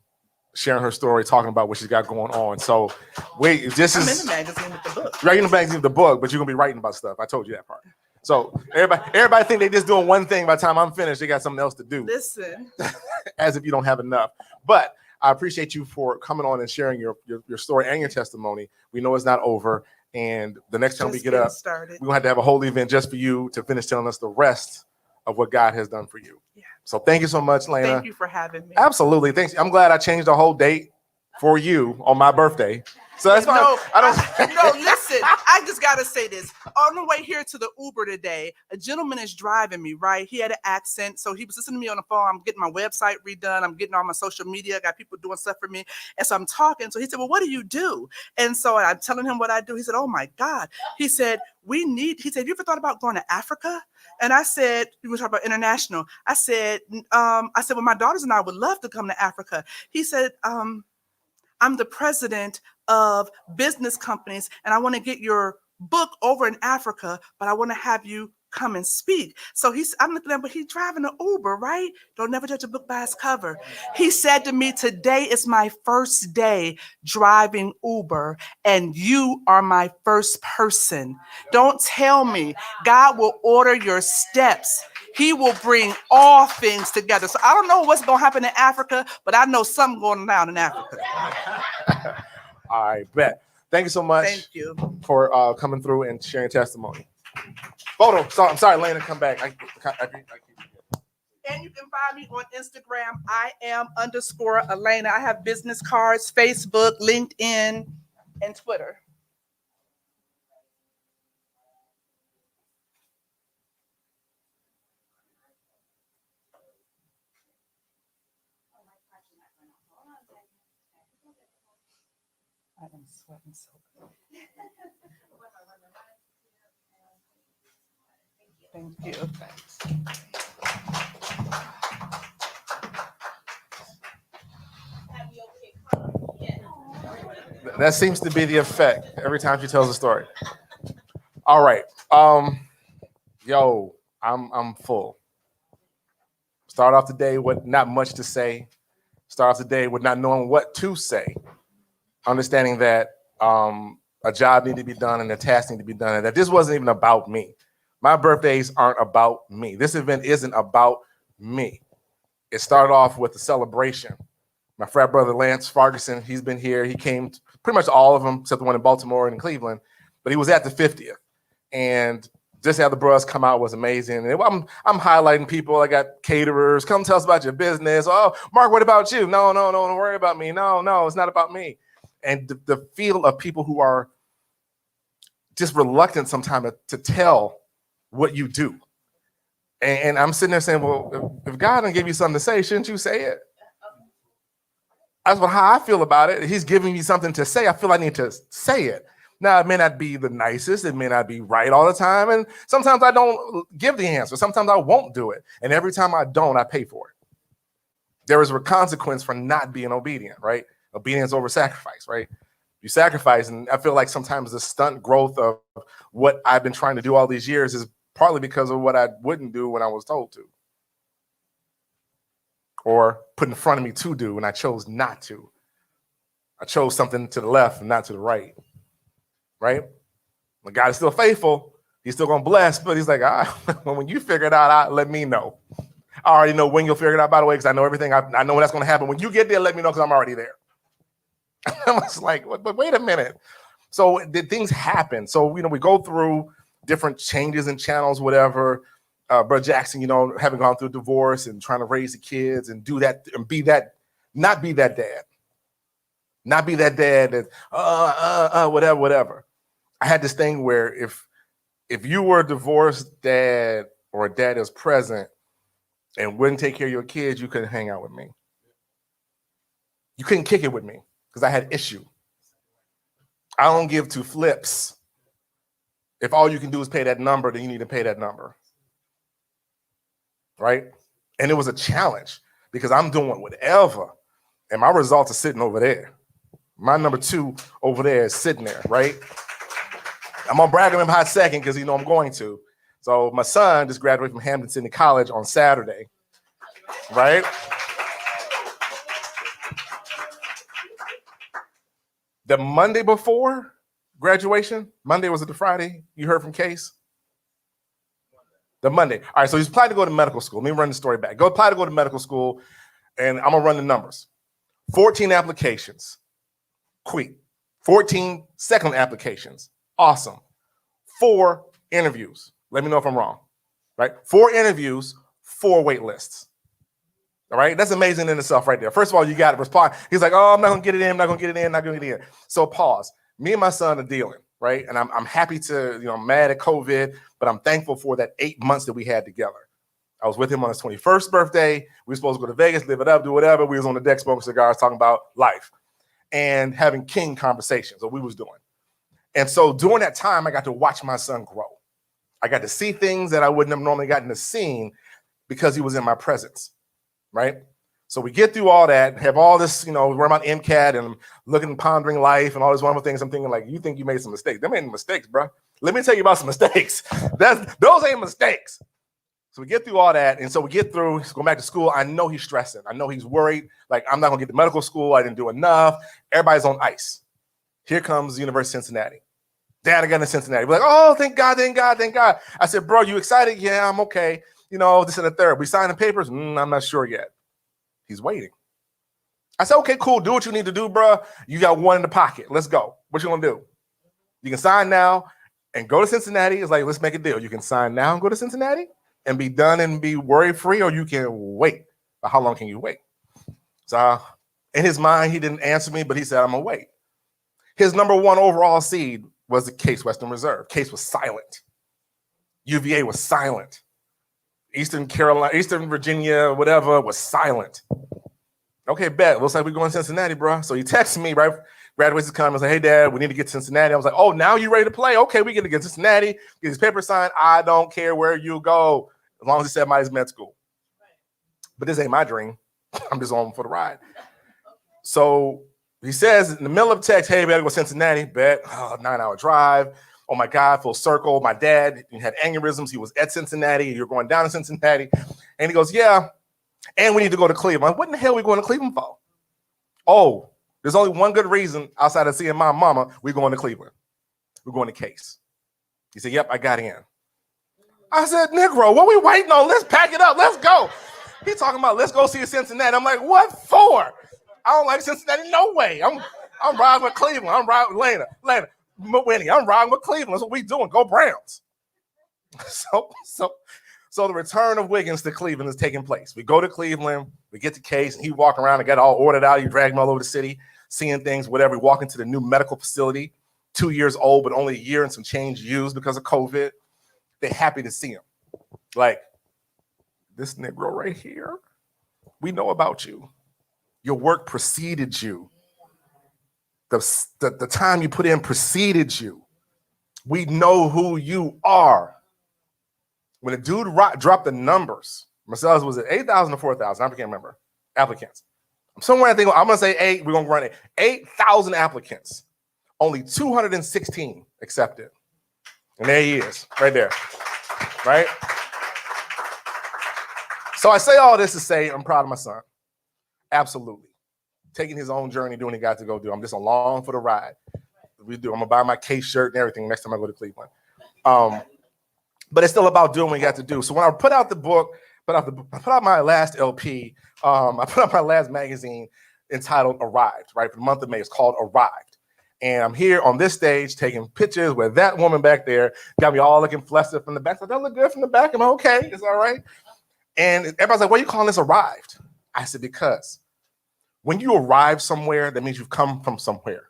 sharing her story, talking about what she's got going on. So I'm in the magazine with the book. Right in the magazine with the book, but you're going to be writing about stuff. I told you that part. So everybody think they just doing one thing. By the time I'm finished, they got something else to do. Listen. As if you don't have enough. But I appreciate you for coming on and sharing your story and your testimony. We know it's not over. And the next time we get up, we're going to have a whole event just for you to finish telling us the rest of what God has done for you. Yeah. So thank you so much, Lena. Thank you for having me. Absolutely. Thanks. I'm glad I changed the whole date for you on my birthday. So that's fine. No, listen, I just got to say this. On the way here to the Uber today, a gentleman is driving me, right? He had an accent. So he was listening to me on the phone. I'm getting my website redone. I'm getting all my social media. I got people doing stuff for me. And so I'm talking. So he said, well, what do you do? And so I'm telling him what I do. He said, oh my God. He said, he said, have you ever thought about going to Africa? And I said, we were talking about international. I said, well, my daughters and I would love to come to Africa. He said, I'm the president of business companies, and I want to get your book over in Africa, but I want to have you come and speak. So I'm looking at him, but he's driving an Uber, right? Don't never judge a book by its cover. He said to me, today is my first day driving Uber, and you are my first person. Don't tell me. God will order your steps. He will bring all things together. So I don't know what's going to happen in Africa, but I know something going down in Africa. I bet. Thank you so much. Thank you for coming through and sharing testimony. Photo. So, I'm sorry, Lena, come back. And you can find me on Instagram. I am _ Elena. I have business cards, Facebook, LinkedIn, and Twitter. I am sweating so good. Thank you. That seems to be the effect every time she tells a story. All right. Yo, I'm full. Start off the day with not much to say. Start off the day with not knowing what to say. Understanding that a job needed to be done and a task needed to be done, and that this wasn't even about me. My birthdays aren't about me. This event isn't about me. It started off with a celebration. My frat brother, Lance Ferguson, he's been here. He came to pretty much all of them, except the one in Baltimore and in Cleveland, but he was at the 50th. And just how the bros come out was amazing. And I'm highlighting people. I got caterers. Come tell us about your business. Oh, Mark, what about you? No, don't worry about me. No, it's not about me. And the feel of people who are just reluctant sometimes to tell what you do. And I'm sitting there saying, well, if God didn't give you something to say, shouldn't you say it? That's how I feel about it. He's giving me something to say. I feel I need to say it. Now, it may not be the nicest. It may not be right all the time. And sometimes I don't give the answer. Sometimes I won't do it. And every time I don't, I pay for it. There is a consequence for not being obedient, right? Obedience over sacrifice, right? You sacrifice. And I feel like sometimes the stunt growth of what I've been trying to do all these years is partly because of what I wouldn't do when I was told to, or put in front of me to do, and I chose not to. I chose something to the left and not to the right, right? But God is still faithful. He's still going to bless, but he's like, when you figure it out, let me know. I already know when you'll figure it out, by the way, because I know everything. I know when that's going to happen. When you get there, let me know, because I'm already there. I was like, but wait a minute. So did things happen? So, we go through different changes in channels, whatever. Brother Jackson, having gone through divorce and trying to raise the kids and do that and not be that dad. Not be that dad that, whatever. I had this thing where if you were a divorced dad or a dad that's present and wouldn't take care of your kids, you couldn't hang out with me. You couldn't kick it with me because I had issue. I don't give two flips. If all you can do is pay that number, then you need to pay that number. Right? And it was a challenge because I'm doing whatever. And my results are sitting over there. My number 2 over there is sitting there, right? I'm gonna brag on him hot second because I'm going to. So my son just graduated from Hampton Sydney College on Saturday, right? The Monday before graduation, Monday was it the Friday? You heard from Case? The Monday. All right, so he's applied to go to medical school. Let me run the story back. Apply to go to medical school, and I'm gonna run the numbers. 14 applications. Quick. 14 second applications. Awesome. 4 interviews. Let me know if I'm wrong. Right? 4 interviews, 4 wait lists. All right, that's amazing in itself right there. First of all, you got to respond. He's like, oh, I'm not gonna get it in, not gonna get it in, not gonna get it in. So pause. Me and my son are dealing, right? And I'm happy to, I'm mad at COVID, but I'm thankful for that 8 months that we had together. I was with him on his 21st birthday. We were supposed to go to Vegas, live it up, do whatever. We was on the deck smoking cigars, talking about life and having king conversations, what we was doing. And so during that time, I got to watch my son grow. I got to see things that I wouldn't have normally gotten to see because he was in my presence. Right? So we get through all that, have all this, we're about MCAT and I'm looking, pondering life and all these wonderful things. I'm thinking like, you think you made some mistakes. Them ain't mistakes, bro. Let me tell you about some mistakes. Those ain't mistakes. So we get through all that. And so we get through, go back to school. I know he's stressing. I know he's worried. Like, I'm not gonna get to medical school. I didn't do enough. Everybody's on ice. Here comes the University of Cincinnati. Dad, I got into Cincinnati. We're like, oh, thank God, thank God, thank God. I said, bro, you excited? Yeah, I'm okay. This and the third. We signed the papers? I'm not sure yet. He's waiting. I said, okay, cool. Do what you need to do, bro. You got 1 in the pocket. Let's go. What you gonna do? You can sign now and go to Cincinnati. It's like, let's make a deal. You can sign now and go to Cincinnati and be done and be worry-free, or you can wait. But how long can you wait? So in his mind, he didn't answer me, but he said, I'm gonna wait. His number 1 overall seed was the Case Western Reserve. Case was silent. UVA was silent. Eastern Virginia, whatever, was silent. Okay, bet. Looks like we're going to Cincinnati, bro. So he texted me, right? Graduates coming. I was like, hey, Dad, we need to get to Cincinnati. I was like, oh, now you ready to play? Okay, we get to get to Cincinnati, get his paper signed. I don't care where you go, as long as he said my med school. But this ain't my dream. I'm just on for the ride. So he says in the middle of the text, hey, we gotta go to Cincinnati. Bet. 9-hour drive. Oh my God, full circle. My dad had aneurysms. He was at Cincinnati. You're going down to Cincinnati. And he goes, yeah. And we need to go to Cleveland. I'm like, what in the hell are we going to Cleveland for? Oh, there's only one good reason outside of seeing my mama. We're going to Cleveland. We're going to Case. He said, yep, I got in. I said, Negro, what we waiting on? Let's pack it up. Let's go. He's talking about, let's go see Cincinnati. I'm like, what for? I don't like Cincinnati. No way. I'm riding with Cleveland. I'm riding with Lana. Winnie, I'm riding with Cleveland. That's what we doing. Go Browns. So the return of Wiggins to Cleveland is taking place. We go to Cleveland, we get the Case, and he walk around and got all ordered out. You drag him all over the city, seeing things, whatever. We walk into the new medical facility. 2 years old, but only a year and some change used because of COVID. They're happy to see him. Like, this Negro right here, we know about you. Your work preceded you. The time you put in preceded you. We know who you are. When a dude dropped the numbers, Marcellus was at 8,000 or 4,000, I can't remember, applicants. Somewhere I'm going to say 8, we're going to run it. 8,000 applicants, only 216 accepted. And there he is, right there, right? So I say all this to say I'm proud of my son. Absolutely. Taking his own journey, doing what he got to go do. I'm just along for the ride. I'm going to buy my case shirt and everything next time I go to Cleveland. But it's still about doing what you got to do. So when I put out the book, I put out my last LP, I put out my last magazine entitled Arrived, right? For the month of May, it's called Arrived. And I'm here on this stage taking pictures with that woman back there, got me all looking flustered from the back. So that look good from the back. Am I okay? It's all right. And everybody's like, what are you calling this Arrived? I said, because when you arrive somewhere, that means you've come from somewhere.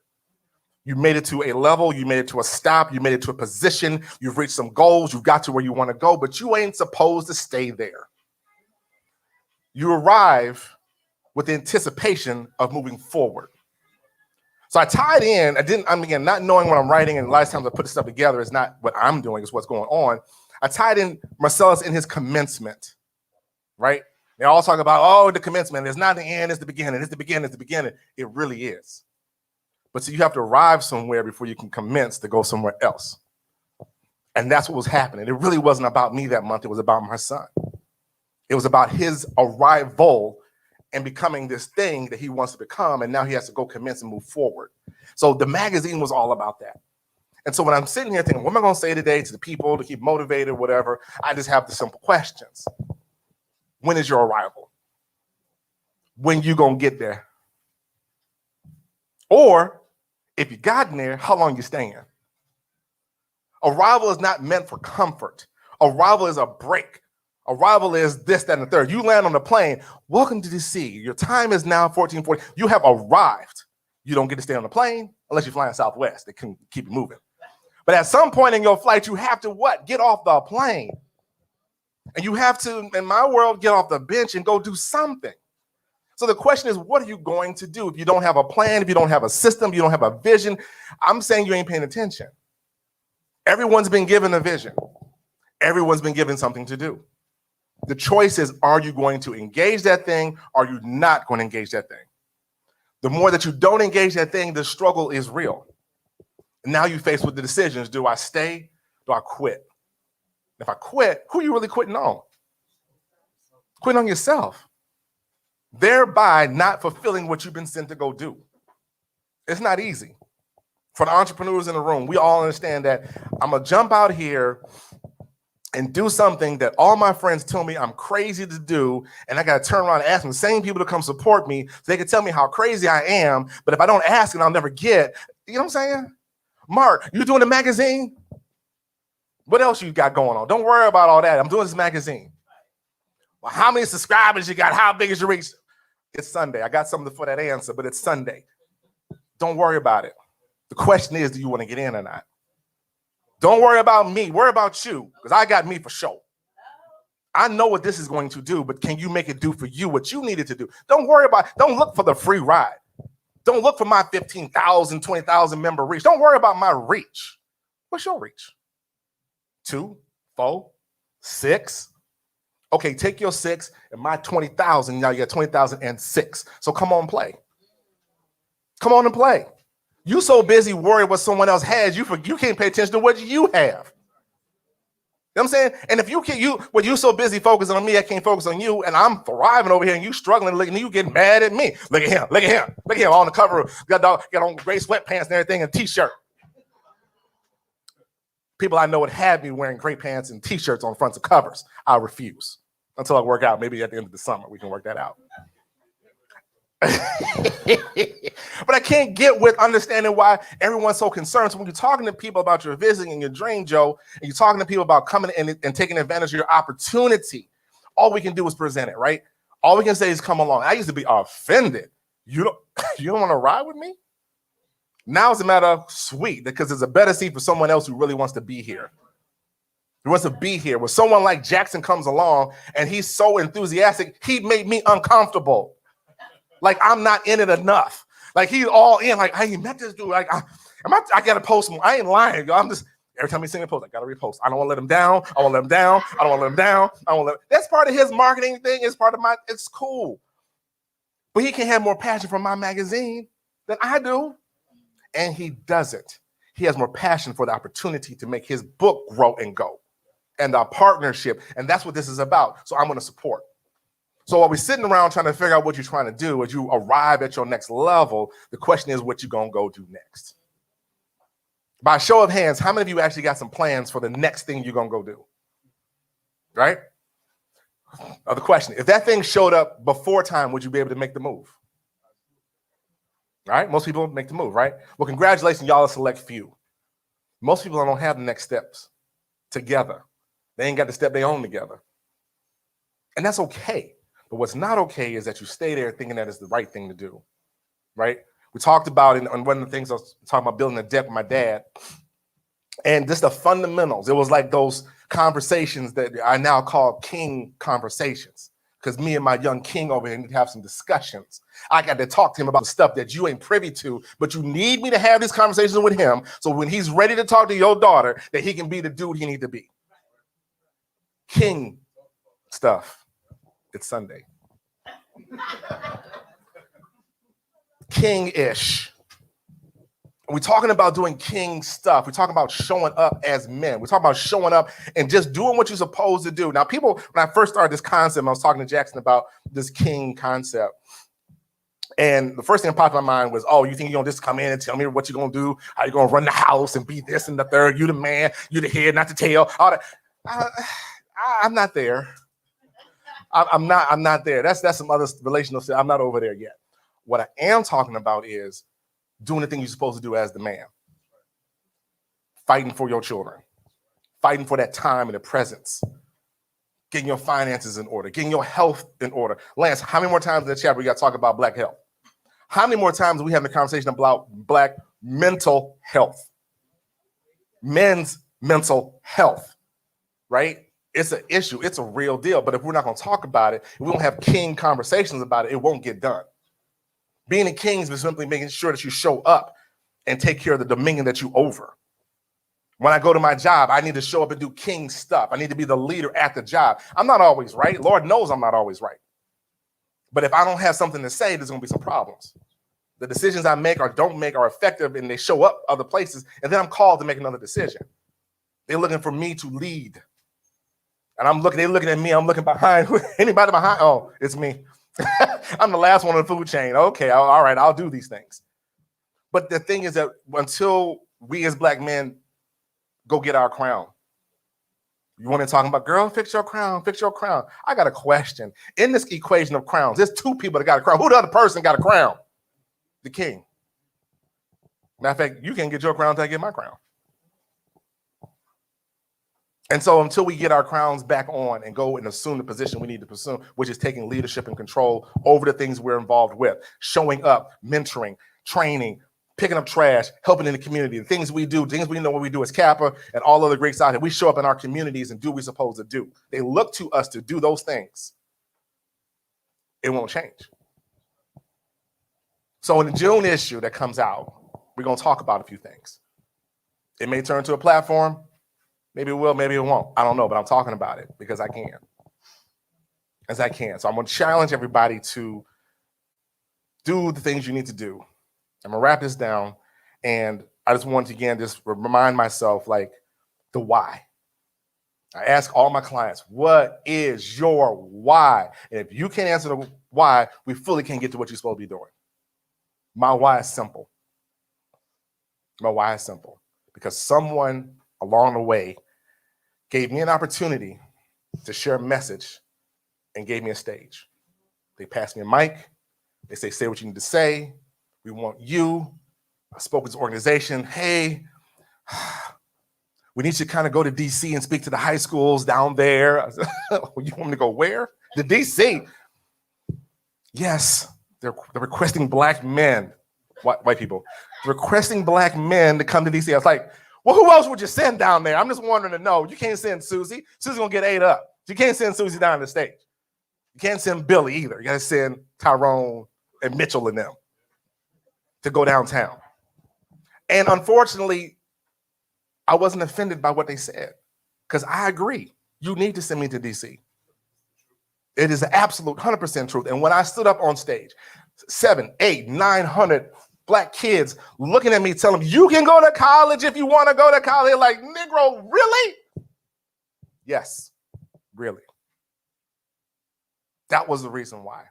You made it to a level, you made it to a stop, you made it to a position, you've reached some goals, you've got to where you want to go, but you ain't supposed to stay there. You arrive with the anticipation of moving forward. So I tied in, I'm again, not knowing what I'm writing, and a lot of times I put this stuff together, it's not what I'm doing, it's what's going on. I tied in Marcellus in his commencement, right? They all talk about, oh, the commencement, it's not the end, it's the beginning, it's the beginning, it's the beginning. It really is. But so you have to arrive somewhere before you can commence to go somewhere else. And that's what was happening. It really wasn't about me that month. It was about my son. It was about his arrival and becoming this thing that he wants to become. And now he has to go commence and move forward. So the magazine was all about that. And so when I'm sitting here thinking, what am I going to say today to the people to keep motivated, whatever, I just have the simple questions. When is your arrival? When you going to get there? Or if you gotten there, how long you staying? Arrival is not meant for comfort. Arrival is a break. Arrival is this, that, and the third. You land on the plane. Welcome to DC. Your time is now 14:40. You have arrived. You don't get to stay on the plane unless you're flying Southwest. They can keep you moving. But at some point in your flight, you have to what? Get off the plane. And you have to, in my world, get off the bench and go do something. So the question is, what are you going to do? If you don't have a plan, if you don't have a system, you don't have a vision, I'm saying you ain't paying attention. Everyone's been given a vision. Everyone's been given something to do. The choice is, are you going to engage that thing? Or are you not going to engage that thing? The more that you don't engage that thing, the struggle is real. And now you're faced with the decisions. Do I stay? Do I quit? If I quit, who are you really quitting on? Quitting on yourself. Thereby not fulfilling what you've been sent to go do. It's not easy. For the entrepreneurs in the room, we all understand that I'm going to jump out here and do something that all my friends tell me I'm crazy to do, and I got to turn around and ask the same people to come support me so they can tell me how crazy I am, but if I don't ask it, I'll never get. You know what I'm saying? Mark, you doing a magazine? What else you got going on? Don't worry about all that. I'm doing this magazine. Well, how many subscribers you got? How big is your reach? It's Sunday. I got something for that answer, but it's Sunday. Don't worry about it. The question is, do you want to get in or not? Don't worry about me. Worry about you, because I got me for sure. I know what this is going to do, but can you make it do for you what you needed to do? Don't worry about, don't look for the free ride. Don't look for my 15,000, 20,000 member reach. Don't worry about my reach. What's your reach? 2, 4, 6. Okay, take your 6 and my 20,000. Now you got 20,006. So come on, play. Come on and play. You so busy worried what someone else has, you can't pay attention to what you have. You know what I'm saying? And if when you so busy focusing on me, I can't focus on you, and I'm thriving over here, and you struggling, and you get mad at me. Look at him, look at him, look at him on the cover, got on gray sweatpants and everything, and t-shirt. People I know would have me wearing gray pants and t-shirts on fronts of covers. I refuse until I work out. Maybe at the end of the summer we can work that out. But I can't get with understanding why everyone's so concerned. So when you're talking to people about your vision and your dream, Joe, and you're talking to people about coming in and taking advantage of your opportunity, all we can do is present it, right? All we can say is come along. I used to be offended. You don't want to ride with me? Now it's a matter of sweet, because there's a better seat for someone else who really wants to be here. Who wants to be here. When someone like Jackson comes along and he's so enthusiastic, he made me uncomfortable. Like I'm not in it enough. Like he's all in. Like I ain't met this dude. Like I gotta post more. I ain't lying. I'm just every time he sing a post, I gotta repost. I don't want to let him down. I want to let him down. I don't want to let him down. I don't want to. That's part of his marketing thing. It's part of my. It's cool. But he can have more passion for my magazine than I do, and he doesn't. He has more passion for the opportunity to make his book grow and go, and our partnership. And that's what this is about. So I'm going to support. So while we're sitting around trying to figure out what you're trying to do, as you arrive at your next level, the question is what you're going to go do next. By show of hands, how many of you actually got some plans for the next thing you're going to go do? Right? Other question, if that thing showed up before time, would you be able to make the move? Right? Most people make the move, right? Well, congratulations, y'all, a select few. Most people don't have the next steps together. They ain't got the step they own together. And that's okay. But what's not okay is that you stay there thinking that it's the right thing to do, right? We talked about it on one of the things I was talking about, building a deck with my dad. And just the fundamentals. It was like those conversations that I now call king conversations, because me and my young king over here need to have some discussions. I got to talk to him about the stuff that you ain't privy to, but you need me to have these conversations with him. So when he's ready to talk to your daughter, that he can be the dude he needs to be. King stuff. It's Sunday. King-ish. We're talking about doing king stuff. We're talking about showing up as men. We're talking about showing up and just doing what you're supposed to do. Now, people, when I first started this concept, I was talking to Jackson about this king concept. And the first thing that popped in my mind was, oh, you think you're going to just come in and tell me what you're going to do, how you're going to run the house and be this and the third, you the man, you the head, not the tail, all that. I'm not there. I'm not there. That's some other relational stuff. I'm not over there yet. What I am talking about is doing the thing you're supposed to do as the man. Fighting for your children. Fighting for that time and the presence. Getting your finances in order. Getting your health in order. Lance, how many more times in the chapter we got to talk about Black health? How many more times are we having a conversation about Black mental health? Men's mental health, right? It's an issue. It's a real deal. But if we're not going to talk about it, if we don't have king conversations about it, it won't get done. Being a king is simply making sure that you show up and take care of the dominion that you over. When I go to my job, I need to show up and do king stuff. I need to be the leader at the job. I'm not always right. Lord knows I'm not always right. But if I don't have something to say, there's going to be some problems. The decisions I make or don't make are effective, and they show up other places, and then I'm called to make another decision. They're looking for me to lead. And they're looking at me, I'm looking behind. Anybody behind? Oh, it's me. I'm the last one on the food chain. Okay, all right, I'll do these things. But the thing is that until we as Black men go get our crown, you want to talk about, girl, fix your crown, fix your crown. I got a question. In this equation of crowns, there's two people that got a crown. Who the other person got a crown? The king. Matter of fact, you can't get your crown until I get my crown. And so until we get our crowns back on and go and assume the position we need to pursue, which is taking leadership and control over the things we're involved with, showing up, mentoring, training, picking up trash, helping in the community, the things we do, things we know what we do as Kappa and all other great sides, we show up in our communities and do what we're supposed to do. They look to us to do those things. It won't change. So in the June issue that comes out, we're going to talk about a few things. It may turn to a platform. Maybe it will, maybe it won't. I don't know, but I'm talking about it because I can. As I can. So I'm going to challenge everybody to do the things you need to do. I'm going to wrap this down. And I just want to, again, just remind myself, like, the why. I ask all my clients, what is your why? And if you can't answer the why, we fully can't get to what you're supposed to be doing. My why is simple. My why is simple. Because someone along the way gave me an opportunity to share a message and gave me a stage. They passed me a mic. They say what you need to say. We want you. I spoke with this organization. Hey, we need you to kind of go to DC and speak to the high schools down there. I said, you want me to go where? The DC. Yes, they're requesting Black men white people, requesting black men to come to DC. I was like, well, who else would you send down there? I'm just wondering to know. You can't send Susie. Susie's gonna get ate up. You can't send Susie down the stage. You can't send Billy either. You gotta send Tyrone and Mitchell and them to go downtown. And unfortunately, I wasn't offended by what they said because I agree. You need to send me to DC. It is the absolute 100% truth. And when I stood up on stage, 700, 800, 900 black kids looking at me telling me, you can go to college if you want to go to college. They're like, Negro, really? Yes, really. That was the reason why.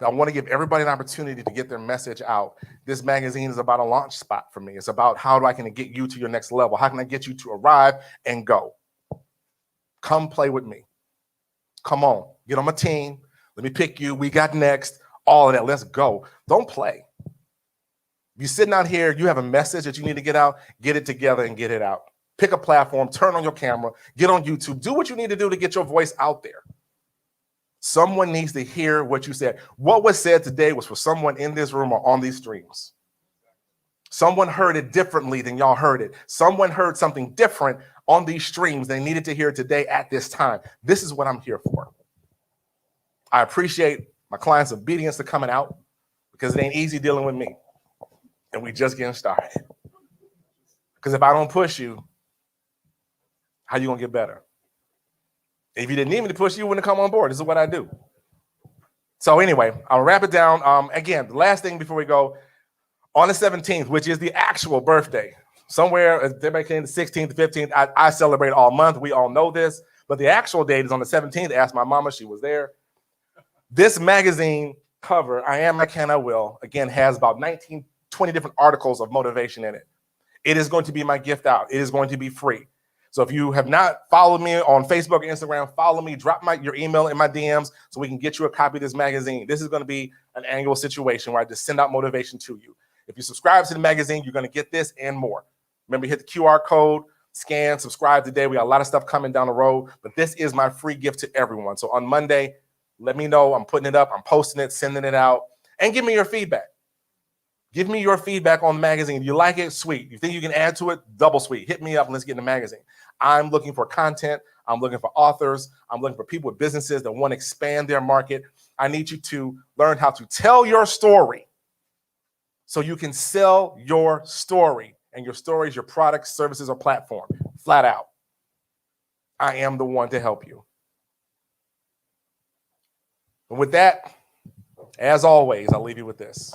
I want to give everybody an opportunity to get their message out. This magazine is about a launch spot for me. It's about how I can get you to your next level? How can I get you to arrive and go? Come play with me. Come on, get on my team. Let me pick you. We got next. All of that. Let's go. Don't play. You're sitting out here, you have a message that you need to get out, get it together and get it out. Pick a platform, turn on your camera, get on YouTube, do what you need to do to get your voice out there. Someone needs to hear what you said. What was said today was for someone in this room or on these streams. Someone heard it differently than y'all heard it. Someone heard something different on these streams they needed to hear today at this time. This is what I'm here for. I appreciate my clients' obedience to coming out because it ain't easy dealing with me. And we just getting started. Because if I don't push you, how you gonna get better? If you didn't need me to push you, wouldn't come on board. This is what I do. So anyway, I'll wrap it down. Again, the last thing before we go, on the 17th, which is the actual birthday, somewhere, everybody came the 16th, the 15th, I celebrate all month. We all know this, but the actual date is on the 17th. Ask my mama, she was there. This magazine cover, I Am, I Can, I Will, again, has about 19, 20 different articles of motivation in it. It is going to be my gift out. It is going to be free. So if you have not followed me on Facebook or Instagram, follow me, drop your email in my DMs so we can get you a copy of this magazine. This is going to be an annual situation where I just send out motivation to you. If you subscribe to the magazine, you're going to get this and more. Remember, hit the QR code, scan, subscribe today. We got a lot of stuff coming down the road, but this is my free gift to everyone. So on Monday, let me know. I'm putting it up. I'm posting it, sending it out, and give me your feedback. Give me your feedback on the magazine. If you like it, sweet. You think you can add to it, double sweet. Hit me up and let's get in the magazine. I'm looking for content. I'm looking for authors. I'm looking for people with businesses that want to expand their market. I need you to learn how to tell your story so you can sell your story. And your story is your product, services, or platform. Flat out. I am the one to help you. And with that, as always, I'll leave you with this.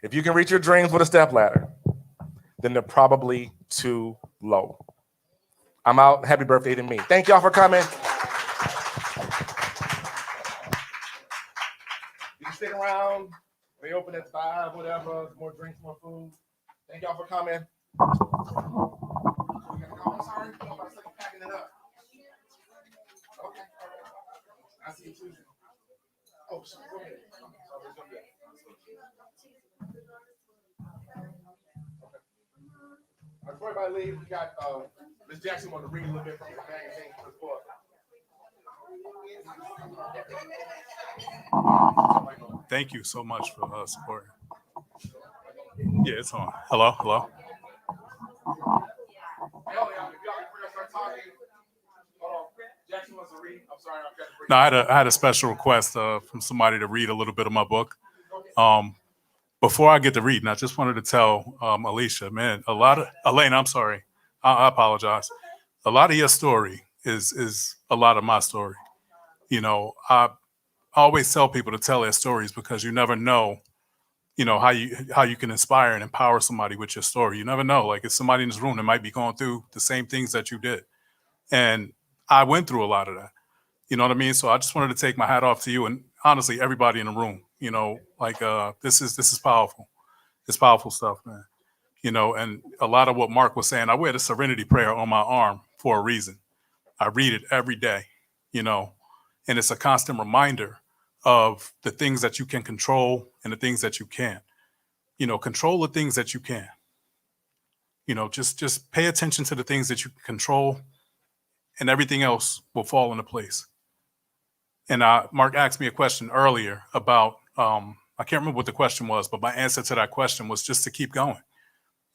If you can reach your dreams with a stepladder, then they're probably too low. I'm out. Happy birthday to me. Thank y'all for coming. You can stick around. They open at 5, whatever. More drinks, more food. Thank y'all for coming. I'm sorry. I'm packing it up. Okay. I see you Tuesday. Oh, sorry. Go ahead. Before everybody leaves, we got Ms. Jackson want to read a little bit from the magazine for the book. Thank you so much for supporting. Yeah, it's on. Hello, hello. No, I had a special request from somebody to read a little bit of my book. Before I get to reading, I just wanted to tell Alicia, man, Elena, I'm sorry. I apologize. A lot of your story is a lot of my story. You know, I always tell people to tell their stories because you never know, how you can inspire and empower somebody with your story. You never know. Like, it's somebody in this room that might be going through the same things that you did. And I went through a lot of that. You know what I mean? So I just wanted to take my hat off to you and honestly everybody in the room. This is powerful. It's powerful stuff, man. And a lot of what Mark was saying, I wear the Serenity Prayer on my arm for a reason. I read it every day, and it's a constant reminder of the things that you can control and the things that you can't. Control the things that you can. Just pay attention to the things that you can control and everything else will fall into place. And Mark asked me a question earlier about I can't remember what the question was, but my answer to that question was just to keep going.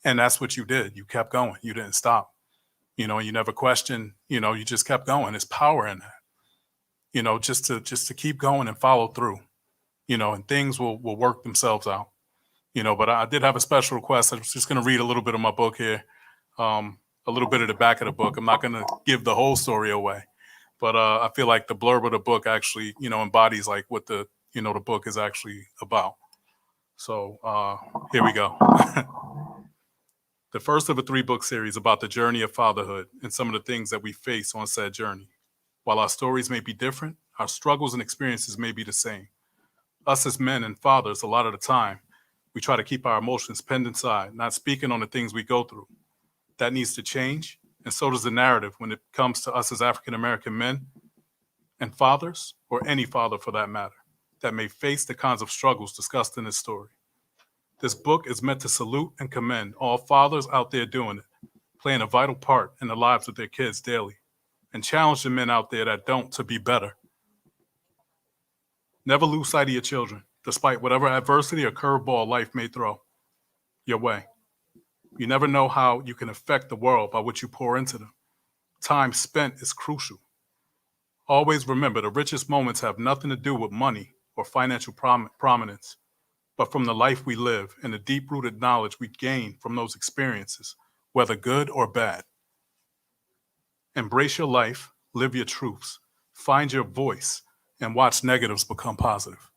And that's what you did. You kept going. You didn't stop. You never questioned, you just kept going. There's power in that, just to keep going and follow through, and things will work themselves out, but I did have a special request. I was just going to read a little bit of my book here, a little bit of the back of the book. I'm not going to give the whole story away, but I feel like the blurb of the book actually, embodies like what the book is actually about. So here we go. The first of a 3-book series about the journey of fatherhood and some of the things that we face on said journey. While our stories may be different, our struggles and experiences may be the same. Us as men and fathers, a lot of the time, we try to keep our emotions pinned inside, not speaking on the things we go through. That needs to change, and so does the narrative when it comes to us as African American men and fathers, or any father for that matter, that may face the kinds of struggles discussed in this story. This book is meant to salute and commend all fathers out there doing it, playing a vital part in the lives of their kids daily, and challenge the men out there that don't to be better. Never lose sight of your children, despite whatever adversity or curveball life may throw your way. You never know how you can affect the world by what you pour into them. Time spent is crucial. Always remember, the richest moments have nothing to do with money or financial prominence, but from the life we live and the deep-rooted knowledge we gain from those experiences, whether good or bad. Embrace your life, live your truths, find your voice, and watch negatives become positive.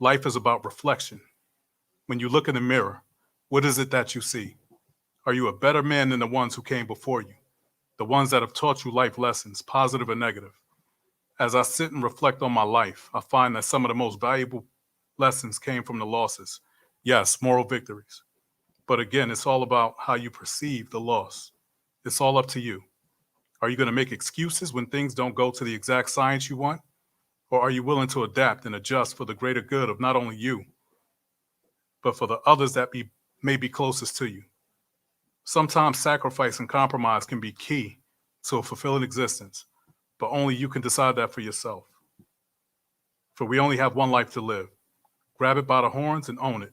Life is about reflection. When you look in the mirror, what is it that you see? Are you a better man than the ones who came before you? The ones that have taught you life lessons, positive or negative? As I sit and reflect on my life, I find that some of the most valuable lessons came from the losses. Yes, moral victories. But again, it's all about how you perceive the loss. It's all up to you. Are you going to make excuses when things don't go to the exact science you want? Or are you willing to adapt and adjust for the greater good of not only you, but for the others that may be closest to you? Sometimes sacrifice and compromise can be key to a fulfilling existence, but only you can decide that for yourself. For we only have one life to live. Grab it by the horns and own it.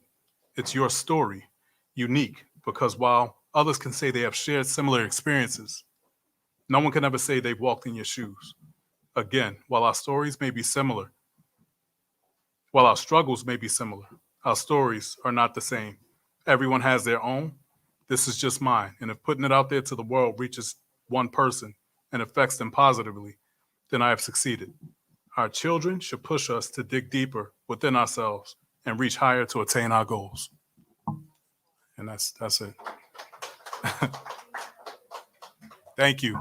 It's your story, unique, because while others can say they have shared similar experiences, no one can ever say they've walked in your shoes. Again, while our stories may be similar, while our struggles may be similar, our stories are not the same. Everyone has their own. This is just mine. And if putting it out there to the world reaches one person and affects them positively, then I have succeeded. Our children should push us to dig deeper within ourselves and reach higher to attain our goals. And that's it. Thank you.